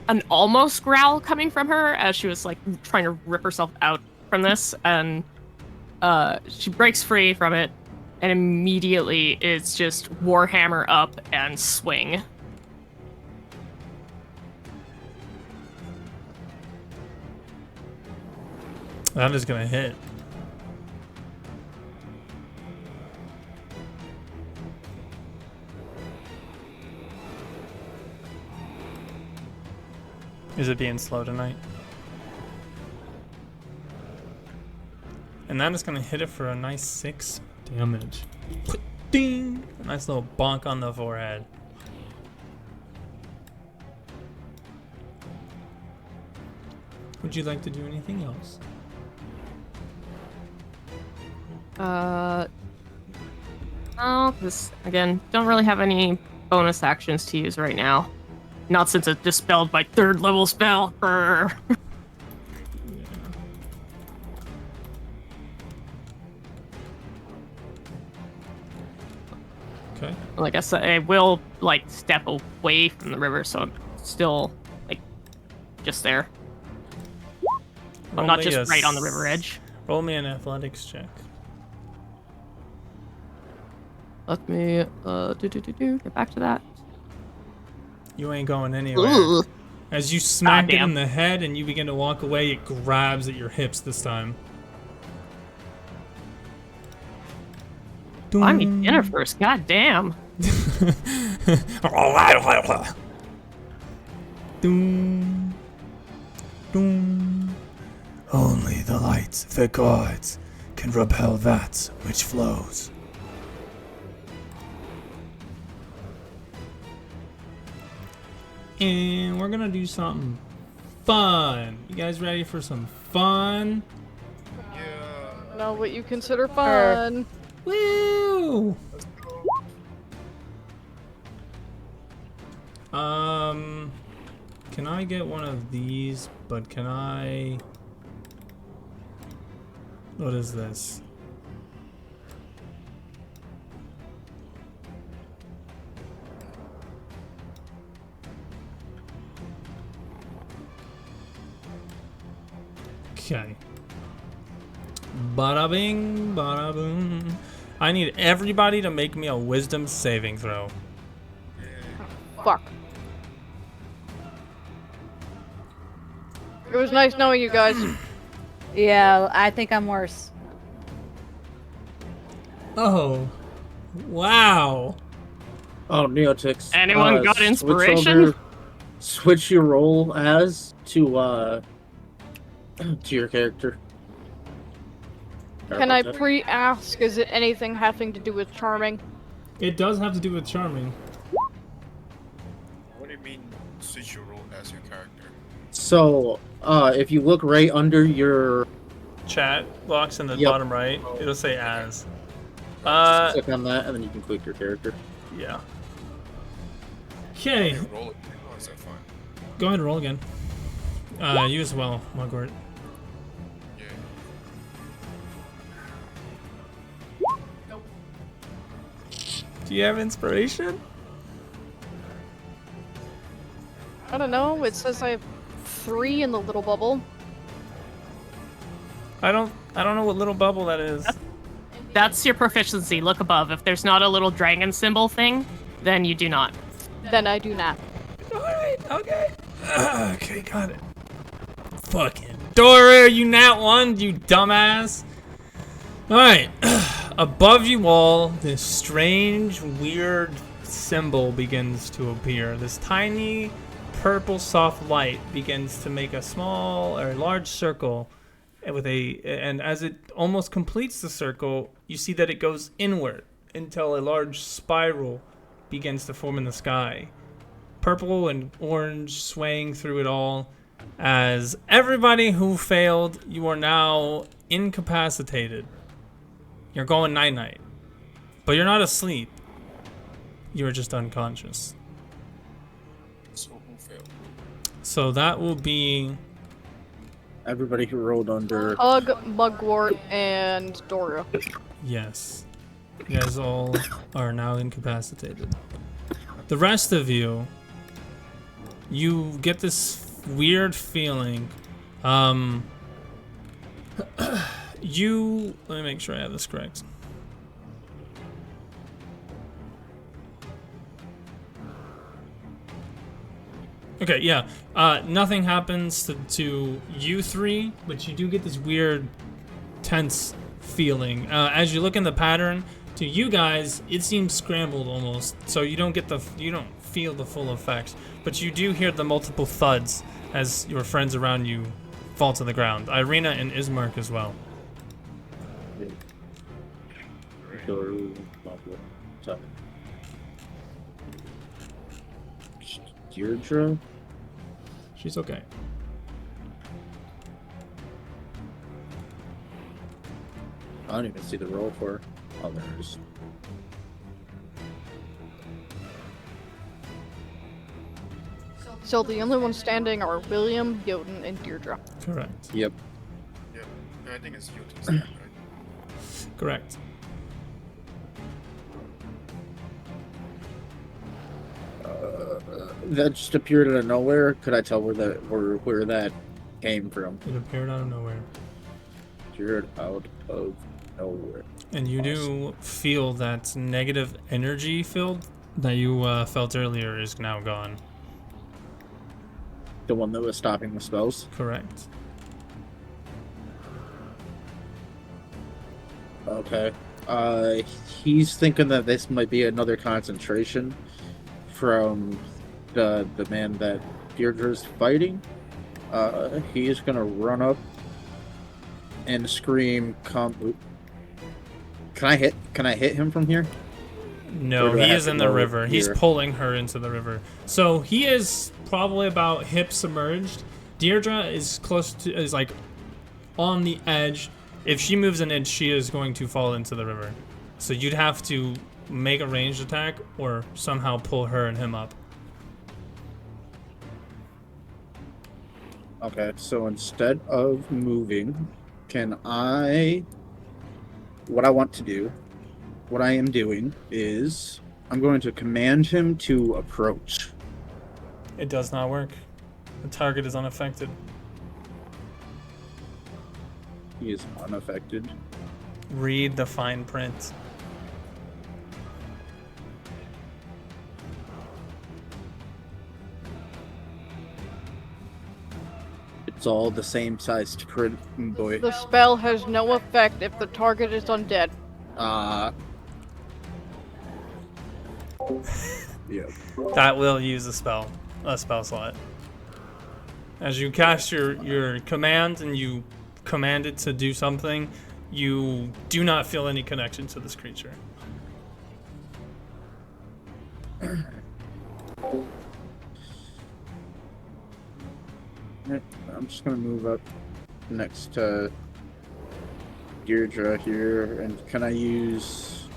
S1: an almost growl coming from her as she was like trying to rip herself out from this, and she breaks free from it, and immediately it's just Warhammer up and swing.
S2: That is gonna hit. Is it being slow tonight? And that is going to hit it for a nice 6 damage. Ding! A nice little bonk on the forehead. Would you like to do anything else?
S1: No, because, again, don't really have any bonus actions to use right now. Not since it dispelled my 3rd level spell. Brr.
S2: Okay.
S1: Well, I guess I will, like, step away from the river, so I'm still, like, just there. I'm not just right on the river edge.
S2: Roll me an athletics check.
S1: Let me, get back to that.
S2: You ain't going anywhere.
S1: Ugh.
S2: As you smack it
S1: damn.
S2: in the head and you begin to walk away, it grabs at your hips this time.
S1: Buy me dinner first, god damn.
S2: Doom. Doom. Only the light of the gods can repel that which flows. And we're gonna do something fun. You guys ready for some fun?
S3: Know what you consider fun.
S2: Woo! Can I get one of these? But can I? What is this? Okay. Bada bing, bada boom. I need everybody to make me a wisdom saving throw.
S3: Fuck. It was nice knowing you guys.
S9: Yeah, I think I'm worse.
S2: Oh. Wow.
S5: Oh, Neotix.
S1: Anyone got inspiration?
S5: Switch your role as to your character.
S3: Can I pre-ask, is it anything having to do with charming?
S2: It does have to do with charming.
S6: What do you mean, switch your role as your character?
S5: So, if you look right under your
S2: Chat box in the
S5: Yep.
S2: bottom right, it'll say as.
S5: click on that, and then you can click your character.
S2: Yeah. Okay.
S6: Roll it. Oh, is that fine?
S2: Go ahead and roll again. You as well, Mugwort.
S6: Yeah.
S2: Do you have inspiration?
S3: I don't know, it says I have 3 in the little bubble.
S2: I don't know what little bubble that is.
S1: That's your proficiency. Look above. If there's not a little dragon symbol thing, then you do not.
S3: Then I do not.
S2: Alright, okay. Okay, got it. Fucking Dora, you nat one, you dumbass. Alright. Above you all, this strange, weird symbol begins to appear. This tiny, purple, soft light begins to make a small or large circle and as it almost completes the circle, you see that it goes inward until a large spiral begins to form in the sky. Purple and orange swaying through it all. As everybody who failed, you are now incapacitated. You're going night-night. But you're not asleep. You're just unconscious.
S6: So who failed?
S2: So that will be...
S5: Everybody who rolled under.
S3: Hug, Mugwort, and Dora.
S2: Yes. You guys all are now incapacitated. The rest of you, you get this weird feeling. Let me make sure I have this correct. Okay, yeah. Nothing happens to you three, but you do get this weird, tense feeling. As you look in the pattern, to you guys, it seems scrambled almost. So you don't feel the full effects, but you do hear the multiple thuds as your friends around you fall to the ground. Irina and Ismark as well.
S5: Deirdre?
S2: She's okay.
S5: I don't even see the roll for her. Oh, there it is.
S3: So the only ones standing are William, Jotun, and Deirdre.
S2: Correct.
S5: Yep.
S6: Yeah, I think it's Jotun's turn, right?
S2: Correct.
S5: That just appeared out of nowhere. Could I tell where that came from?
S2: It appeared out of nowhere.
S5: Appeared out of nowhere.
S2: And you do feel that negative energy field that you felt earlier is now gone.
S5: The one that was stopping the spells?
S2: Correct.
S5: Okay. He's thinking that this might be another concentration from the man that Deirdre's fighting. He is gonna run up and scream, "Come!" Can I hit him from here?
S2: No, he is in the river. He's pulling her into the river. So he is probably about hip submerged. Deirdre is is like on the edge. If she moves an inch, she is going to fall into the river. So you'd have to make a ranged attack or somehow pull her and him up.
S5: Okay, so instead of moving, what I am doing is I'm going to command him to approach.
S2: It does not work. The target is unaffected.
S5: He is unaffected.
S2: Read the fine print.
S5: It's all the same sized print, boy.
S3: The spell has no effect if the target is undead.
S5: Yeah.
S2: That will use a spell slot. As you cast your command and you command it to do something, you do not feel any connection to this creature.
S5: I'm just gonna move up next to Deirdre here, and can I use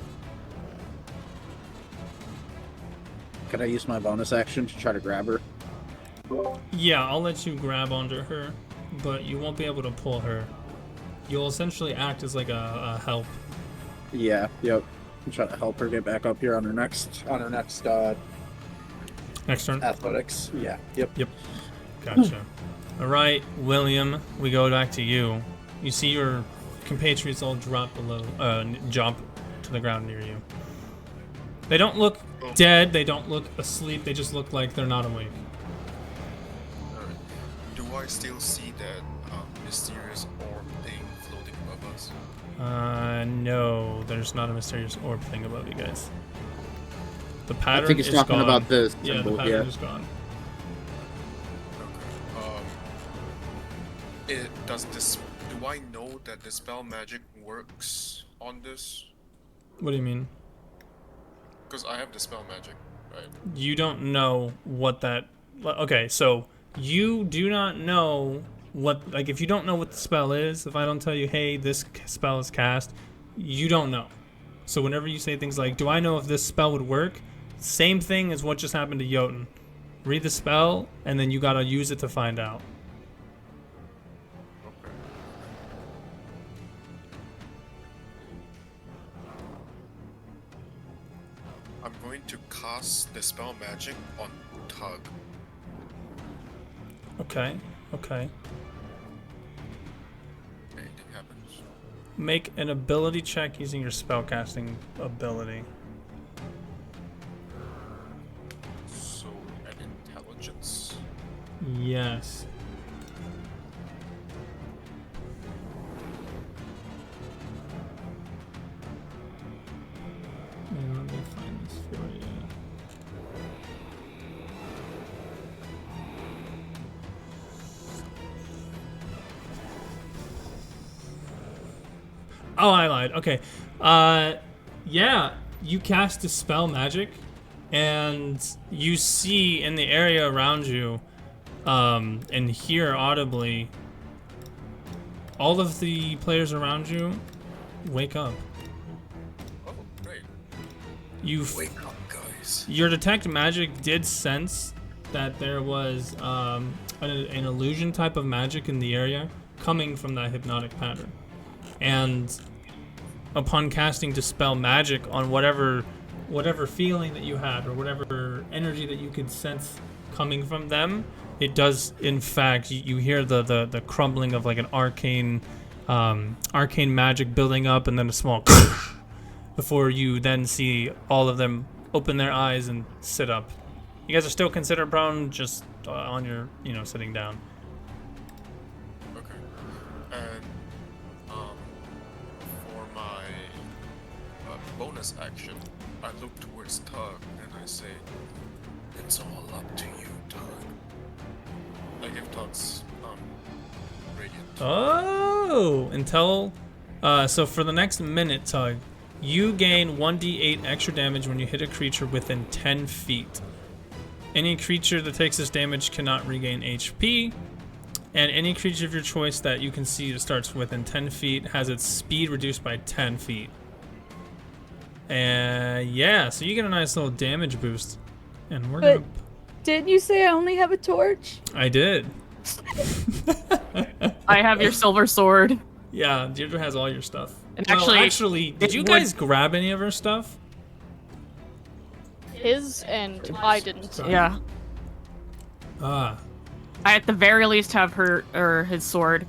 S5: my bonus action to try to grab her?
S2: Yeah, I'll let you grab onto her, but you won't be able to pull her. You'll essentially act as like a help.
S5: Yeah, yep. I'm trying to help her get back up here on her next
S2: Next turn.
S5: athletics. Yeah, yep.
S2: Gotcha. All right, William, we go back to you. You see your compatriots all jump to the ground near you. They don't look dead. They don't look asleep. They just look like they're not awake.
S6: Alright. Do I still see that mysterious orb thing floating above us?
S2: No, there's not a mysterious orb thing above you guys. The pattern
S5: I think he's
S2: is
S5: talking
S2: gone.
S5: about the
S2: Yeah,
S5: symbol,
S2: the pattern is gone.
S6: Okay. Do I know that the spell magic works on this?
S2: What do you mean?
S6: Because I have the spell magic, right?
S2: You don't know what that... Okay, so you do not know what... Like, if you don't know what the spell is, if I don't tell you, hey, this spell is cast, you don't know. So whenever you say things like, do I know if this spell would work? Same thing as what just happened to Jotun. Read the spell, and then you gotta use it to find out.
S6: Okay. I'm going to cast the spell magic on Tug.
S2: Okay.
S6: Anything happens?
S2: Make an ability check using your spellcasting ability.
S6: So, an intelligence?
S2: Yes. Let me find this for you. Oh, I lied. Okay. Yeah, you cast Dispel Magic, and you see in the area around you, and hear audibly, all of the players around you wake up.
S6: Oh, great.
S2: Wake
S6: up, guys.
S2: Your Detect Magic did sense that there was an illusion type of magic in the area coming from that hypnotic pattern. And upon casting Dispel Magic on whatever feeling that you had or whatever energy that you could sense coming from them, it does, in fact, you hear the crumbling of like an arcane magic building up, and then a small before you then see all of them open their eyes and sit up. You guys are still considered prone, just on your, sitting down.
S6: Okay. And for my bonus action, I look towards Tug and I say, "It's all up to you, Tug." I give Tug's radiant.
S2: Oh, so for the next minute, Tug, you gain 1d8 extra damage when you hit a creature within 10 feet. Any creature that takes this damage cannot regain HP, and any creature of your choice that you can see that starts within 10 feet has its speed reduced by 10 feet. And yeah, so you get a nice little damage boost. And we're gonna...
S9: Didn't you say I only have a torch?
S2: I did.
S1: I have your silver sword.
S2: Yeah, Deirdre has all your stuff.
S1: And
S2: well, actually, did you guys grab any of her stuff?
S3: His and I didn't.
S1: Yeah.
S2: Ah.
S1: I at the very least have his sword.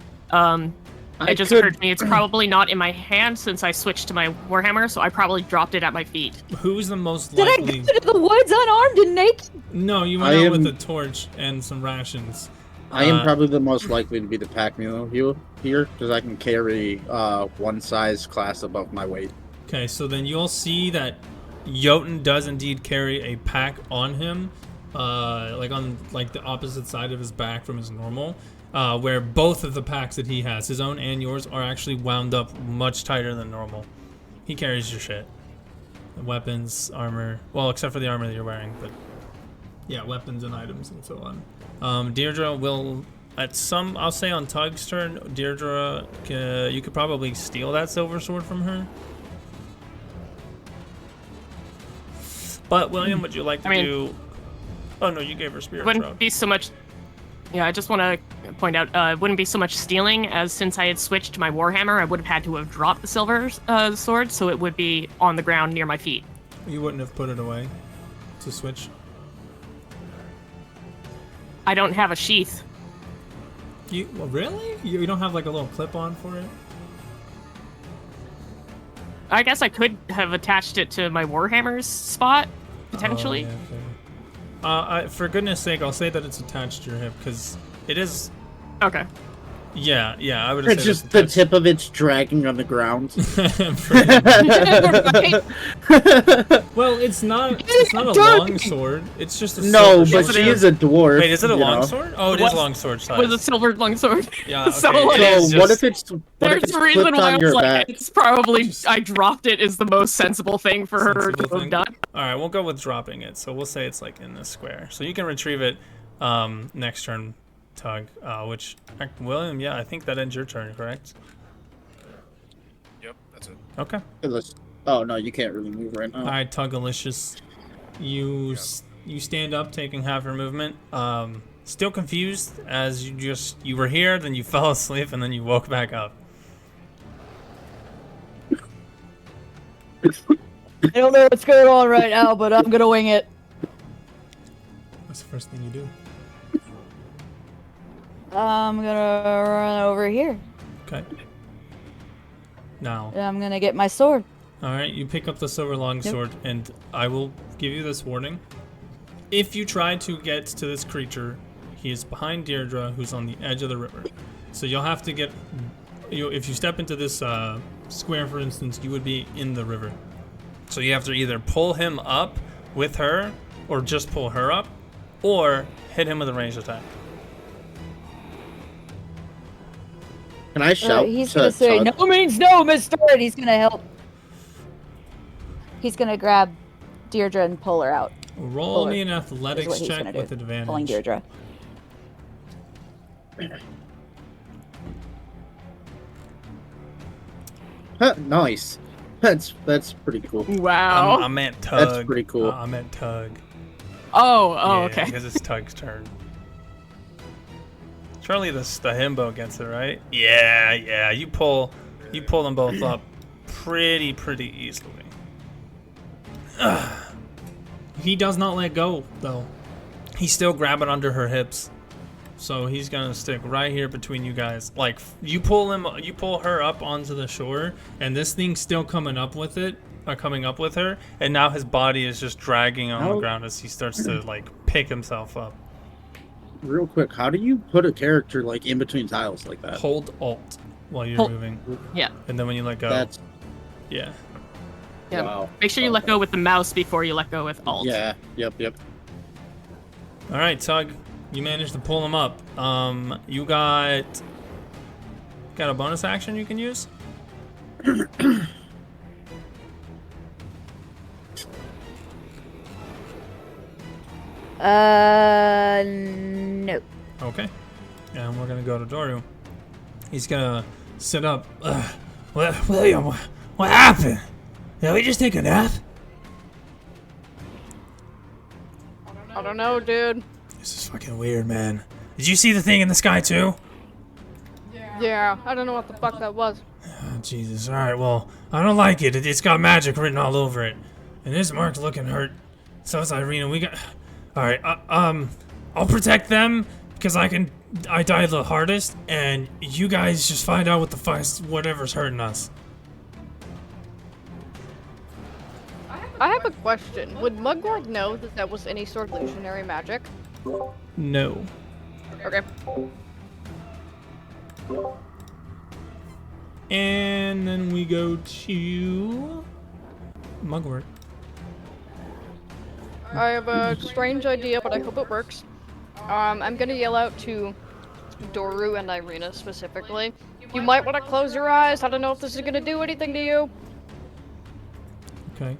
S1: It just
S5: could-
S1: occurred to me it's probably not in my hand since I switched to my warhammer, so I probably dropped it at my feet.
S2: Who's the most
S9: Did I
S2: likely?
S9: go to the woods unarmed and naked?
S2: No, you went out with a torch and some rations.
S5: I am probably the most likely to be the pack mule here, because I can carry one size class above my weight.
S2: Okay, so then you'll see that Jotun does indeed carry a pack on him, on the opposite side of his back from his normal, where both of the packs that he has, his own and yours, are actually wound up much tighter than normal. He carries your shit. Weapons, armor, well, except for the armor that you're wearing, but yeah, weapons and items and so on. Deirdre will, I'll say on Tug's turn, Deirdre, you could probably steal that silver sword from her. But William, would you like to do? Oh no, you gave her spirit
S1: Wouldn't
S2: shroud.
S1: be so much. Yeah, I just want to point out, it wouldn't be so much stealing as since I had switched to my warhammer, I would have had to have dropped the silver sword, so it would be on the ground near my feet.
S2: You wouldn't have put it away to switch.
S1: I don't have a sheath.
S2: Really? You don't have like a little clip on for it?
S1: I guess I could have attached it to my warhammer's spot, potentially.
S2: Oh, yeah, for goodness sake, I'll say that it's attached to your hip, because it is...
S1: Okay.
S2: Yeah, I would
S5: It's
S2: say
S5: just the tip of it's dragging on the ground.
S2: Well, it's not a long sword. It's just a
S5: No,
S2: silver
S5: but
S2: sword.
S5: she is a dwarf.
S2: Wait, is it a
S5: you
S2: long
S5: know?
S2: sword? Oh, it is long sword size.
S1: With a silver long sword.
S2: Yeah, okay.
S1: So,
S2: It is
S5: So what
S2: just-
S5: if it's
S1: There's a reason
S5: clipped
S1: why I
S5: on
S1: was
S5: your
S1: like,
S5: back?
S1: it's probably I dropped it is the most sensible thing for her
S2: Sensible
S1: to have
S2: thing?
S1: done.
S2: All right, we'll go with dropping it. So we'll say it's like in this square. So you can retrieve it next turn, Tug. William, yeah, I think that ends your turn, correct?
S6: Yep, that's it.
S2: Okay.
S5: Oh no, you can't really move right now.
S2: All right, Tugalicious. You stand up, taking half your movement. Still confused as you were here, then you fell asleep, and then you woke back up.
S9: I don't know what's going on right now, but I'm gonna wing it.
S2: What's the first thing you do?
S9: I'm gonna run over here.
S2: Okay. Now.
S9: And I'm gonna get my sword.
S2: All right, you pick up the silver longsword, and I will give you this warning. If you try to get to this creature, he is behind Deirdre, who's on the edge of the river. So you'll have to get... if you step into this square, for instance, you would be in the river. So you have to either pull him up with her, or just pull her up, or hit him with a ranged attack.
S5: Can I shout
S9: He's
S5: to
S9: gonna say,
S5: Tug?
S9: no means no, mister! And he's gonna help. He's gonna grab Deirdre and pull her out.
S2: Roll
S9: Pull
S2: me
S9: her,
S2: an
S9: is
S2: athletics
S9: what he's
S2: check
S9: gonna do.
S2: with
S9: Pulling
S2: advantage.
S9: Deirdre.
S5: Huh, nice. That's pretty cool.
S1: Wow.
S2: I meant Tug.
S5: That's pretty cool.
S2: I meant Tug.
S1: Oh,
S2: Yeah,
S1: okay.
S2: because it's Tug's turn. Surely the himbo gets it, right? Yeah. You pull them both up pretty easily. He does not let go, though. He's still grabbing under her hips. So he's gonna stick right here between you guys. Like, you pull her up onto the shore, and this thing's still coming up with her, and now his body is just dragging on the ground as he starts to, like, pick himself up.
S5: Real quick, how do you put a character, like, in between tiles like that?
S2: Hold Alt while you're
S1: Hold-
S2: moving.
S1: Yeah.
S2: And then when you let go.
S5: That's...
S2: Yeah.
S1: Yeah.
S5: Wow.
S1: Make sure you let go with the mouse before you let go with Alt.
S5: Yeah, yep.
S2: Alright, Tug. You managed to pull him up. You got a bonus action you can use?
S9: No.
S2: Okay. And we're gonna go to Doru. He's gonna sit up. William, what happened? Did we just take a nap?
S3: I don't know, dude.
S2: This is fucking weird, man. Did you see the thing in the sky too?
S3: Yeah, I don't know what the fuck that was.
S2: Oh, Jesus. Alright, well, I don't like it. It's got magic written all over it. And this Mark's looking hurt. So is Irina. We got... Alright, I'll protect them because I die the hardest, and you guys just find out what the fuck whatever's hurting us.
S3: I have a question. Would Mugwort know that that was any sort of illusionary magic?
S2: No.
S3: Okay.
S2: And then we go to Mugwort.
S3: I have a strange idea, but I hope it works. I'm gonna yell out to Doru and Irina specifically. You might want to close your eyes. I don't know if this is gonna do anything to you.
S2: Okay.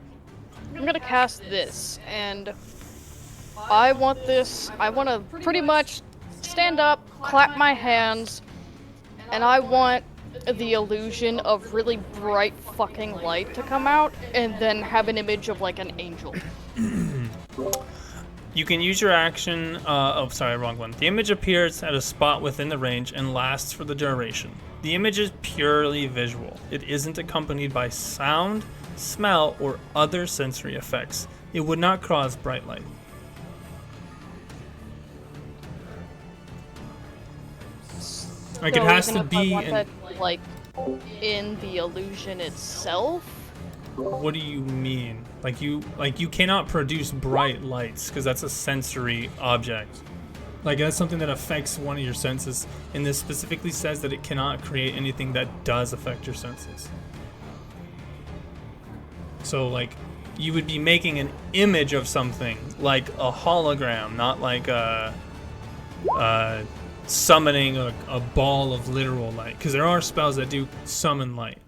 S3: I'm gonna cast this, and I want to pretty much stand up, clap my hands, and I want the illusion of really bright fucking light to come out, and then have an image of like an angel.
S2: You can use your action. Oh, sorry, wrong one. The image appears at a spot within the range and lasts for the duration. The image is purely visual. It isn't accompanied by sound, smell, or other sensory effects. It would not cause bright light. Like, it
S3: So
S2: has
S3: even
S2: to
S3: if I
S2: be
S3: want
S2: in...
S3: that, like in the illusion itself.
S2: What do you mean? Like you cannot produce bright lights because that's a sensory object. Like, that's something that affects one of your senses, and this specifically says that it cannot create anything that does affect your senses. So, like, you would be making an image of something, like a hologram, not like summoning a ball of literal light, because there are spells that do summon light.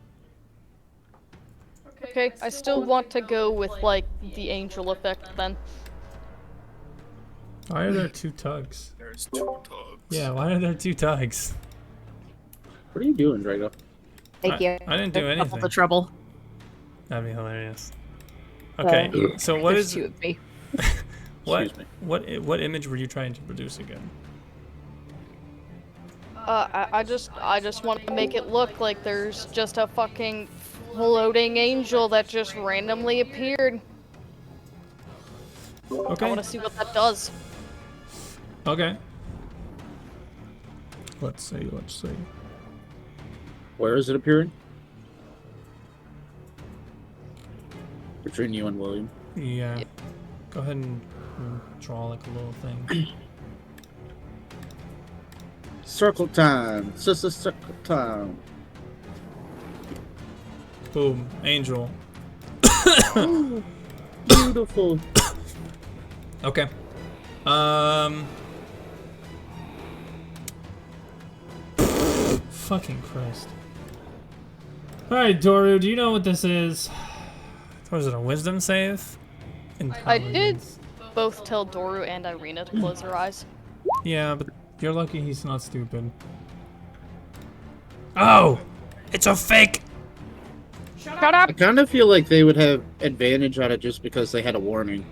S3: Okay, I still want to go with like the angel effect then.
S2: Why are there two tugs?
S6: There's two dogs.
S2: Yeah, why are there two tugs?
S5: What are you doing, Drago?
S9: Thank you.
S2: I didn't do
S1: Double
S2: anything.
S1: the trouble.
S2: That'd be hilarious. Okay, so what
S9: There's
S2: is
S9: two of me.
S5: Excuse me.
S2: what image were you trying to produce again?
S3: I just want to make it look like there's just a fucking floating angel that just randomly appeared. I
S2: Okay.
S3: want to see what that does.
S2: Okay. Let's see.
S5: Where is it appearing? Between you and William.
S2: Yeah. Go ahead and draw like a little thing.
S5: Circle time. Circle time.
S2: Boom. Angel.
S5: Beautiful.
S2: Okay. fucking Christ. Alright, Doru, do you know what this is? Was it a wisdom save?
S3: I did
S2: Intelligence.
S3: both tell Doru and Irina to close their eyes.
S2: Yeah, but you're lucky he's not stupid. Oh! It's a fake!
S3: Shut up!
S5: I kind of feel like they would have advantage on it just because they had a warning.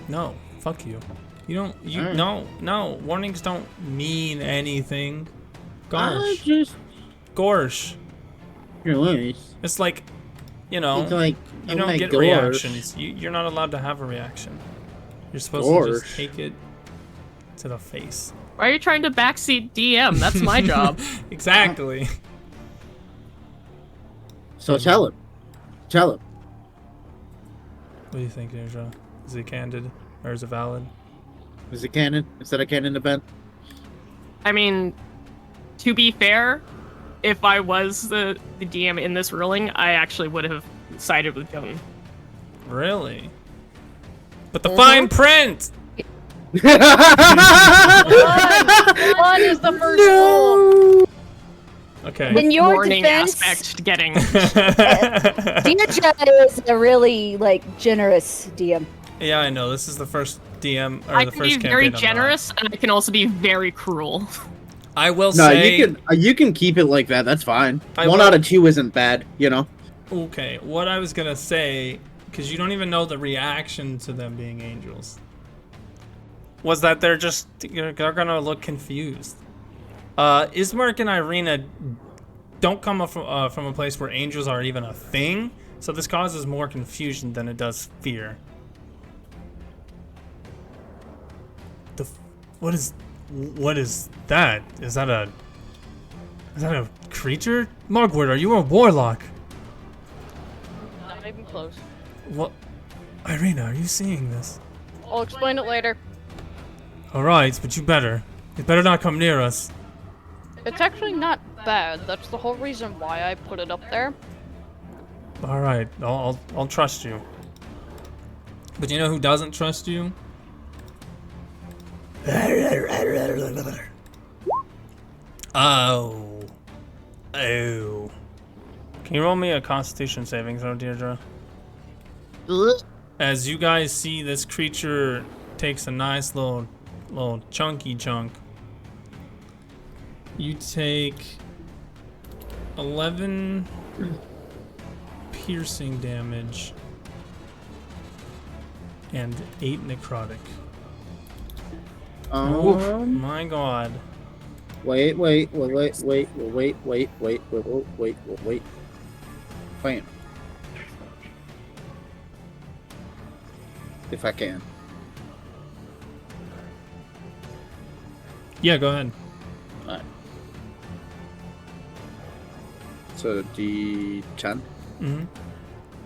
S2: No, fuck you. You don't,
S5: Alright.
S2: no, warnings don't mean anything. Gosh.
S5: Just
S2: Gorsh.
S5: your life.
S2: It's like, you know,
S5: It's like,
S2: you
S5: oh
S2: don't
S5: my
S2: get
S5: gosh.
S2: reactions. You're not allowed to have a reaction. You're supposed to just
S5: Gorsh.
S2: take it to the face.
S1: Why are you trying to backseat DM? That's my job.
S2: Exactly.
S5: So tell him. Tell him.
S2: What do you think, Ninja? Is it candid or is it valid?
S5: Is it canon? Is that a canon event?
S1: I mean, to be fair, if I was the DM in this ruling, I actually would have sided with Jotun.
S2: Really? But the fine print!
S3: One is the first rule.
S2: Okay.
S9: In your
S1: Warning
S9: defense,
S1: aspect getting.
S9: Deerja is a really generous DM.
S2: Yeah, I know. This is the first DM or
S1: I
S2: the
S1: can
S2: first
S1: be very
S2: campaign I'm on.
S1: generous, and I can also be very cruel.
S2: I will
S5: No,
S2: say.
S5: you can keep it like that. That's fine.
S2: I
S5: One
S2: will-
S5: out of 2 isn't bad, you know.
S2: Okay, what I was gonna say, because you don't even know the reaction to them being angels, was that they're gonna look confused. Ismark and Irina don't come from a place where angels are even a thing, so this causes more confusion than it does fear. What is that? Is that a creature? Margwood, are you a warlock?
S3: Not even close.
S2: What? Irina, are you seeing this?
S3: I'll explain it later.
S2: Alright, but you better not come near us.
S3: It's actually not bad. That's the whole reason why I put it up there.
S2: Alright, I'll trust you. But you know who doesn't trust you? Oh. Can you roll me a Constitution saving throw, Deirdre? As you guys see, this creature takes a nice little chunky chunk. You take 11 piercing damage and 8 necrotic. Oh my god.
S5: Wait. Fine. If I can.
S2: Yeah, go ahead.
S5: Alright. So D10?
S2: Mm-hmm.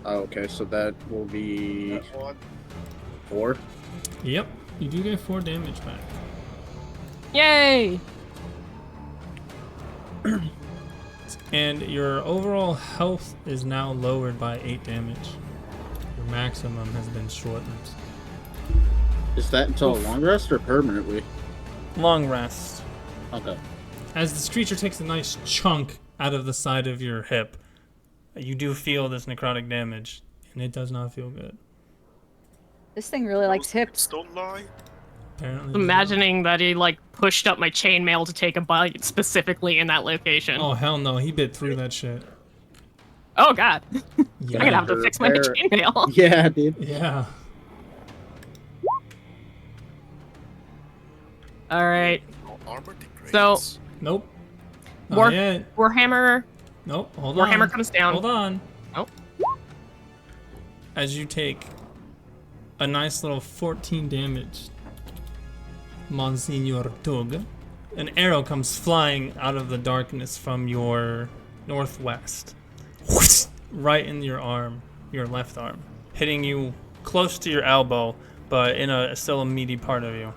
S5: Oh, okay, so that will be
S6: That one.
S5: 4.
S2: Yep, you do get 4 damage back.
S1: Yay!
S2: And your overall health is now lowered by 8 damage. Your maximum has been shortened.
S5: Is that until a long rest or permanently?
S2: Long rest.
S5: Okay.
S2: As this creature takes a nice chunk out of the side of your hip, you do feel this necrotic damage, and it does not feel good.
S9: This thing really likes
S6: Those
S9: hips.
S6: Don't lie.
S2: Apparently.
S1: Imagining that he pushed up my chainmail to take a bite specifically in that location.
S2: Oh hell no, he bit through that shit.
S1: Oh god.
S2: Yeah.
S1: I'm gonna have to fix my
S5: Repair.
S1: chainmail.
S5: Yeah, dude.
S2: Yeah.
S1: Alright.
S6: Armor degrades.
S1: So-
S2: Nope. Not
S1: War-
S2: yet.
S1: Warhammer
S2: Nope. Hold on.
S1: Warhammer comes down.
S2: Hold on.
S1: Oh.
S2: As you take a nice little 14 damage, Monsignor Tug, an arrow comes flying out of the darkness from your northwest, right in your arm, your left arm, hitting you close to your elbow, but in a still a meaty part of you.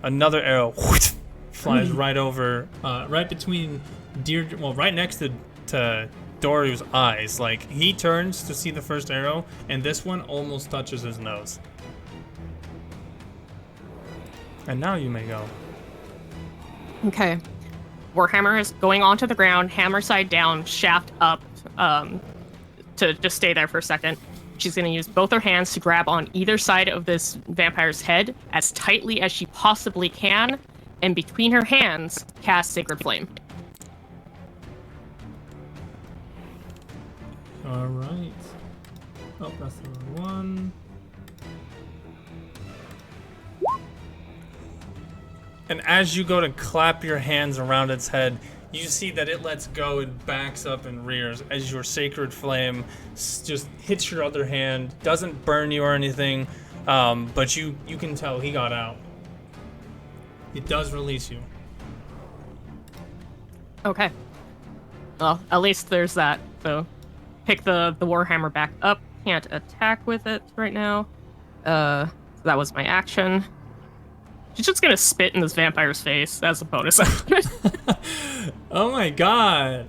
S2: Another arrow flies right over, right between Deirdre, well, right next to Doru's eyes. Like, he turns to see the first arrow, and this one almost touches his nose. And now you may go.
S1: Okay. warhammer is going onto the ground, hammer side down, shaft up, to just stay there for a second. She's going to use both her hands to grab on either side of this vampire's head as tightly as she possibly can, and between her hands, cast Sacred Flame.
S2: All right. Oh, that's the wrong one. And as you go to clap your hands around its head, you see that it lets go and backs up and rears as your sacred flame just hits your other hand. Doesn't burn you or anything, but you can tell he got out. It does release you.
S1: Okay. Well, at least there's that. So, pick the warhammer back up. Can't attack with it right now. So that was my action. She's just gonna spit in this vampire's face as a bonus action.
S2: Oh my god.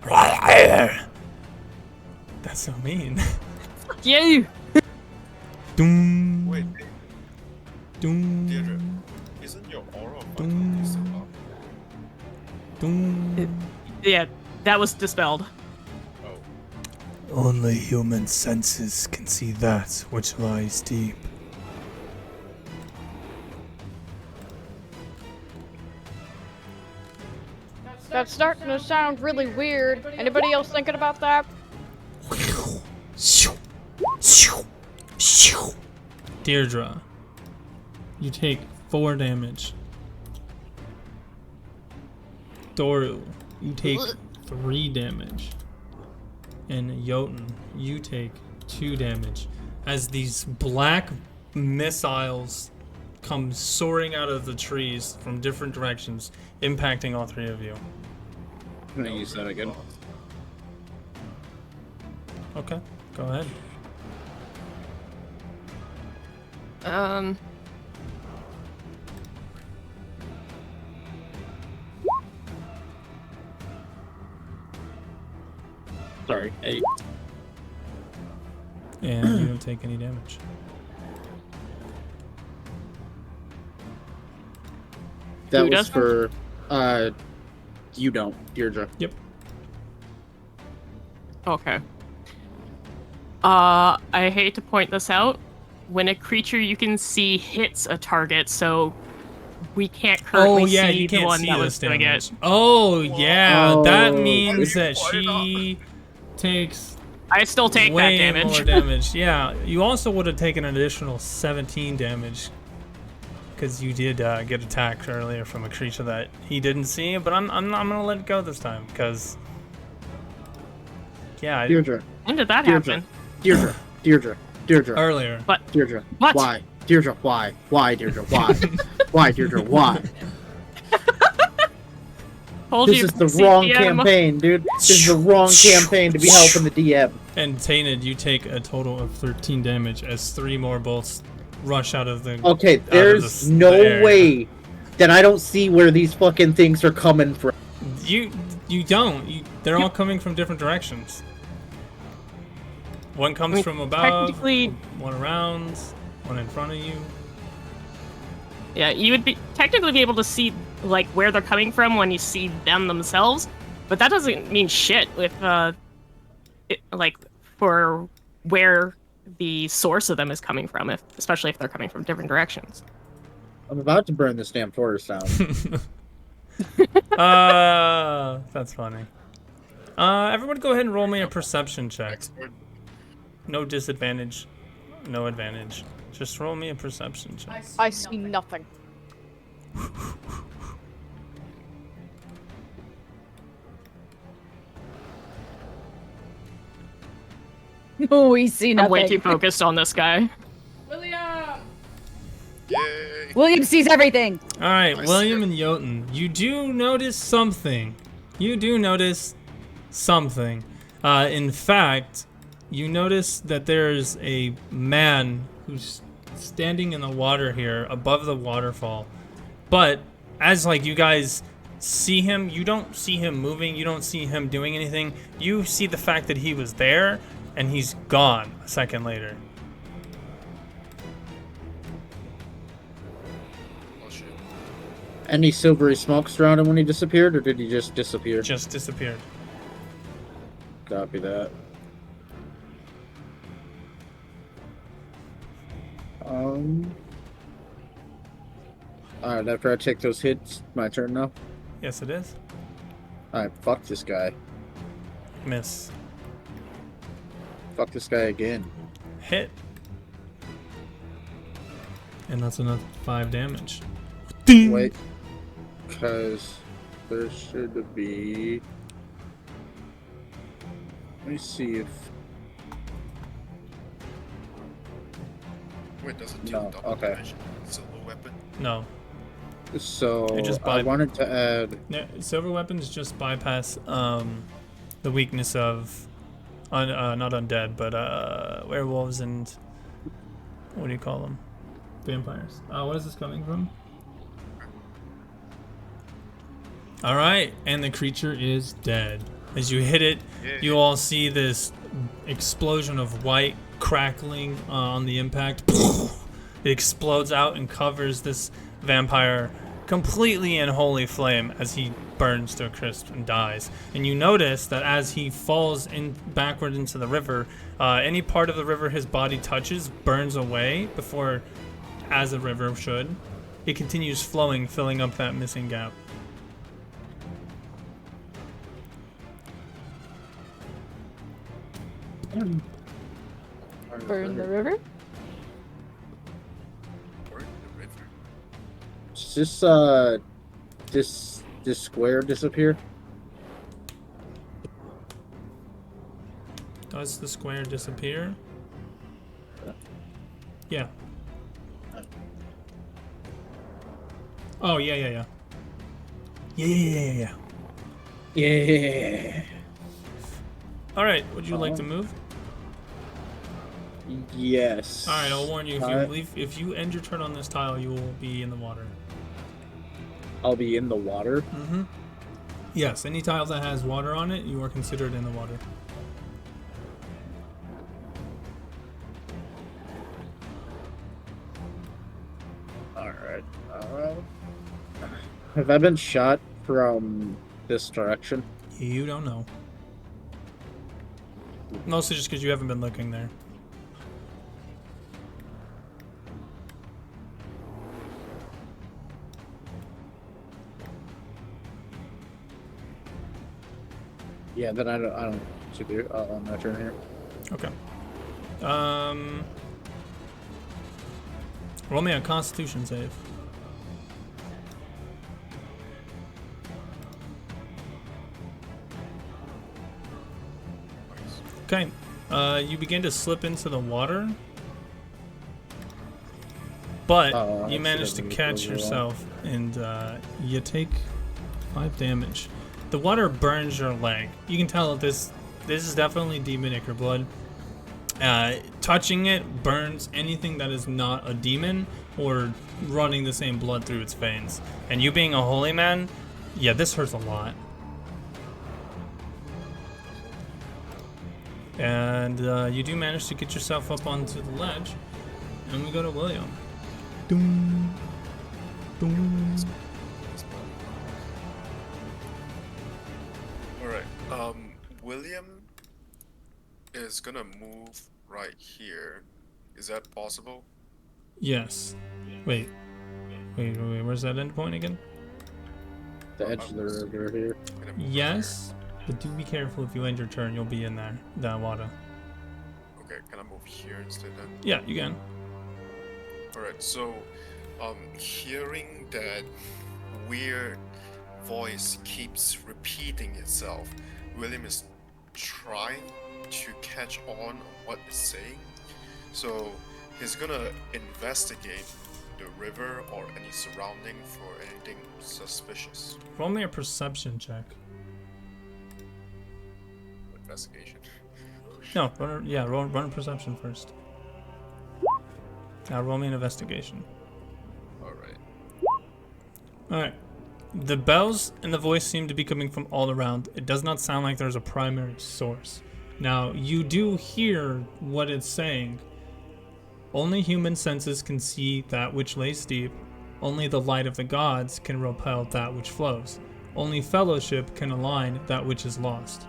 S2: That's so mean.
S1: Fuck you!
S2: Doom.
S6: Wait,
S2: Doom.
S6: Deirdre, isn't your aura
S2: Doom.
S6: fucking still up?
S2: Doom.
S1: Yeah, that was dispelled.
S6: Oh,
S2: Only human senses can see that which lies deep.
S3: That's starting to sound really weird. Anybody else thinking about that?
S2: Deirdre, you take 4 damage. Doru, you take 3 damage. And Jotun, you take 2 damage. As these black missiles come soaring out of the trees from different directions, impacting all 3 of you.
S5: I'm gonna use that again.
S2: Okay, go ahead.
S5: Sorry, 8.
S2: And you don't take any damage.
S5: That
S1: Who
S5: was
S1: doesn't?
S5: for, you don't, Deirdre.
S2: Yep.
S1: Okay. I hate to point this out. When a creature you can see hits a target, so we can't currently see
S2: you
S1: the
S2: can't
S1: one
S2: see
S1: that
S2: this
S1: was doing
S2: damage.
S1: it.
S2: Oh, yeah, that
S5: Oh,
S2: means that she takes
S1: I still take that
S2: way
S1: damage.
S2: more damage. Yeah, you also would have taken an additional 17 damage because you did get attacked earlier from a creature that he didn't see. But I'm gonna let it go this time because yeah,
S5: Deirdre.
S1: When did that
S5: Deirdre.
S1: happen?
S5: Deirdre. Deirdre. Deirdre.
S2: earlier.
S1: But
S5: Deirdre.
S1: What?
S5: Why? Deirdre, why? Why, Deirdre, why? Why, Deirdre, why?
S1: told
S5: This
S1: you
S5: is the
S1: see
S5: wrong
S1: DM.
S5: campaign, dude. This is the wrong campaign to be helping the DM.
S2: And Tainted, you take a total of 13 damage as 3 more bolts rush out of the.
S5: Okay,
S2: out of
S5: there's
S2: the
S5: no
S2: area.
S5: way that I don't see where these fucking things are coming from.
S2: You don't. They're all coming from different directions. One comes from above,
S1: technically-
S2: one around, one in front of you.
S1: Yeah, you would be technically be able to see like where they're coming from when you see them themselves, but that doesn't mean shit with like for where the source of them is coming from, especially if they're coming from different directions.
S5: I'm about to burn this damn forest down.
S2: That's funny. Everyone go ahead and roll me a perception check.
S6: expert.
S2: No disadvantage, no advantage. Just roll me a perception check.
S3: I see nothing.
S9: Oh, we see
S1: I'm
S9: nothing.
S1: way too focused on this guy.
S8: William!
S6: Yay!
S9: William sees everything.
S2: All right,
S6: I see
S2: William
S6: it.
S2: and Jotun, you do notice something. You do notice something. In fact, you notice that there's a man who's standing in the water here above the waterfall. But as like you guys see him, you don't see him moving, you don't see him doing anything. You see the fact that he was there and he's gone a second later.
S6: Oh shit.
S5: Any silvery smoke surrounding when he disappeared, or did he just disappear?
S2: Just disappeared.
S5: Copy that. Alright, after I take those hits, my turn now?
S2: Yes, it is.
S5: Alright, fuck this guy.
S2: Miss.
S5: Fuck this guy again.
S2: Hit. And that's another 5 damage. Ding!
S5: Wait. Because there should be... Let me see if...
S6: Wait, does it deal
S5: No,
S6: double
S5: okay.
S6: damage? Silver weapon?
S2: No.
S5: So,
S2: You just
S5: I
S2: buy-
S5: wanted to add...
S2: Yeah, silver weapons just bypass the weakness of not undead, but werewolves and what do you call them? Vampires. What is this coming from? All right, and the creature is dead. As you hit it, you all see this explosion of white crackling on the impact. It explodes out and covers this vampire completely in holy flame as he burns to a crisp and dies. And you notice that as he falls in backward into the river, any part of the river his body touches burns away before, as a river should, it continues flowing, filling up that missing gap.
S9: Burn the river?
S6: Burn the river?
S5: Does this square disappear?
S2: Does the square disappear? Yeah. Oh, yeah. Yeah.
S5: Yeah.
S2: Alright, would you like to move?
S5: Yes.
S2: Alright, I'll warn you, if you end your turn on this tile, you will be in the water.
S5: I'll be in the water?
S2: Mm-hmm. Yes, any tile that has water on it, you are considered in the water.
S5: Alright. Have I been shot from this direction?
S2: You don't know. Mostly just because you haven't been looking there.
S5: Yeah, then I don't should be on my turn here.
S2: Okay. Roll me a Constitution save. Okay. You begin to slip into the water, but you manage to catch yourself, and you take 5 damage. The water burns your leg. You can tell that this is definitely demon ichor blood. Touching it burns anything that is not a demon or running the same blood through its veins. And you being a holy man, yeah, this hurts a lot. And you do manage to get yourself up onto the ledge, and we go to William. Doom, doom.
S6: Alright, William is gonna move right here. Is that possible?
S2: Yes. Wait, where's that end point again?
S5: The edge of the river here.
S2: Yes, but do be careful if you end your turn, you'll be in there, that water.
S6: Okay, can I move here instead then?
S2: Yeah, you can.
S6: Alright, so, hearing that weird voice keeps repeating itself, William is trying to catch on what it's saying. So, he's gonna investigate the river or any surrounding for anything suspicious.
S2: Roll me a perception check.
S6: Investigation.
S2: No, run a perception first. Now roll me an investigation.
S6: Alright.
S2: Alright. The bells and the voice seem to be coming from all around. It does not sound like there's a primary source. Now, you do hear what it's saying. Only human senses can see that which lays deep. Only the light of the gods can repel that which flows. Only fellowship can align that which is lost.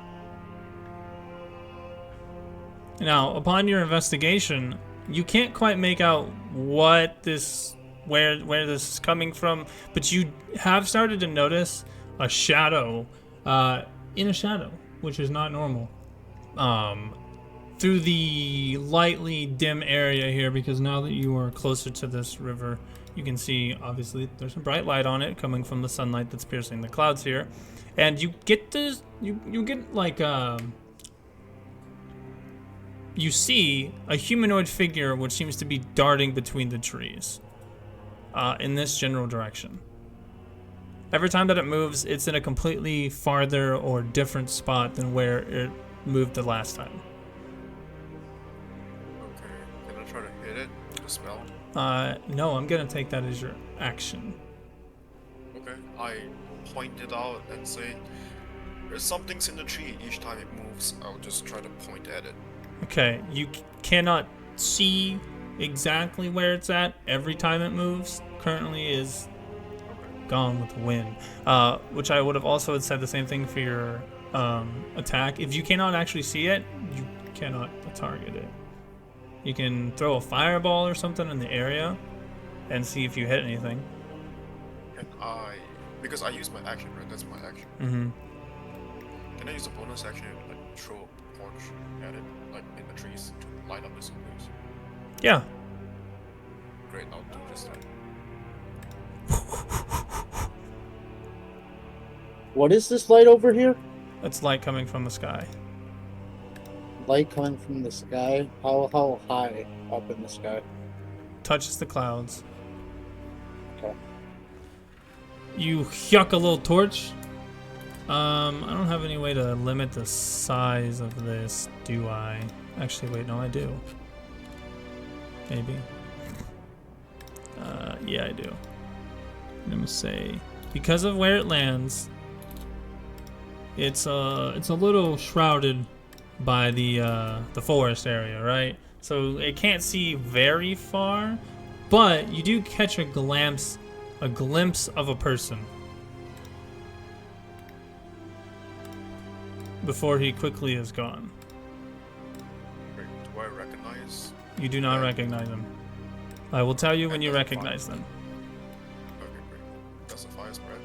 S2: Now, upon your investigation, you can't quite make out where this is coming from, but you have started to notice a shadow in a shadow, which is not normal. Through the lightly dim area here, because now that you are closer to this river, you can see, obviously, there's a bright light on it coming from the sunlight that's piercing the clouds here. And you get this, you get like, you see a humanoid figure which seems to be darting between the trees in this general direction. Every time that it moves, it's in a completely farther or different spot than where it moved the last time.
S6: Okay, can I try to hit it with a spell?
S2: No, I'm gonna take that as your action.
S6: Okay, I point it out and say, there's something's in the tree. Each time it moves, I'll just try to point at it.
S2: Okay, you cannot see exactly where it's at every time it moves. Currently is gone with the wind. Which I would have also said the same thing for your attack. If you cannot actually see it, you cannot target it. You can throw a fireball or something in the area and see if you hit anything.
S6: Can I, because I use my action, right? That's my action.
S2: Mm-hmm.
S6: Can I use a bonus action and like throw a torch at it, like in the trees, to light up the zombies?
S2: Yeah.
S6: Great, I'll do just that.
S5: What is this light over here?
S2: It's light coming from the sky.
S5: Light coming from the sky? How high up in the sky?
S2: Touches the clouds.
S5: Okay.
S2: You yuck a little torch. I don't have any way to limit the size of this, do I? Actually, wait, no, I do. Maybe. Yeah, I do. I'm gonna say, because of where it lands, it's a little shrouded by the forest area, right? So it can't see very far, but you do catch a glimpse of a person before he quickly is gone.
S6: Great, do I recognize?
S2: You do not recognize him. I will tell you when you recognize them.
S6: Okay, great. Does the fire spread?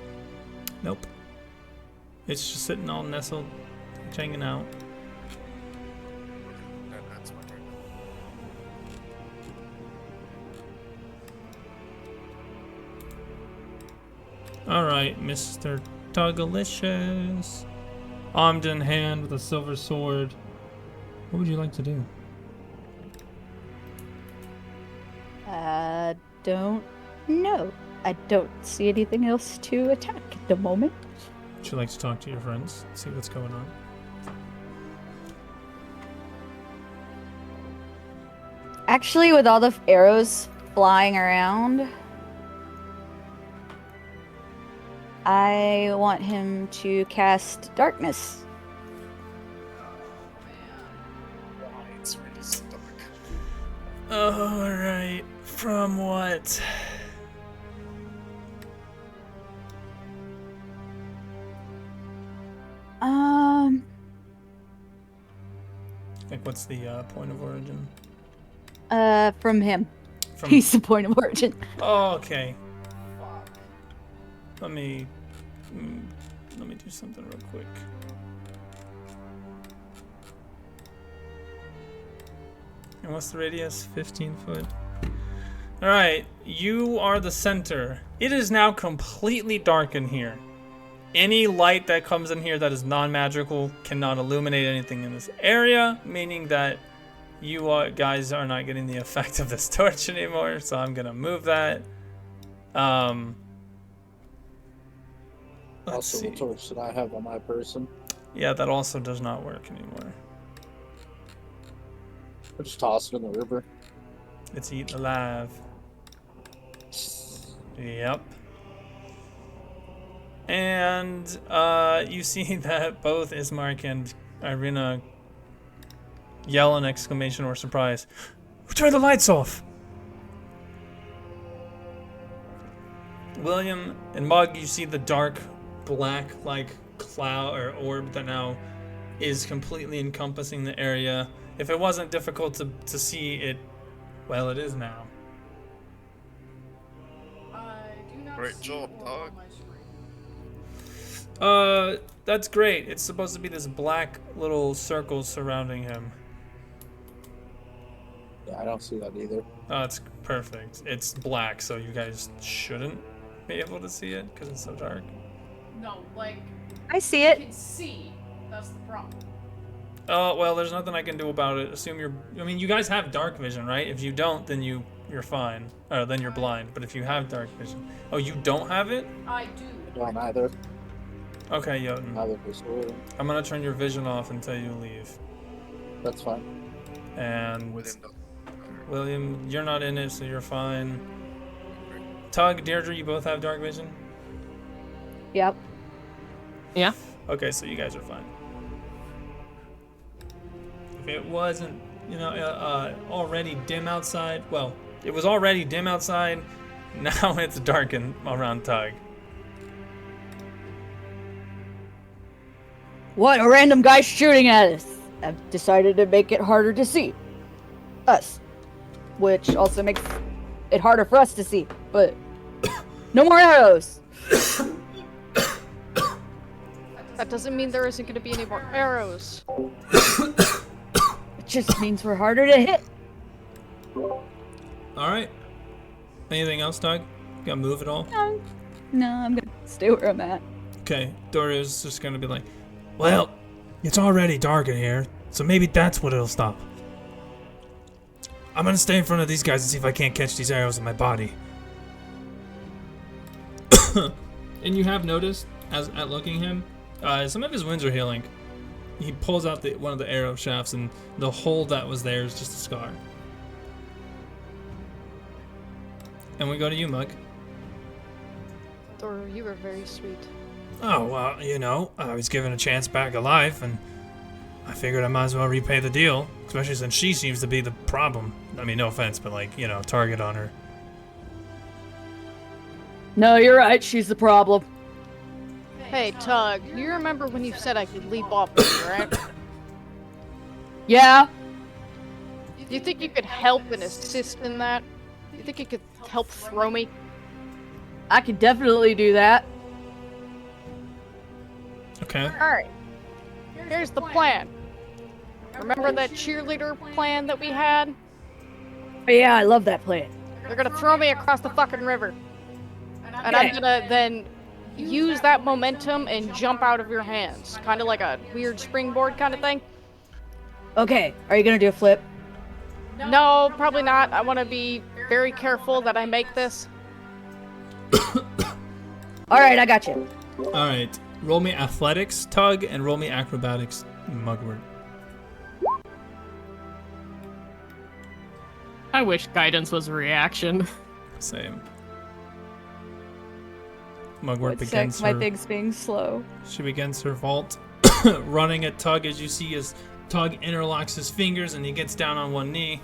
S2: Nope. It's just sitting all nestled, hanging out.
S6: Okay, that ends my turn.
S2: Alright, Mr. Tugalicious. Armed in hand with a silver sword. What would you like to do?
S9: Don't know. I don't see anything else to attack at the moment.
S2: Would you like to talk to your friends? See what's going on?
S9: Actually, with all the arrows flying around, I want him to cast darkness.
S6: It's really stuck.
S2: Alright, from what? Like, what's the point of origin?
S9: From him.
S2: From...
S9: He's the point of origin.
S2: Oh, okay. Let me do something real quick. And what's the radius? 15 foot. Alright, you are the center. It is now completely dark in here. Any light that comes in here that is non-magical cannot illuminate anything in this area, meaning that you guys are not getting the effect of this torch anymore, so I'm gonna move that. Let's
S5: Also,
S2: see.
S5: the torch that I have on my person.
S2: Yeah, that also does not work anymore.
S5: I'll just toss it in the river.
S2: It's eaten alive. Yep. And you see that both Ismark and Irina yell an exclamation or surprise. Who turned the lights off? William and Mug, you see the dark black like cloud or orb that now is completely encompassing the area. If it wasn't difficult to see it, well, it is now.
S8: I do not
S6: Great
S8: see
S6: job,
S8: the orb
S6: dog.
S8: on my screen.
S2: That's great. It's supposed to be this black little circle surrounding him.
S5: Yeah, I don't see that either.
S2: Oh, it's perfect. It's black, so you guys shouldn't be able to see it because it's so dark.
S8: No, like,
S9: I see
S8: you
S9: it.
S8: can see. That's the problem.
S2: Oh, well, there's nothing I can do about it. I mean, you guys have dark vision, right? If you don't, then you're fine. Or then you're blind. But if you have dark vision. Oh, you don't have it?
S8: I do.
S5: I don't either.
S2: Okay, Jotun.
S5: Neither does William.
S2: I'm gonna turn your vision off until you leave.
S5: That's fine.
S2: And
S6: Within the.
S2: William, you're not in it, so you're fine. Tug, Deirdre, you both have dark vision?
S9: Yep.
S1: Yeah.
S2: Okay, so you guys are fine. If it wasn't, already dim outside, well, it was already dim outside, now it's darkened around Tug.
S9: What? A random guy shooting at us. I've decided to make it harder to see. Us. Which also makes it harder for us to see. But no more arrows.
S3: That doesn't mean there isn't going to be any more arrows.
S9: It just means we're harder to hit.
S2: Alright. Anything else, Tug? Gotta move at all?
S9: No, I'm gonna stay where I'm at.
S2: Okay, Doria's just gonna be like, well, it's already dark in here, so maybe that's what it'll stop. I'm gonna stay in front of these guys and see if I can't catch these arrows in my body. And you have noticed, at looking him, some of his wounds are healing. He pulls out one of the arrow shafts, and the hole that was there is just a scar. And we go to you, Mug.
S3: Thor, you were very sweet.
S2: Oh, well, I was given a chance back alive, and I figured I might as well repay the deal, especially since she seems to be the problem. I mean, no offense, but target on her.
S9: No, you're right. She's the problem.
S3: Hey, Tug, you remember when you said I could leap off of you, right?
S9: Yeah.
S3: Do you think you could help and assist in that? Do you think you could help throw me?
S9: I could definitely do that.
S2: Okay.
S3: Alright. Here's the plan. Remember that cheerleader plan that we had?
S9: But yeah, I love that plan.
S3: They're gonna throw me across the fucking river. And I'm gonna then use that momentum and jump out of your hands. Kind of like a weird springboard kind of thing.
S9: Okay, are you gonna do a flip?
S3: No, probably not. I want to be very careful that I make this.
S9: Alright, I got you.
S2: Alright. Roll me athletics, Tug, and roll me acrobatics, Mugwort.
S1: I wish guidance was a reaction.
S2: Same. Mugwort
S9: What's
S2: begins
S9: my
S2: her...
S9: thing's being slow.
S2: She begins her vault, running at Tug as you see as Tug interlocks his fingers and he gets down on one knee.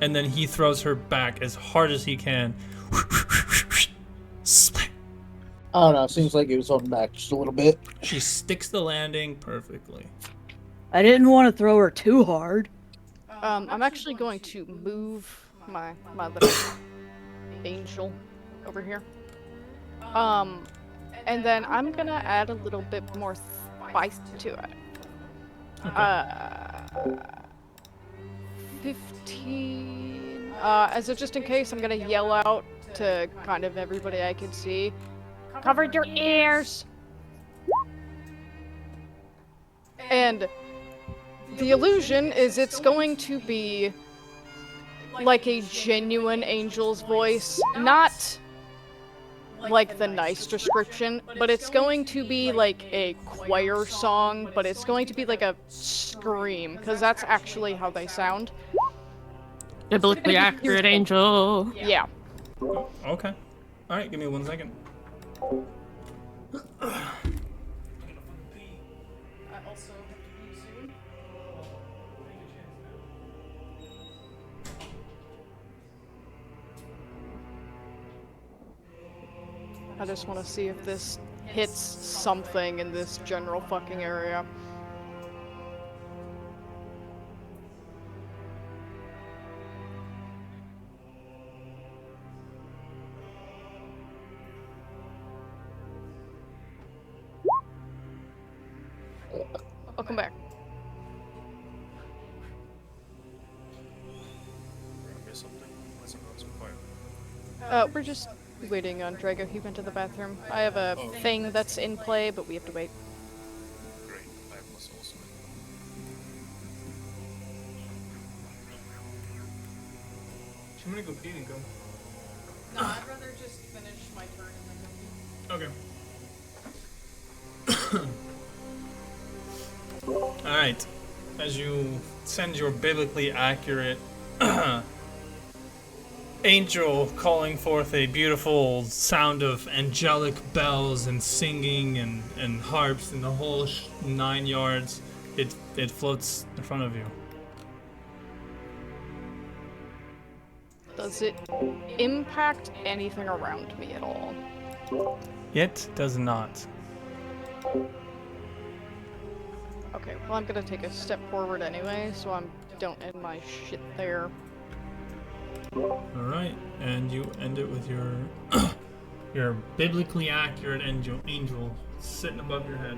S2: And then he throws her back as hard as he can. Smack.
S5: I don't know. Seems like he was holding back just a little bit.
S2: She sticks the landing perfectly.
S9: I didn't want to throw her too hard.
S3: I'm actually going to move my little angel over here. And then I'm gonna add a little bit more spice to it.
S2: Okay.
S3: 15. As of just in case, I'm gonna yell out to kind of everybody I can see. Cover your ears! And the illusion is it's going to be like a genuine angel's voice, not like the nice description, but it's going to be like a choir song, but it's going to be like a scream, because that's actually how they sound.
S1: Biblically accurate angel.
S3: Yeah.
S2: Okay. Alright, give me 1 second.
S8: I also have to pee soon.
S3: I just want to see if this hits something in this general fucking area. I'll come back.
S6: Miss something? What's it going so quiet?
S3: We're just waiting on Drago. He went to the bathroom. I have a thing that's in play, but we have to wait.
S6: Great, I was also in.
S2: I'm gonna go pee and go.
S8: No, I'd rather just finish my turn and then go.
S2: Okay. Alright. As you send your biblically accurate angel calling forth a beautiful sound of angelic bells and singing and harps and the whole 9 yards, it floats in front of you.
S3: Does it impact anything around me at all?
S2: It does not.
S3: Okay, well I'm gonna take a step forward anyway, so I don't end my shit there.
S2: Alright, and you end it with your your biblically accurate angel sitting above your head.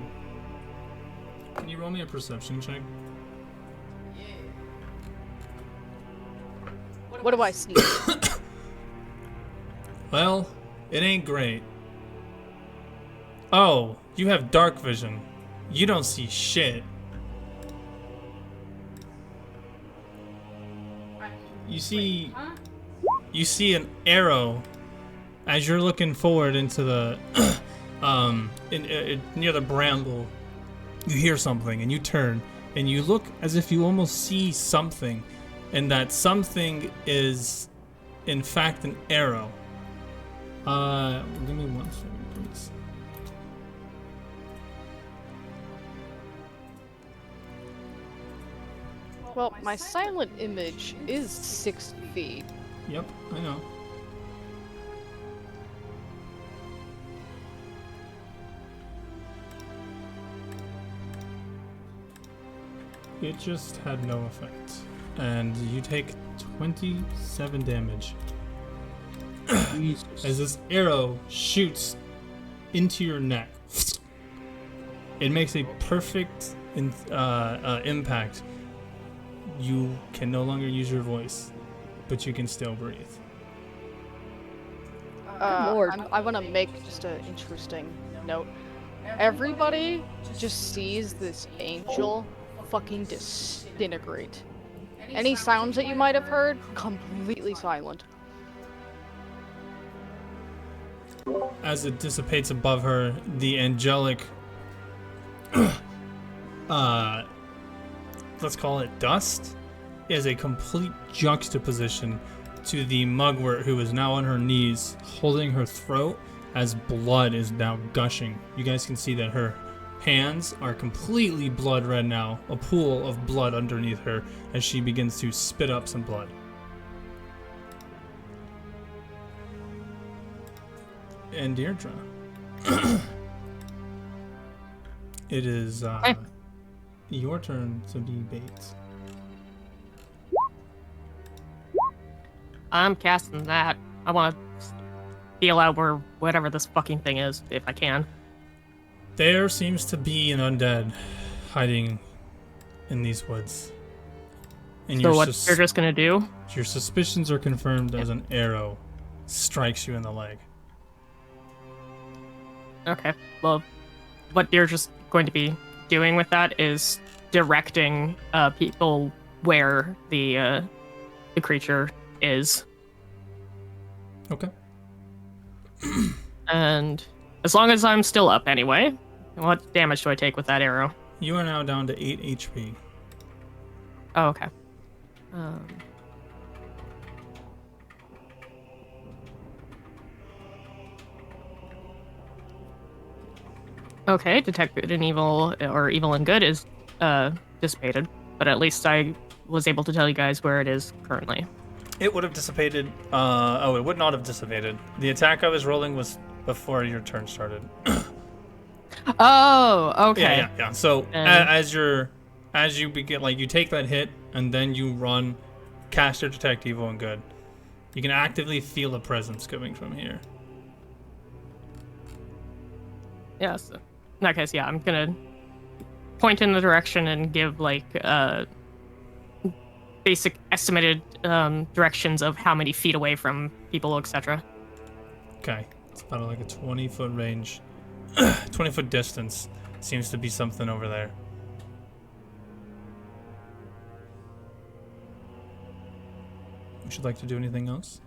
S2: Can you roll me a perception check?
S3: What do I see?
S2: Well, it ain't great. Oh, you have dark vision. You don't see shit. You see an arrow as you're looking forward into the near the bramble. You hear something and you turn and you look as if you almost see something, and that something is in fact an arrow. Give me 1 second, please.
S3: Well, my silent image is 6 feet.
S2: Yep, I know. It just had no effect. And you take 27 damage. As this arrow shoots into your neck. It makes a perfect impact. You can no longer use your voice, but you can still breathe.
S9: Lord.
S3: I want to make just an interesting note. Everybody just sees this angel fucking disintegrate. Any sounds that you might have heard, completely silent.
S2: As it dissipates above her, the angelic, let's call it dust, is a complete juxtaposition to the mugwort who is now on her knees, holding her throat as blood is now gushing. You guys can see that her hands are completely blood red now, a pool of blood underneath her as she begins to spit up some blood. And Deirdre, it is your turn to be bait.
S1: I'm casting that. I want to feel out where whatever this fucking thing is, if I can.
S2: There seems to be an undead hiding in these woods. And
S1: So what you're just gonna do?
S2: your suspicions are confirmed as an arrow strikes you in the leg.
S1: Okay, well, what you're just going to be doing with that is directing people where the creature is.
S2: Okay.
S1: And as long as I'm still up anyway, what damage do I take with that arrow?
S2: You are now down to 8 HP.
S1: Oh, okay. Okay, detect good and evil, or evil and good is dissipated, but at least I was able to tell you guys where it is currently.
S2: It would have dissipated. It would not have dissipated. The attack I was rolling was before your turn started.
S1: Oh, okay.
S2: Yeah. So as you begin, like you take that hit and then you run, cast your detect evil and good. You can actively feel a presence coming from here.
S1: Yes. In that case, yeah, I'm gonna point in the direction and give like basic estimated directions of how many feet away from people, etc.
S2: Okay, it's about like a 20-foot range, 20-foot distance. Seems to be something over there. Would you like to do anything else?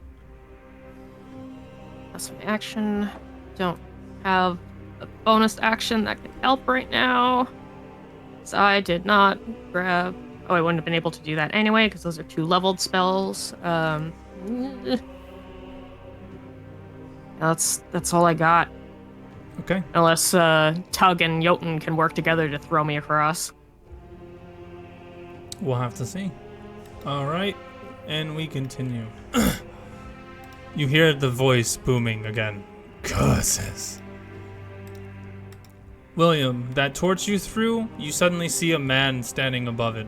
S1: That's my action. Don't have a bonus action that can help right now. So I did not grab. Oh, I wouldn't have been able to do that anyway because those are 2 leveled spells. That's all I got.
S2: Okay.
S1: Unless Tug and Jotun can work together to throw me across.
S2: We'll have to see. All right, and we continue. You hear the voice booming again. Curses. William, that torch you threw, you suddenly see a man standing above it,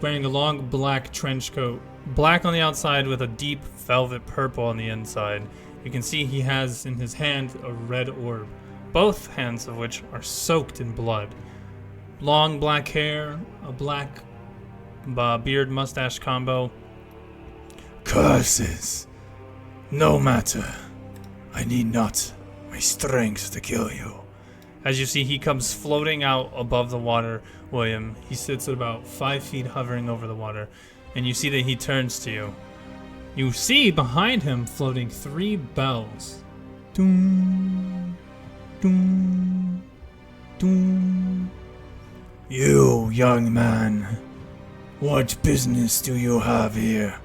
S2: wearing a long black trench coat, black on the outside with a deep velvet purple on the inside. You can see he has in his hand a red orb, both hands of which are soaked in blood. Long black hair, a black beard mustache combo. Curses. No matter. I need not my strength to kill you. As you see, he comes floating out above the water, William. He sits at about 5 feet hovering over the water, and you see that he turns to you. You see behind him floating 3 bells. Doom, doom, doom. You, young man, what business do you have here?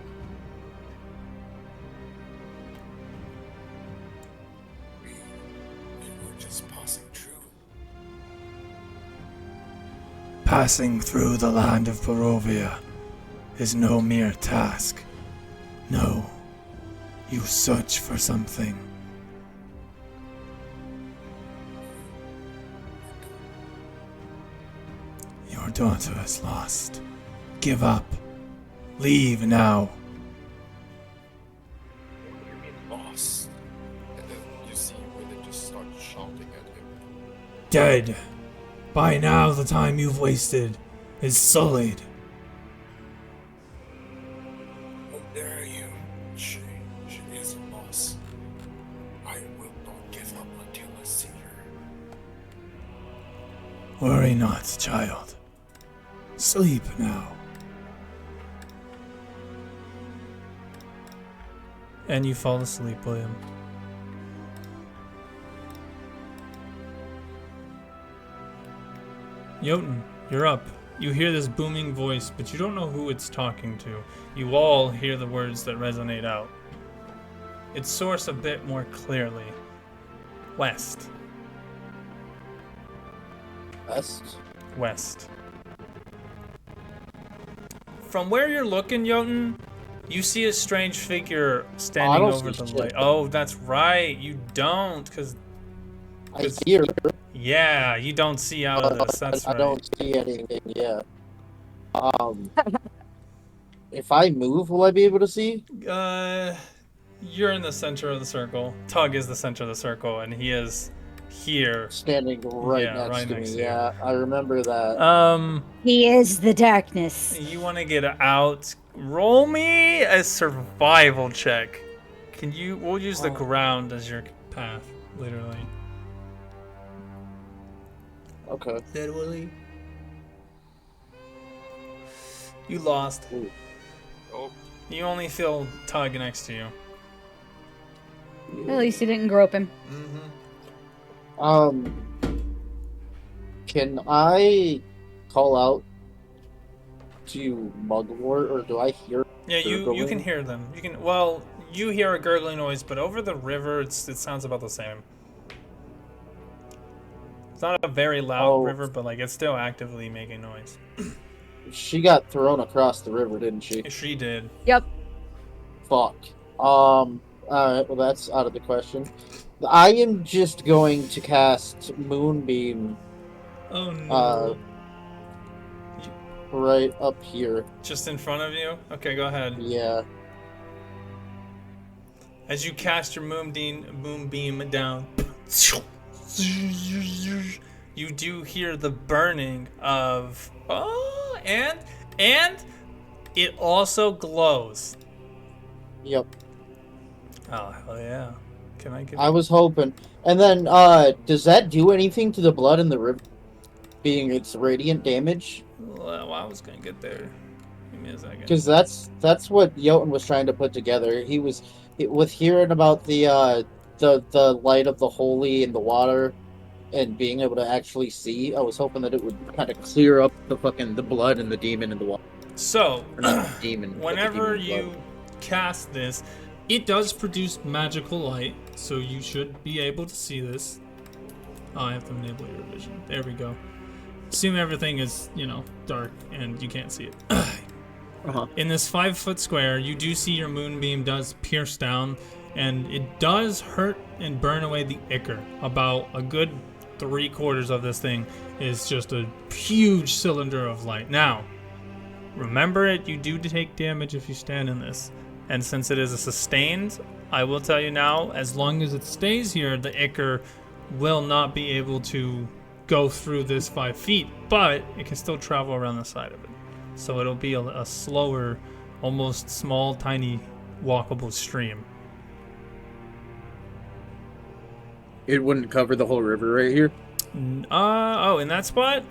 S6: We were just passing through.
S2: Passing through the land of Barovia is no mere task. No, you search for something. Your daughter is lost. Give up. Leave now.
S6: Lost. And then you see where they just start shouting at him.
S2: Dead. By now the time you've wasted is sullied.
S6: How dare you? She is lost. I will not give up until I see her.
S2: Worry not, child. Sleep now. And you fall asleep, William. Jotun, you're up. You hear this booming voice, but you don't know who it's talking to. You all hear the words that resonate out. Its source a bit more clearly. West.
S5: West.
S2: West. From where you're looking, Jotun, you see a strange figure standing over the light. Oh, that's right. You don't, because...
S5: I hear.
S2: Yeah, you don't see out of this. That's right.
S5: I don't see anything, yeah. If I move, will I be able to see?
S2: You're in the center of the circle. Tug is the center of the circle, and he is here.
S5: Standing right next to me, yeah. I remember that.
S9: He is the darkness.
S2: You want to get out? Roll me a survival check. We'll use the ground as your path, literally.
S5: Okay.
S2: Literally. You lost.
S5: Ooh.
S6: Oh,
S2: You only feel Tug next to you.
S9: At least he didn't grope him.
S5: Can I call out to Mugwort, or do I hear?
S2: Yeah, you can hear them. You hear a gurgling noise, but over the river, it sounds about the same. It's not a very loud river, but like it's still actively making noise.
S5: She got thrown across the river, didn't she?
S2: She did.
S9: Yep.
S5: Fuck. Alright, well that's out of the question. I am just going to cast Moonbeam
S2: Oh no.
S5: right up here.
S2: Just in front of you? Okay, go ahead.
S5: Yeah.
S2: As you cast your moonbeam down, you do hear the burning of and it also glows.
S5: Yep.
S2: Oh hell yeah! Can I give?
S5: I was hoping. And then, does that do anything to the blood in the river? Being its radiant damage?
S2: Well, I was gonna get there. Give me a second.
S5: Because that's what Jotun was trying to put together. With hearing about the light of the holy in the water and being able to actually see, I was hoping that it would kind of clear up the blood and the demon in the water.
S2: So,
S5: Or not the demon, but the
S2: whenever
S5: demon
S2: you
S5: blood.
S2: cast this, it does produce magical light, so you should be able to see this. Oh, I have to enable your vision. There we go. Assume everything is, dark and you can't see it. In this 5-foot square, you do see your moonbeam does pierce down, and it does hurt and burn away the ichor. About a good 3/4 of this thing is just a huge cylinder of light. Now, remember it, you do take damage if you stand in this. And since it is a sustained, I will tell you now, as long as it stays here, the ichor will not be able to go through this 5 feet, but it can still travel around the side of it. So it'll be a slower, almost small, tiny, walkable stream.
S5: It wouldn't cover the whole river right here?
S2: Oh, in that spot?